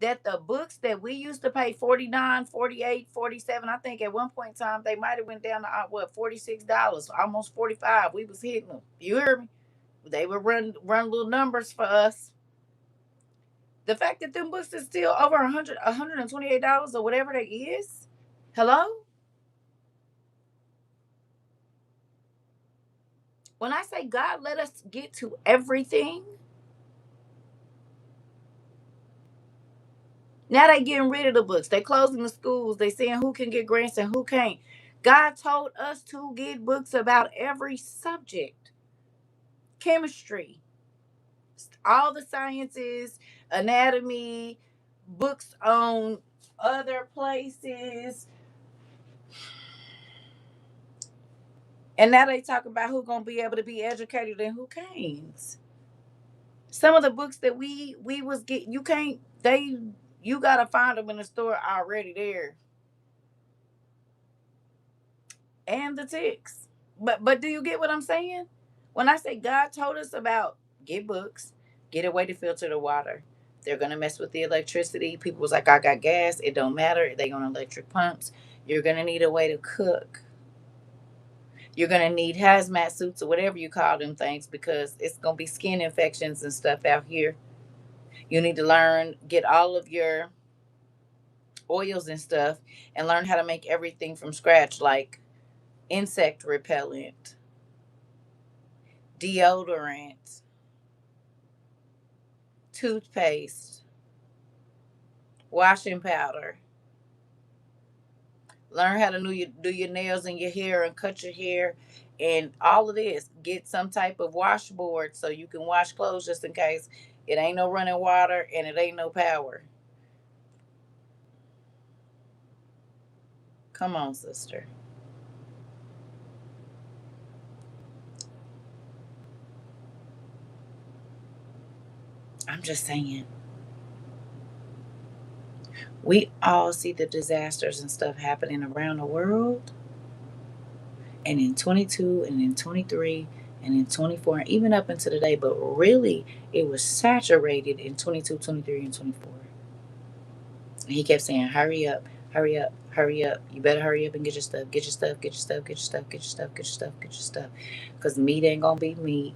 that the books that we used to pay 49, 48, 47, I think at one point in time they might have went down to what, $46, almost 45. We was hitting them. You hear me? They would run little numbers for us. The fact that them books is still over $128 or whatever they is. Hello? When I say God let us get to everything, now they getting rid of the books. They closing the schools. They saying who can get grants and who can't. God told us to get books about every subject. Chemistry, all the sciences, anatomy, books on other places. And now they talk about who gonna be able to be educated and who can't. Some of the books that we was getting, you can't, they, you gotta find them in the store already there. And the ticks. But do you get what I'm saying? When I say God told us about get books, get a way to filter the water. They're gonna mess with the electricity. People was like, I got gas, it don't matter. They on electric pumps. You're gonna need a way to cook. You're gonna need hazmat suits or whatever you call them things because it's gonna be skin infections and stuff out here. You need to learn, get all of your oils and stuff, and learn how to make everything from scratch, like insect repellent, deodorant, toothpaste, washing powder. Learn how to do your nails and your hair and cut your hair and all of this. Get some type of washboard so you can wash clothes just in case it ain't no running water and it ain't no power. Come on, sister. I'm just saying. We all see the disasters and stuff happening around the world. And in 22 and in 23 and in 24, and even up into today, but really it was saturated in 22, 23, and 24. And he kept saying, hurry up, hurry up, hurry up. You better hurry up and get your stuff, get your stuff, get your stuff, get your stuff, get your stuff, get your stuff, get your stuff. Because meat ain't going to be meat.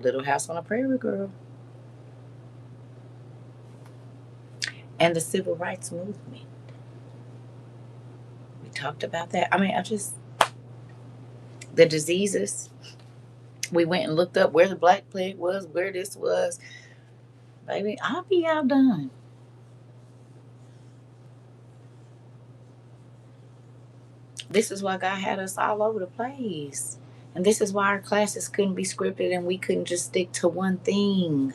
Little House on a Prairie, girl. And the civil rights movement. We talked about that. I mean, the diseases. We went and looked up where the Black Plague was, where this was. Baby, I'll be outdone. This is why God had us all over the place. And this is why our classes couldn't be scripted and we couldn't just stick to one thing.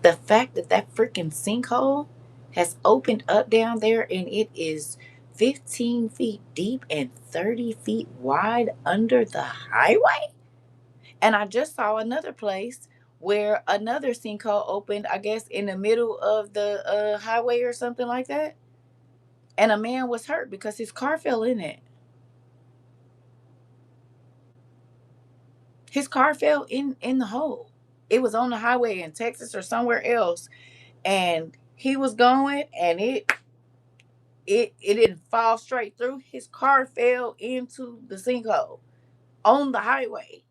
The fact that that freaking sinkhole has opened up down there and it is 15 feet deep and 30 feet wide under the highway. And I just saw another place where another sinkhole opened, I guess, in the middle of the highway or something like that. And a man was hurt because his car fell in it. His car fell in the hole. It was on the highway in Texas or somewhere else, and he was going, and it didn't fall straight through. His car fell into the sinkhole on the highway.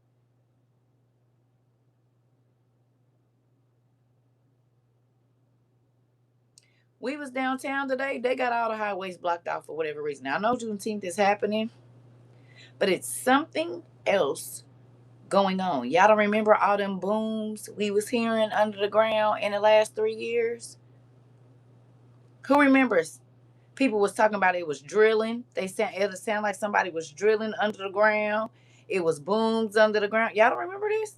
We was downtown today. They got all the highways blocked off for whatever reason. Now, I know Juneteenth is happening, but it's something else going on. Y'all don't remember all them booms we was hearing under the ground in the last 3 years? Who remembers? People was talking about it was drilling. They said it would sound like somebody was drilling under the ground. It was booms under the ground. Y'all don't remember this?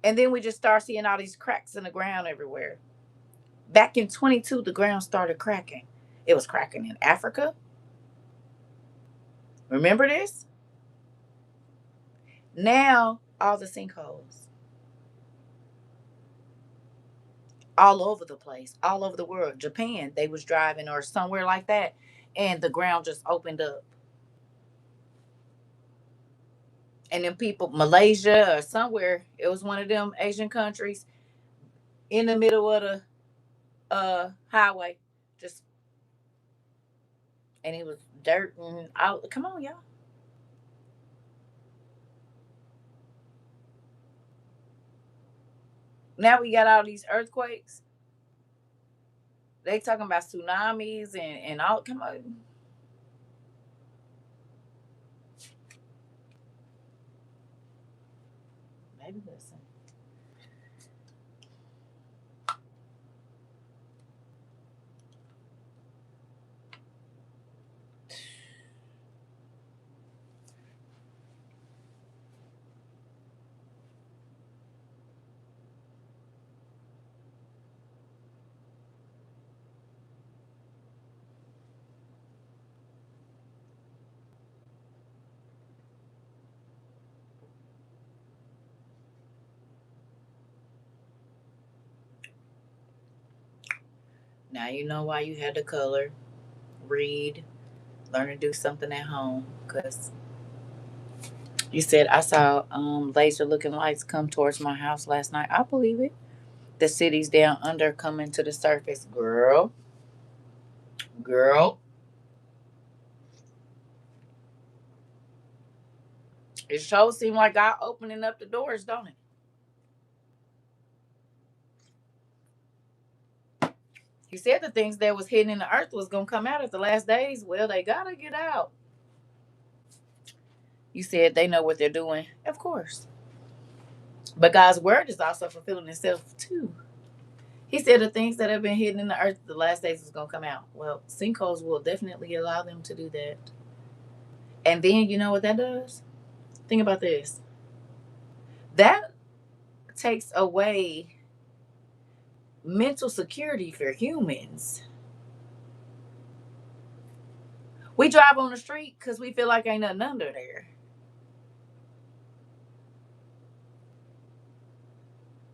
And then we just start seeing all these cracks in the ground everywhere. Back in 22, the ground started cracking. It was cracking in Africa. Remember this? Now, all the sinkholes. All over the place, all over the world. Japan, they was driving or somewhere like that, and the ground just opened up. And then people, Malaysia or somewhere, it was one of them Asian countries in the middle of the highway, just and it was dirt and out. Come on, y'all. Now we got all these earthquakes. They talking about tsunamis and all. Come on, maybe listen. Now you know why you had to color, read, learn to do something at home. Cause you said I saw laser looking lights come towards my house last night. I believe it. The city's down under coming to the surface. Girl, girl. It sure seems like God opening up the doors, don't it? He said the things that was hidden in the earth was gonna come out at the last days. Well, they gotta get out. You said they know what they're doing. Of course. But God's word is also fulfilling itself too. He said the things that have been hidden in the earth the last days is gonna come out. Well, sinkholes will definitely allow them to do that. And then you know what that does? Think about this. That takes away mental security for humans. We drive on the street because we feel like ain't nothing under there.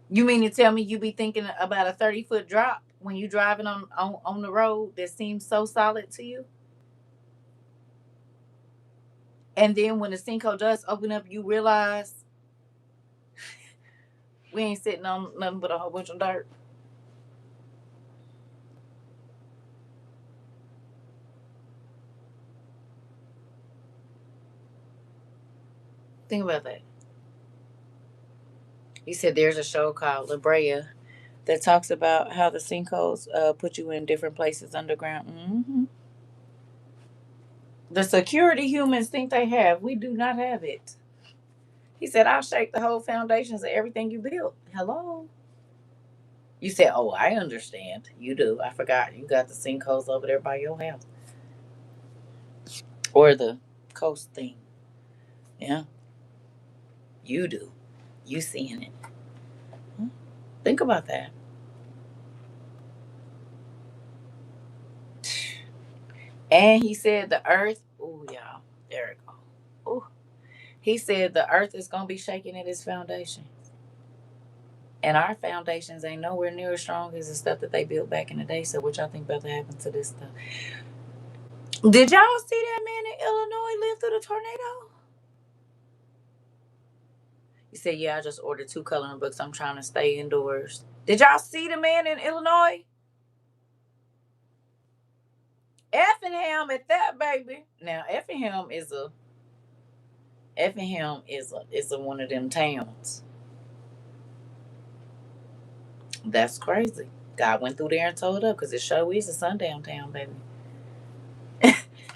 You mean to tell me you be thinking about a 30-foot drop when you driving on the road that seems so solid to you? And then when the sinkhole does open up, you realize we ain't sitting on nothing but a whole bunch of dirt. Think about that. You said there's a show called La Brea that talks about how the sinkholes put you in different places underground. The security humans think they have, we do not have it. He said, I'll shake the whole foundations of everything you built. Hello? You said, oh, I understand. You do. I forgot. You got the sinkholes over there by your house. Or the coast thing. Yeah, you do. You seeing it. Hmm? Think about that. And he said the earth, oh, y'all, there it go. Oh, he said the earth is going to be shaking at its foundation. And our foundations ain't nowhere near as strong as the stuff that they built back in the day. So what y'all think about to happen to this stuff? Did y'all see that man in Illinois live through the tornado? He said, "Yeah, I just ordered 2 coloring books. I'm trying to stay indoors." Did y'all see the man in Illinois? Effingham at that, baby. Now Effingham is a one of them towns. That's crazy. God went through there and told up because it sure is a sundown town, baby.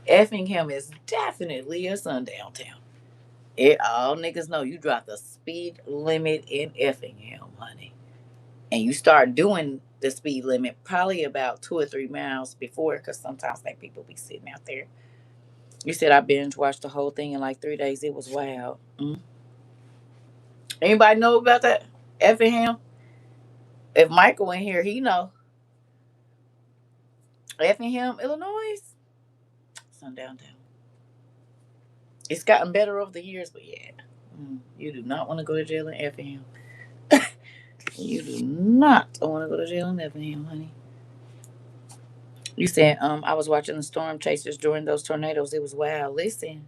Effingham is definitely a sundown town. It all niggas know you drop the speed limit in Effingham, honey. And you start doing the speed limit probably about 2 or 3 miles before, because sometimes like people be sitting out there. You said I binge watched the whole thing in like 3 days. It was wild. Anybody know about that? Effingham? If Michael in here, he know. Effingham, Illinois. Sundown town. It's gotten better over the years, but yeah. You do not want to go to jail in Effingham. You do not want to go to jail in Effingham, honey. You said, I was watching the storm chasers during those tornadoes. It was wild. Listen,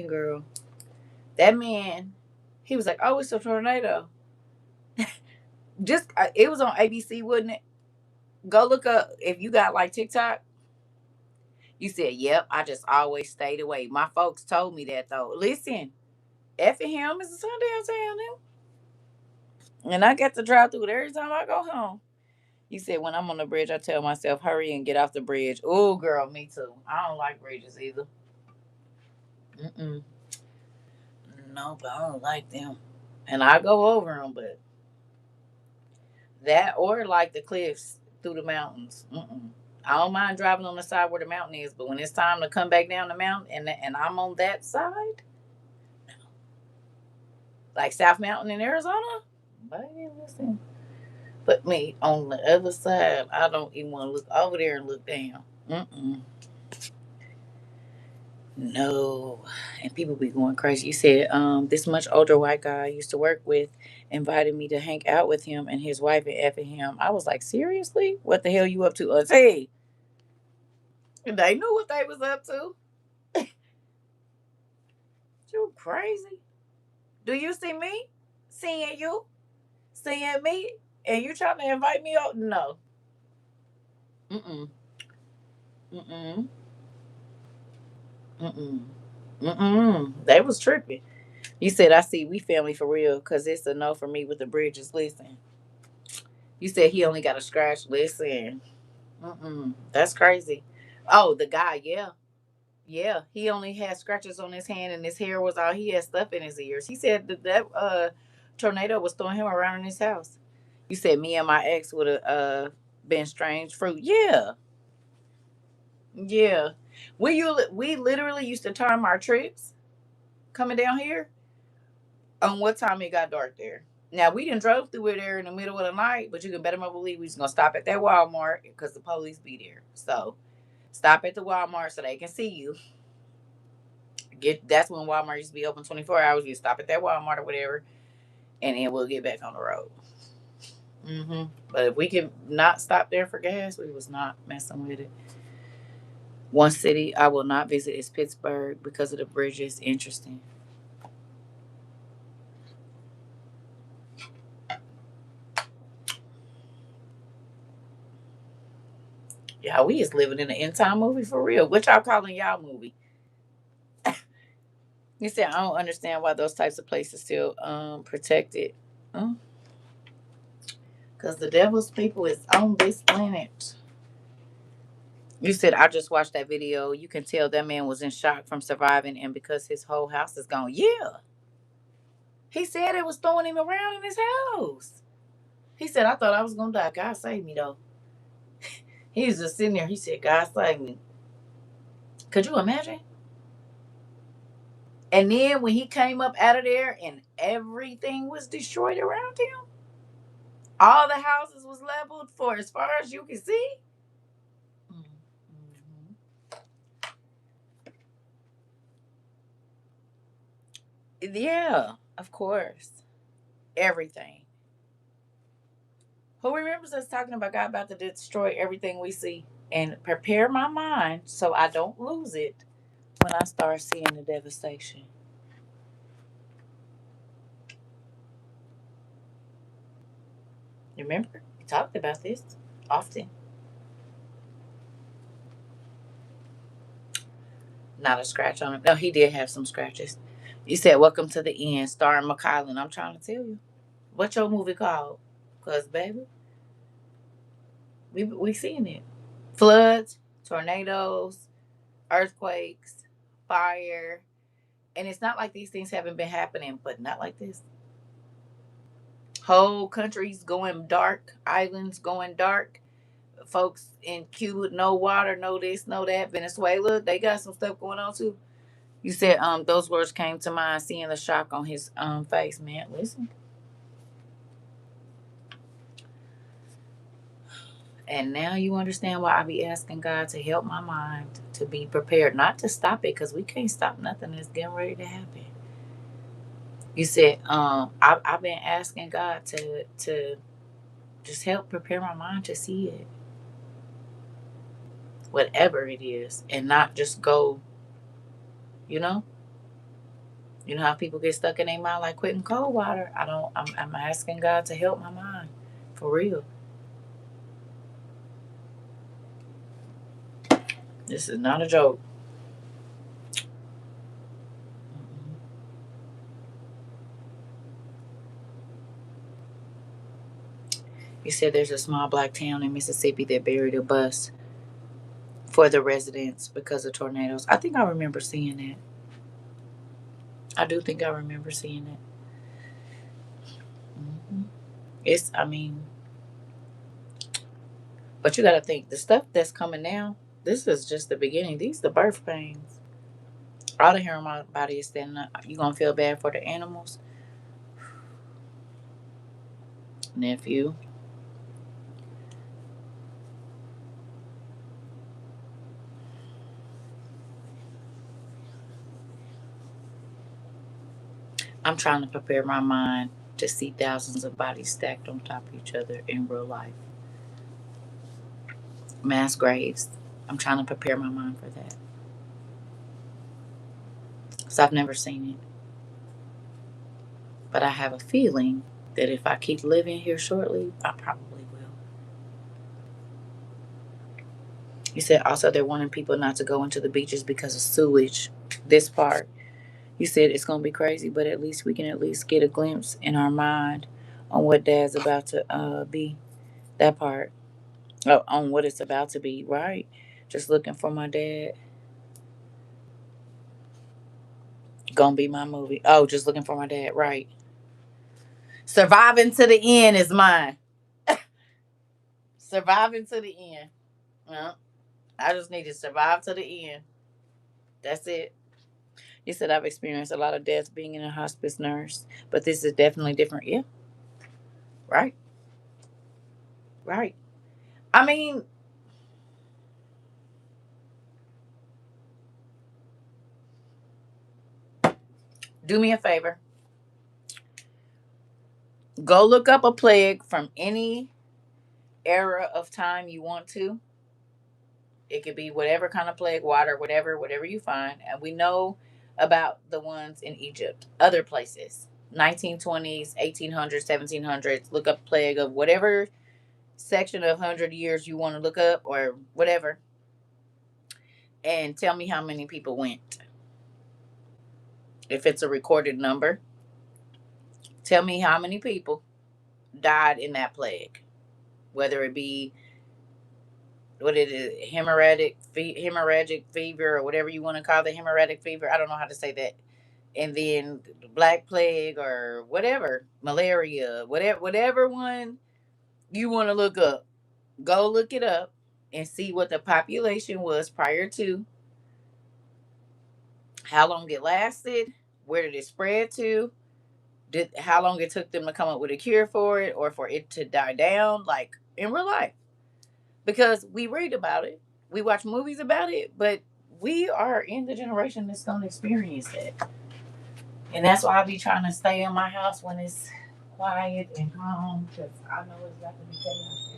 girl. That man, he was like, "Oh, it's a tornado." Just it was on ABC, wouldn't it? Go look up if you got like TikTok. You said, "Yep, I just always stayed away." My folks told me that though. Listen, Effingham is a sundown town now, and I get to drive through it every time I go home. You said, "When I'm on the bridge, I tell myself, hurry and get off the bridge." Oh, girl, me too. I don't like bridges either. Mm-mm. Nope, I don't like them. And I go over them, but that or like the cliffs through the mountains. Mm-mm. I don't mind driving on the side where the mountain is, but when it's time to come back down the mountain and I'm on that side, like South Mountain in Arizona, baby, listen, put me on the other side. I don't even want to look over there and look down. Mm-mm. No. And people be going crazy. You said, this much older white guy I used to work with invited me to hang out with him and his wife and effing him. I was like, seriously? What the hell you up to? Hey, they knew what they was up to. You crazy. Do you see me? Seeing you? Seeing me? And you trying to invite me out? No. Mm-mm. Mm-mm. Mm-mm. Mm-mm. They was tripping. You said, I see we family for real, because it's a no for me with the bridges. Listen. You said he only got a scratch. Listen. Mm-mm. That's crazy. Oh, the guy, yeah. Yeah. He only had scratches on his hand and his hair was all, he had stuff in his ears. He said that tornado was throwing him around in his house. You said me and my ex would have been strange fruit. Yeah. Yeah. We literally used to time our trips coming down here on what time it got dark there. Now we didn't drove through it there in the middle of the night, but you can better believe we was gonna stop at that Walmart because the police be there. So stop at the Walmart so they can see you. Get That's when Walmart used to be open 24 hours. You stop at that Walmart or whatever, and then we'll get back on the road. But if we could not stop there for gas, we was not messing with it. One city I will not visit is Pittsburgh because of the bridges. Interesting. Yeah, we is living in an end time movie for real. What y'all calling y'all movie? You said I don't understand why those types of places still protected. Because the devil's people is on this planet. You said I just watched that video. You can tell that man was in shock from surviving and because his whole house is gone. Yeah. He said it was throwing him around in his house. He said, I thought I was gonna die. God save me though. He was just sitting there. He said, God save me. Could you imagine? And then when he came up out of there and everything was destroyed around him, all the houses was leveled for as far as you can see. Mm-hmm. Yeah, of course. Everything. Who remembers us talking about God about to destroy everything we see and prepare my mind so I don't lose it when I start seeing the devastation? Remember? We talked about this often. Not a scratch on him. No, he did have some scratches. You said "Welcome to the End," starring McKylan. I'm trying to tell you. What's your movie called? Cause baby, we seen it. Floods, tornadoes, earthquakes, fire, and it's not like these things haven't been happening, but not like this. Whole countries going dark, islands going dark. Folks in Cuba, no water, no this, no that. Venezuela, they got some stuff going on too. You said those words came to mind, seeing the shock on his face, man. Listen. And now you understand why I be asking God to help my mind to be prepared, not to stop it, because we can't stop nothing that's getting ready to happen. You said I've been asking God to just help prepare my mind to see it, whatever it is, and not just go, you know. You know how people get stuck in their mind like quitting cold water. I don't. I'm asking God to help my mind, for real. This is not a joke. You said there's a small black town in Mississippi that buried a bus for the residents because of tornadoes. I think I remember seeing that. I do think I remember seeing it. Hmm. It's, I mean, but you got to think the stuff that's coming now. This is just the beginning. These the birth pains. All the hair on my body is standing up. You gonna feel bad for the animals, nephew. I'm trying to prepare my mind to see thousands of bodies stacked on top of each other in real life. Mass graves. I'm trying to prepare my mind for that. So I've never seen it. But I have a feeling that if I keep living here shortly, I probably will. You said also they're wanting people not to go into the beaches because of sewage. This part, you said it's going to be crazy, but at least we can at least get a glimpse in our mind on what Dad's about to be. That part. Oh, on what it's about to be, right? Just looking for my dad. Gonna be my movie. Oh, just looking for my dad, right? Surviving to the end is mine. Surviving to the end. Yeah. I just need to survive to the end. That's it. You said I've experienced a lot of deaths being in a hospice nurse, but this is definitely different. Yeah, right, right. I mean, do me a favor. Go look up a plague from any era of time you want to. It could be whatever kind of plague, water, whatever you find. And we know about the ones in Egypt, other places, 1920s, 1800s, 1700s. Look up plague of whatever section of 100 years you want to look up or whatever, and tell me how many people went. If it's a recorded number, tell me how many people died in that plague, whether it be what it is, hemorrhagic fever, or whatever you want to call the hemorrhagic fever. I don't know how to say that. And then black plague or whatever, malaria, whatever one you want to look up. Go look it up and see what the population was prior to, how long it lasted, where did it spread to, did how long it took them to come up with a cure for it or for it to die down, like in real life. Because we read about it, we watch movies about it, but we are in the generation that's gonna experience it. And that's why I be trying to stay in my house when it's quiet and calm because I know it's got to be chaos.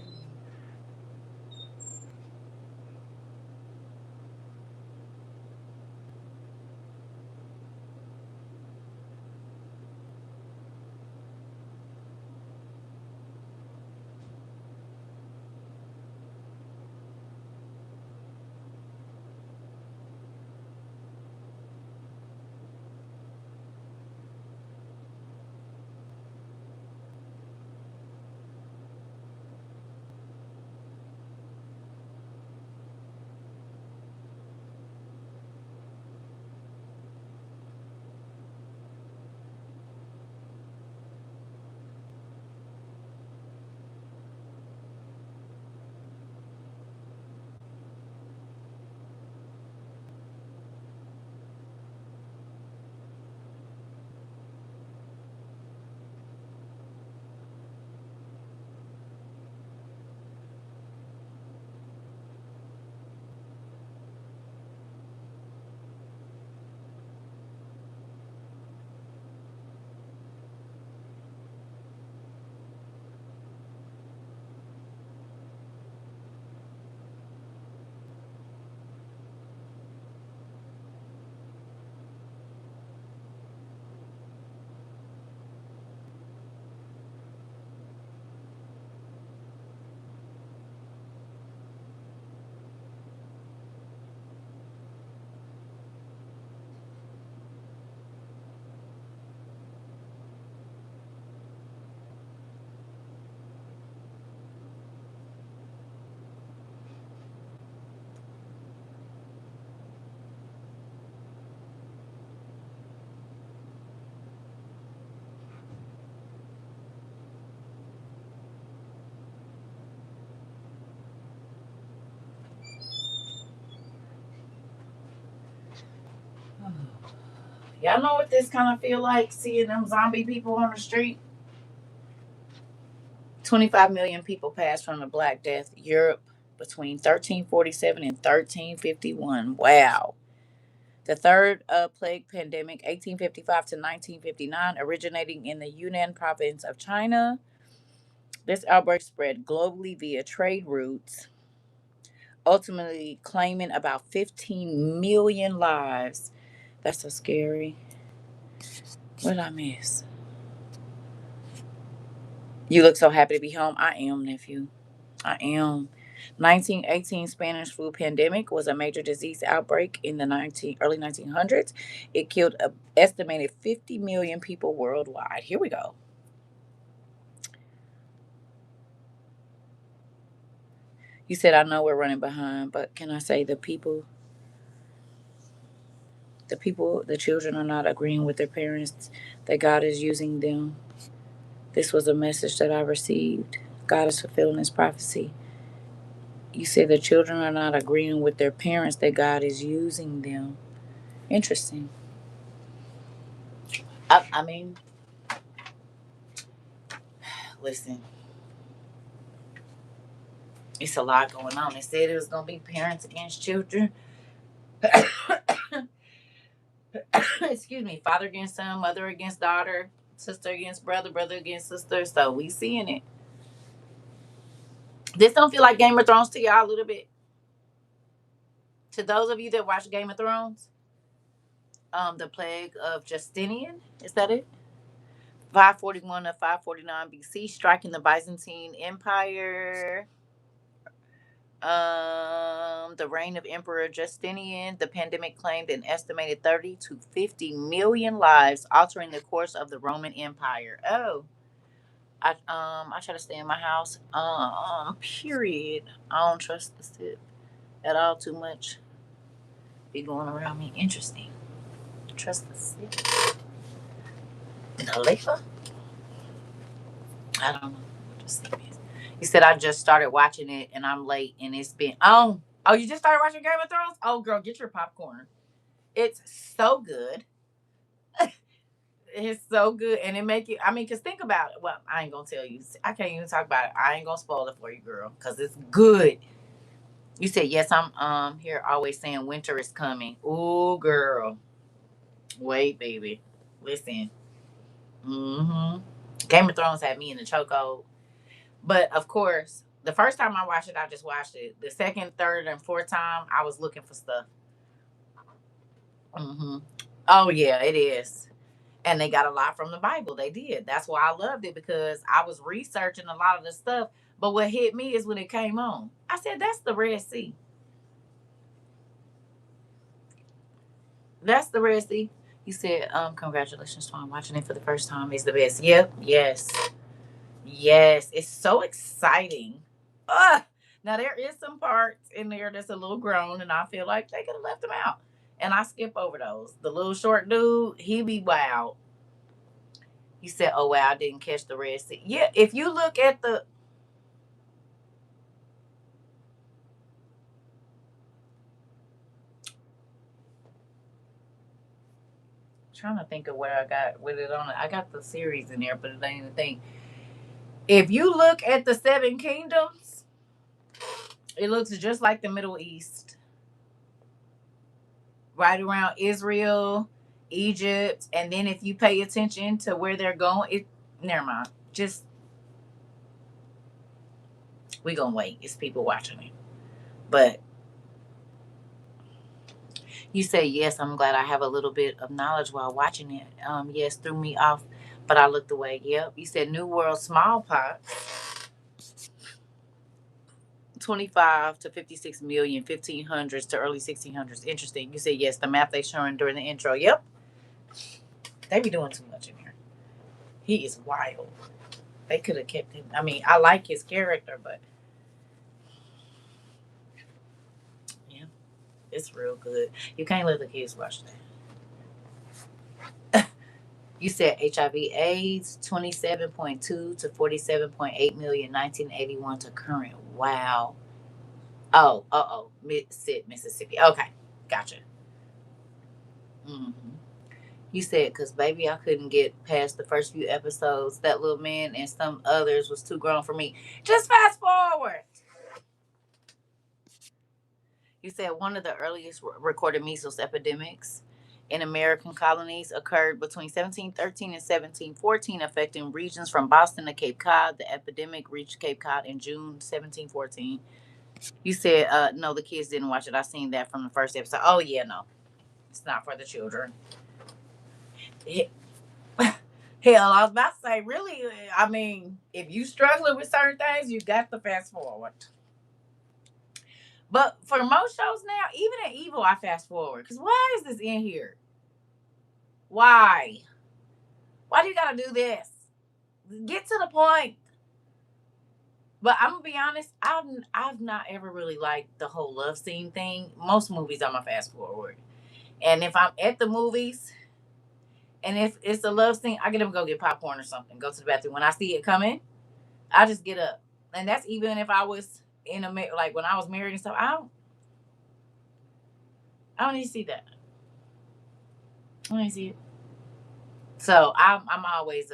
Y'all know what this kind of feel like seeing them zombie people on the street? 25 million people passed from the Black Death, Europe, between 1347 and 1351. Wow. The third plague pandemic, 1855 to 1959, originating in the Yunnan province of China. This outbreak spread globally via trade routes, ultimately claiming about 15 million lives. That's so scary. What did I miss? You look so happy to be home. I am, nephew. I am. 1918 Spanish flu pandemic was a major disease outbreak in the early 1900s. It killed an estimated 50 million people worldwide. Here we go. You said I know we're running behind, but can I say the children are not agreeing with their parents that God is using them. This was a message that I received. God is fulfilling his prophecy. You say the children are not agreeing with their parents that God is using them. Interesting. I mean, listen, it's a lot going on. They said it was going to be parents against children. Excuse me, father against son, mother against daughter, sister against brother, brother against sister. So we seeing it. This don't feel like Game of Thrones to y'all a little bit. To those of you that watch Game of Thrones, the plague of Justinian, is that it? 541 to 549 BC, striking the Byzantine Empire. The reign of Emperor Justinian, the pandemic claimed an estimated 30 to 50 million lives, altering the course of the Roman Empire. Oh, I try to stay in my house. Period. I don't trust the tip at all too much. Be going around me. Interesting. Trust the tip. The liquor? I don't know what the tip is. He said I just started watching it and I'm late and it's been oh you just started watching Game of Thrones? Oh girl, get your popcorn. It's so good. It's so good, and it make you. I mean, cause think about it. Well, I ain't gonna tell you. I can't even talk about it. I ain't gonna spoil it for you, girl, cause it's good. You said yes. I'm here always saying winter is coming. Ooh, girl, wait, baby, listen. Mm-hmm. Game of Thrones had me in the chokehold. But of course, the first time I watched it, I just watched it. The second, third, and fourth time, I was looking for stuff. Hmm. Oh yeah, it is. And they got a lot from the Bible. They did. That's why I loved it, because I was researching a lot of the stuff. But what hit me is when it came on. I said, "That's the Red Sea. That's the Red Sea." You said, "Congratulations, to watching it for the first time. It's the best." Yep. Yes. Yes. It's so exciting. Ugh. Now there is some parts in there that's a little grown, and I feel like they could have left them out. And I skip over those. The little short dude, he be wild. He said, "Oh wow, I didn't catch the Red Sea." Yeah, if you look at the, trying to think of where I got with it on it. I got the series in there, but it ain't the thing. If you look at the Seven Kingdoms, it looks just like the Middle East, right around Israel, Egypt, and then if you pay attention to where they're going, it. Never mind. Just we gonna wait. It's people watching it, but you say yes. I'm glad I have a little bit of knowledge while watching it. Yes, threw me off, but I looked away. Yep. You said New World smallpox. 25 to 56 million, 1500s to early 1600s. Interesting. You said yes, the map they showing during the intro. Yep. They be doing too much in here. He is wild. They could have kept him. I mean, I like his character, but yeah, it's real good. You can't let the kids watch that. You said HIV AIDS 27.2 to 47.8 million, 1981 to current. Wow. Oh, Mississippi. Okay. Gotcha. Hmm. You said, because baby, I couldn't get past the first few episodes. That little man and some others was too grown for me. Just fast forward. You said one of the earliest recorded measles epidemics in American colonies occurred between 1713 and 1714, affecting regions from Boston to Cape Cod. The epidemic reached Cape Cod in June 1714. You said, no, the kids didn't watch it. I seen that from the first episode. Oh, yeah, no, it's not for the children. Hell, I was about to say, really, I mean, if you struggling with certain things, you got to fast forward. But for most shows now, even at Evil, I fast forward. Because why is this in here? Why? Why do you got to do this? Get to the point. But I'm gonna be honest, I've not ever really liked the whole love scene thing. Most movies I'm a fast forward, and if I'm at the movies and if it's a love scene, I get up and go get popcorn or something, go to the bathroom. When I see it coming, I just get up, and that's even if I was in a like when I was married and stuff. I don't need to see that. I don't need to see it. So I'm always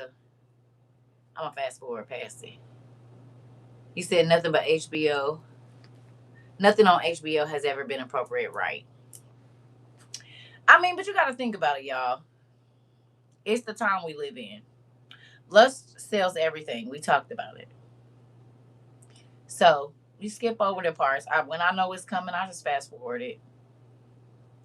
I'm a fast forward past it. You said nothing but HBO. Nothing on HBO has ever been appropriate, right? I mean, but you got to think about it, y'all. It's the time we live in. Lust sells everything. We talked about it. So you skip over the parts. When I know it's coming, I just fast forward it.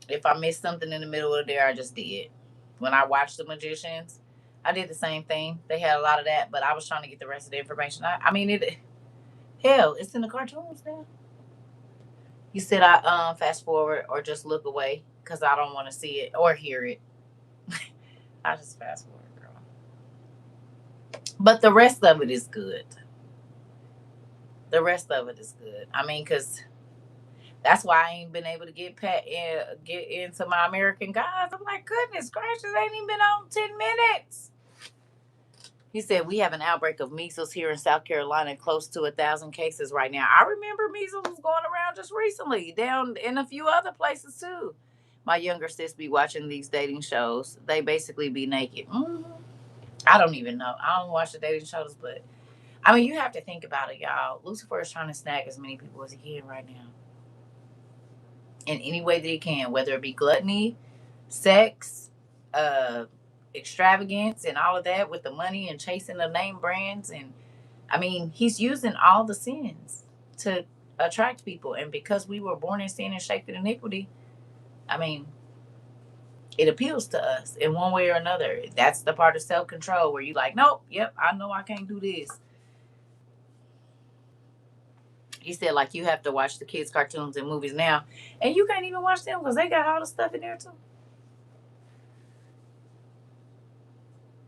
If I missed something in the middle of there, I just did. When I watched The Magicians, I did the same thing. They had a lot of that, but I was trying to get the rest of the information. I mean, it. Hell, it's in the cartoons now. You said I fast forward or just look away because I don't want to see it or hear it. I just fast forward, girl. But the rest of it is good. The rest of it is good. I mean, because that's why I ain't been able to get into my American Gods. I'm like, goodness gracious, ain't even been on 10 minutes. He said we have an outbreak of measles here in South Carolina, close to 1,000 cases right now. I remember measles was going around just recently, down in a few other places too. My younger sis be watching these dating shows. They basically be naked. I don't even know. I don't watch the dating shows, but I mean, you have to think about it, y'all. Lucifer is trying to snag as many people as he can right now, in any way that he can, whether it be gluttony, sex, uh, extravagance and all of that with the money and chasing the name brands. And I mean, he's using all the sins to attract people. And because we were born in sin and shaped in iniquity, I mean, it appeals to us in one way or another. That's the part of self control where you like, nope, yep, I know I can't do this. He said, like, you have to watch the kids' cartoons and movies now, and you can't even watch them because they got all the stuff in there too.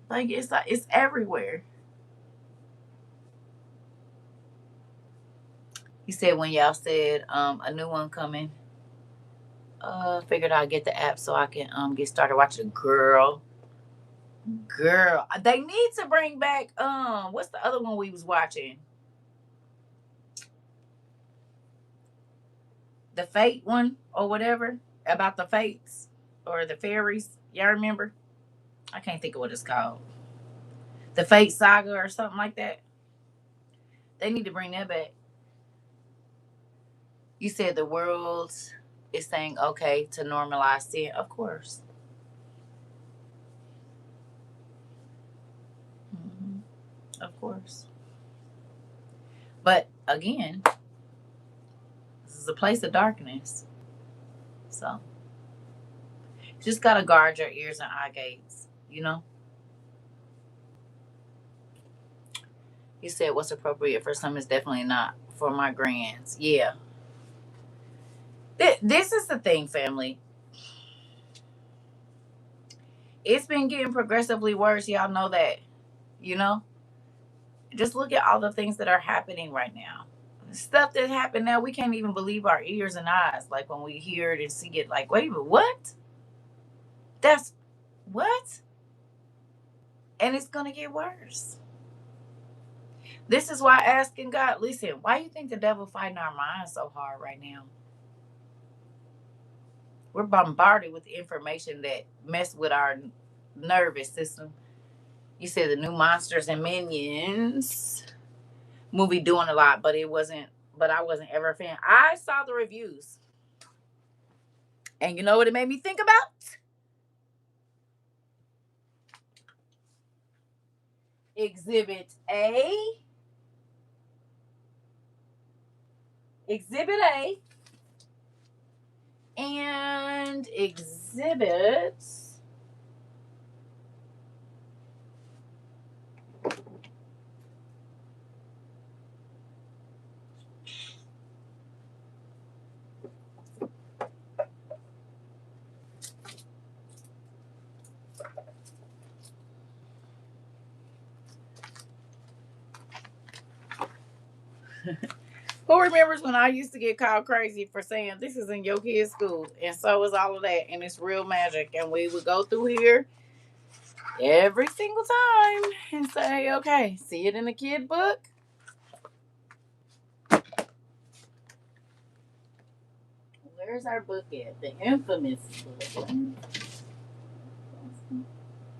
Like it's everywhere. He said when y'all said a new one coming, figured I'd get the app so I can get started watching. Girl, they need to bring back what's the other one we was watching? The Fate one or whatever about the fates or the fairies. Y'all remember? I can't think of what it's called. The Fate Saga or something like that. They need to bring that back. You said the world is saying okay to normalize sin. Of course. Hmm. Of course. But again, this is a place of darkness. So just gotta guard your ears and eye gates, you know? You said what's appropriate for some is definitely not for my grands. Yeah. This is the thing, family. It's been getting progressively worse. Y'all know that. You know? Just look at all the things that are happening right now. Stuff that happened now, we can't even believe our ears and eyes. Like when we hear it and see it, like, wait a minute, what? That's what? And it's gonna get worse. This is why asking God, listen, why you think the devil fighting our minds so hard right now? We're bombarded with information that mess with our nervous system. You said the new Monsters and Minions movie doing a lot, but it wasn't. But I wasn't ever a fan. I saw the reviews, and you know what it made me think about? Exhibit A, Exhibit A, and Exhibit. Who remembers when I used to get called crazy for saying this is in your kid's school, and so is all of that, and it's real magic, and we would go through here every single time and say, okay, see it in the kid book. Where's our book at? The infamous book.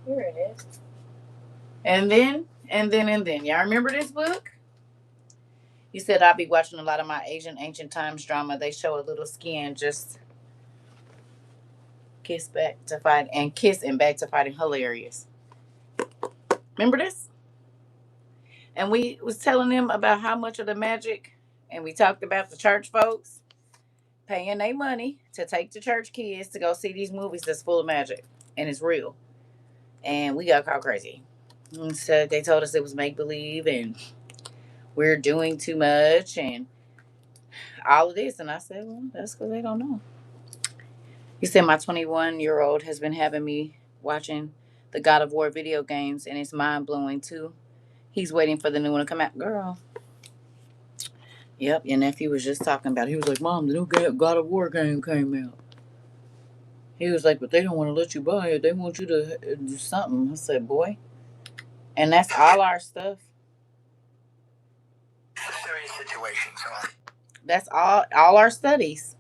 Here it is. And then. Y'all remember this book? You said I'll be watching a lot of my Asian ancient times drama. They show a little skin, just kiss and back to fighting. Hilarious. Remember this? And we was telling them about how much of the magic, and we talked about the church folks paying their money to take the church kids to go see these movies that's full of magic and it's real. And we got called crazy. And so they told us it was make believe and we're doing too much and all of this. And I said, well, that's because they don't know. He said, my 21-year-old has been having me watching the God of War video games and it's mind blowing too. He's waiting for the new one to come out. Girl. Yep, your nephew was just talking about it. He was like, Mom, the new God of War game came out. He was like, but they don't want to let you buy it. They want you to do something. I said, boy. And that's all our stuff. Serious situation. So That's all our studies.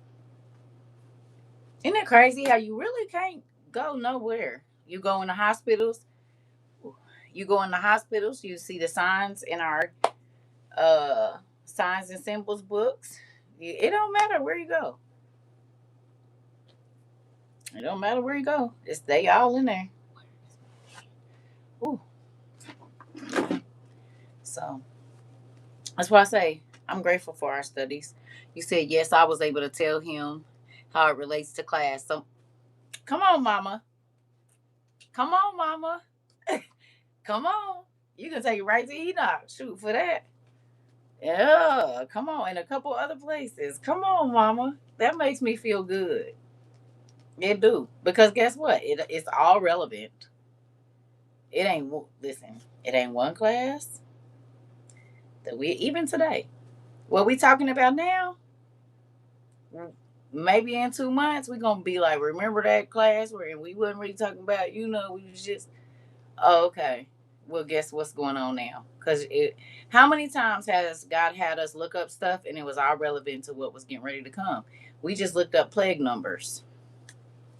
Isn't it crazy how you really can't go nowhere? You go in the hospitals. You go in the hospitals. You see the signs in our signs and symbols books. It don't matter where you go. It don't matter where you go. It's they all in there. Ooh. So that's why I say I'm grateful for our studies. You said yes, I was able to tell him how it relates to class. So come on, mama. Come on, mama. Come on. You can take it right to Enoch. Shoot for that. Yeah, come on. And a couple other places. Come on, mama. That makes me feel good. It do. Because guess what? It's all relevant. It ain't, listen, it ain't one class that we, even today, what we talking about now, maybe in 2 months, we going to be like, remember that class where we wasn't really talking about, we was just, oh, okay. Well, guess what's going on now? Because how many times has God had us look up stuff and it was all relevant to what was getting ready to come? We just looked up plague numbers.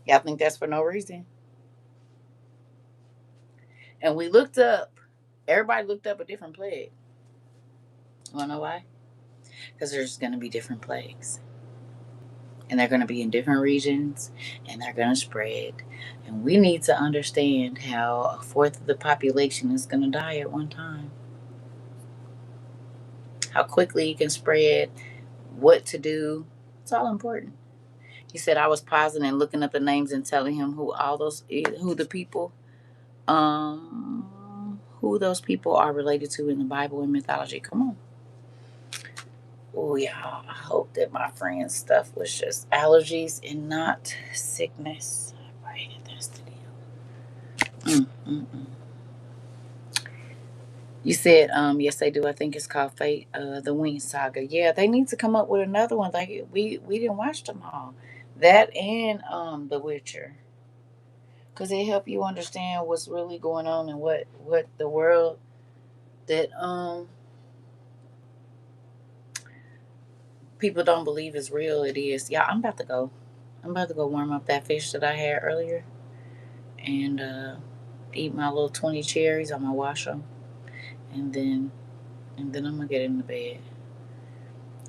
Y'all think that's for no reason? And we looked up, everybody looked up a different plague. You want to know why? Because there's going to be different plagues. And they're going to be in different regions and they're going to spread. And we need to understand how a fourth of the population is going to die at one time, how quickly you can spread, what to do. It's all important. He said I was pausing and looking up the names and telling him who the people, who those people are related to in the Bible and mythology. Come on. Oh, yeah. I hope that my friend's stuff was just allergies and not sickness. Right, that's the deal. Mm. You said, yes, they do. I think it's called Fate, the Wing Saga. Yeah, they need to come up with another one. Like we didn't watch them all. That and The Witcher, because they help you understand what's really going on and what the world that people don't believe is real. It is. Yeah, I'm about to go. I'm about to go warm up that fish that I had earlier and eat my little 20 cherries. I'm gonna wash them and then I'm gonna get in the bed.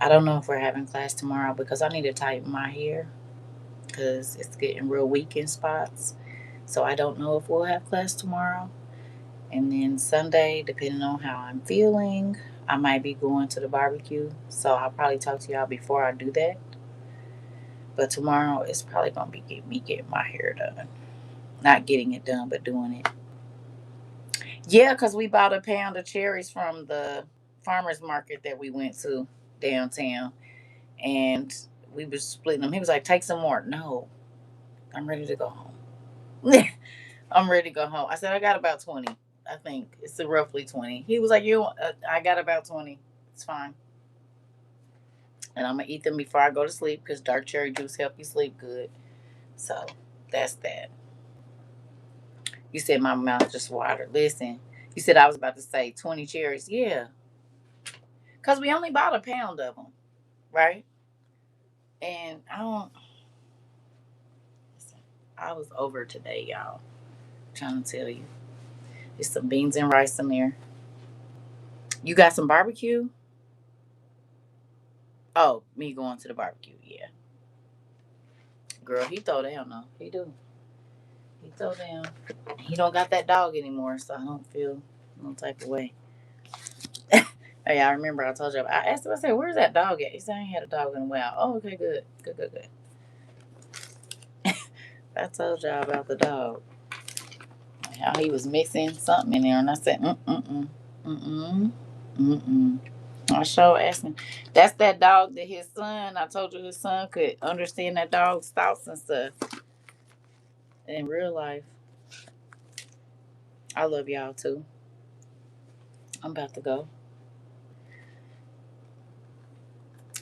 I don't know if we're having class tomorrow because I need to tighten my hair because it's getting real weak in spots. So I don't know if we'll have class tomorrow. And then Sunday, depending on how I'm feeling, I might be going to the barbecue. So I'll probably talk to y'all before I do that. But tomorrow it's probably gonna be me getting my hair done. Not getting it done, but doing it. Yeah, because we bought a pound of cherries from the farmer's market that we went to downtown. And we were splitting them. He was like, take some more. No, I'm ready to go home. I'm ready to go home. I said, I got about 20. I think it's roughly 20. He was like, I got about 20. It's fine. And I'm going to eat them before I go to sleep because dark cherry juice help you sleep good. So that's that. You said my mouth just watered. Listen, you said I was about to say 20 cherries. Yeah, because we only bought a pound of them, right? And I don't, listen, I was over today, y'all. I'm trying to tell you. There's some beans and rice in there. You got some barbecue? Oh, me going to the barbecue. Yeah. Girl, he throw down though. He do. He throw down. He don't got that dog anymore, so I don't feel no type of way. Hey, I remember I told you. I asked him. I said, "Where's that dog at?" He said, "I ain't had a dog in a while." Oh, okay, good, good, good, good. I told y'all about the dog. How he was mixing something in there, and I said, mm mm. I sure asked him. That's that dog that his son. I told you his son could understand that dog's thoughts and stuff in real life. I love y'all too. I'm about to go.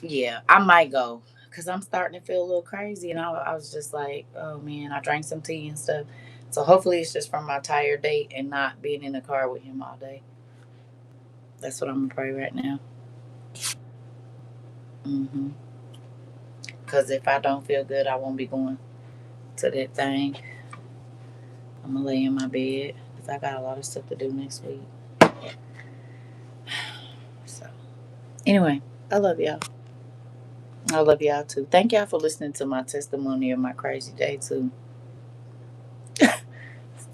Yeah, I might go because I'm starting to feel a little crazy, and I was just like, oh man, I drank some tea and stuff. So hopefully it's just from my tired day and not being in the car with him all day. That's what I'm gonna pray right now. Mm-hmm. Because if I don't feel good, I won't be going to that thing. I'm gonna lay in my bed because I got a lot of stuff to do next week. So anyway, I love y'all. I love y'all too. Thank y'all for listening to my testimony of my crazy day too.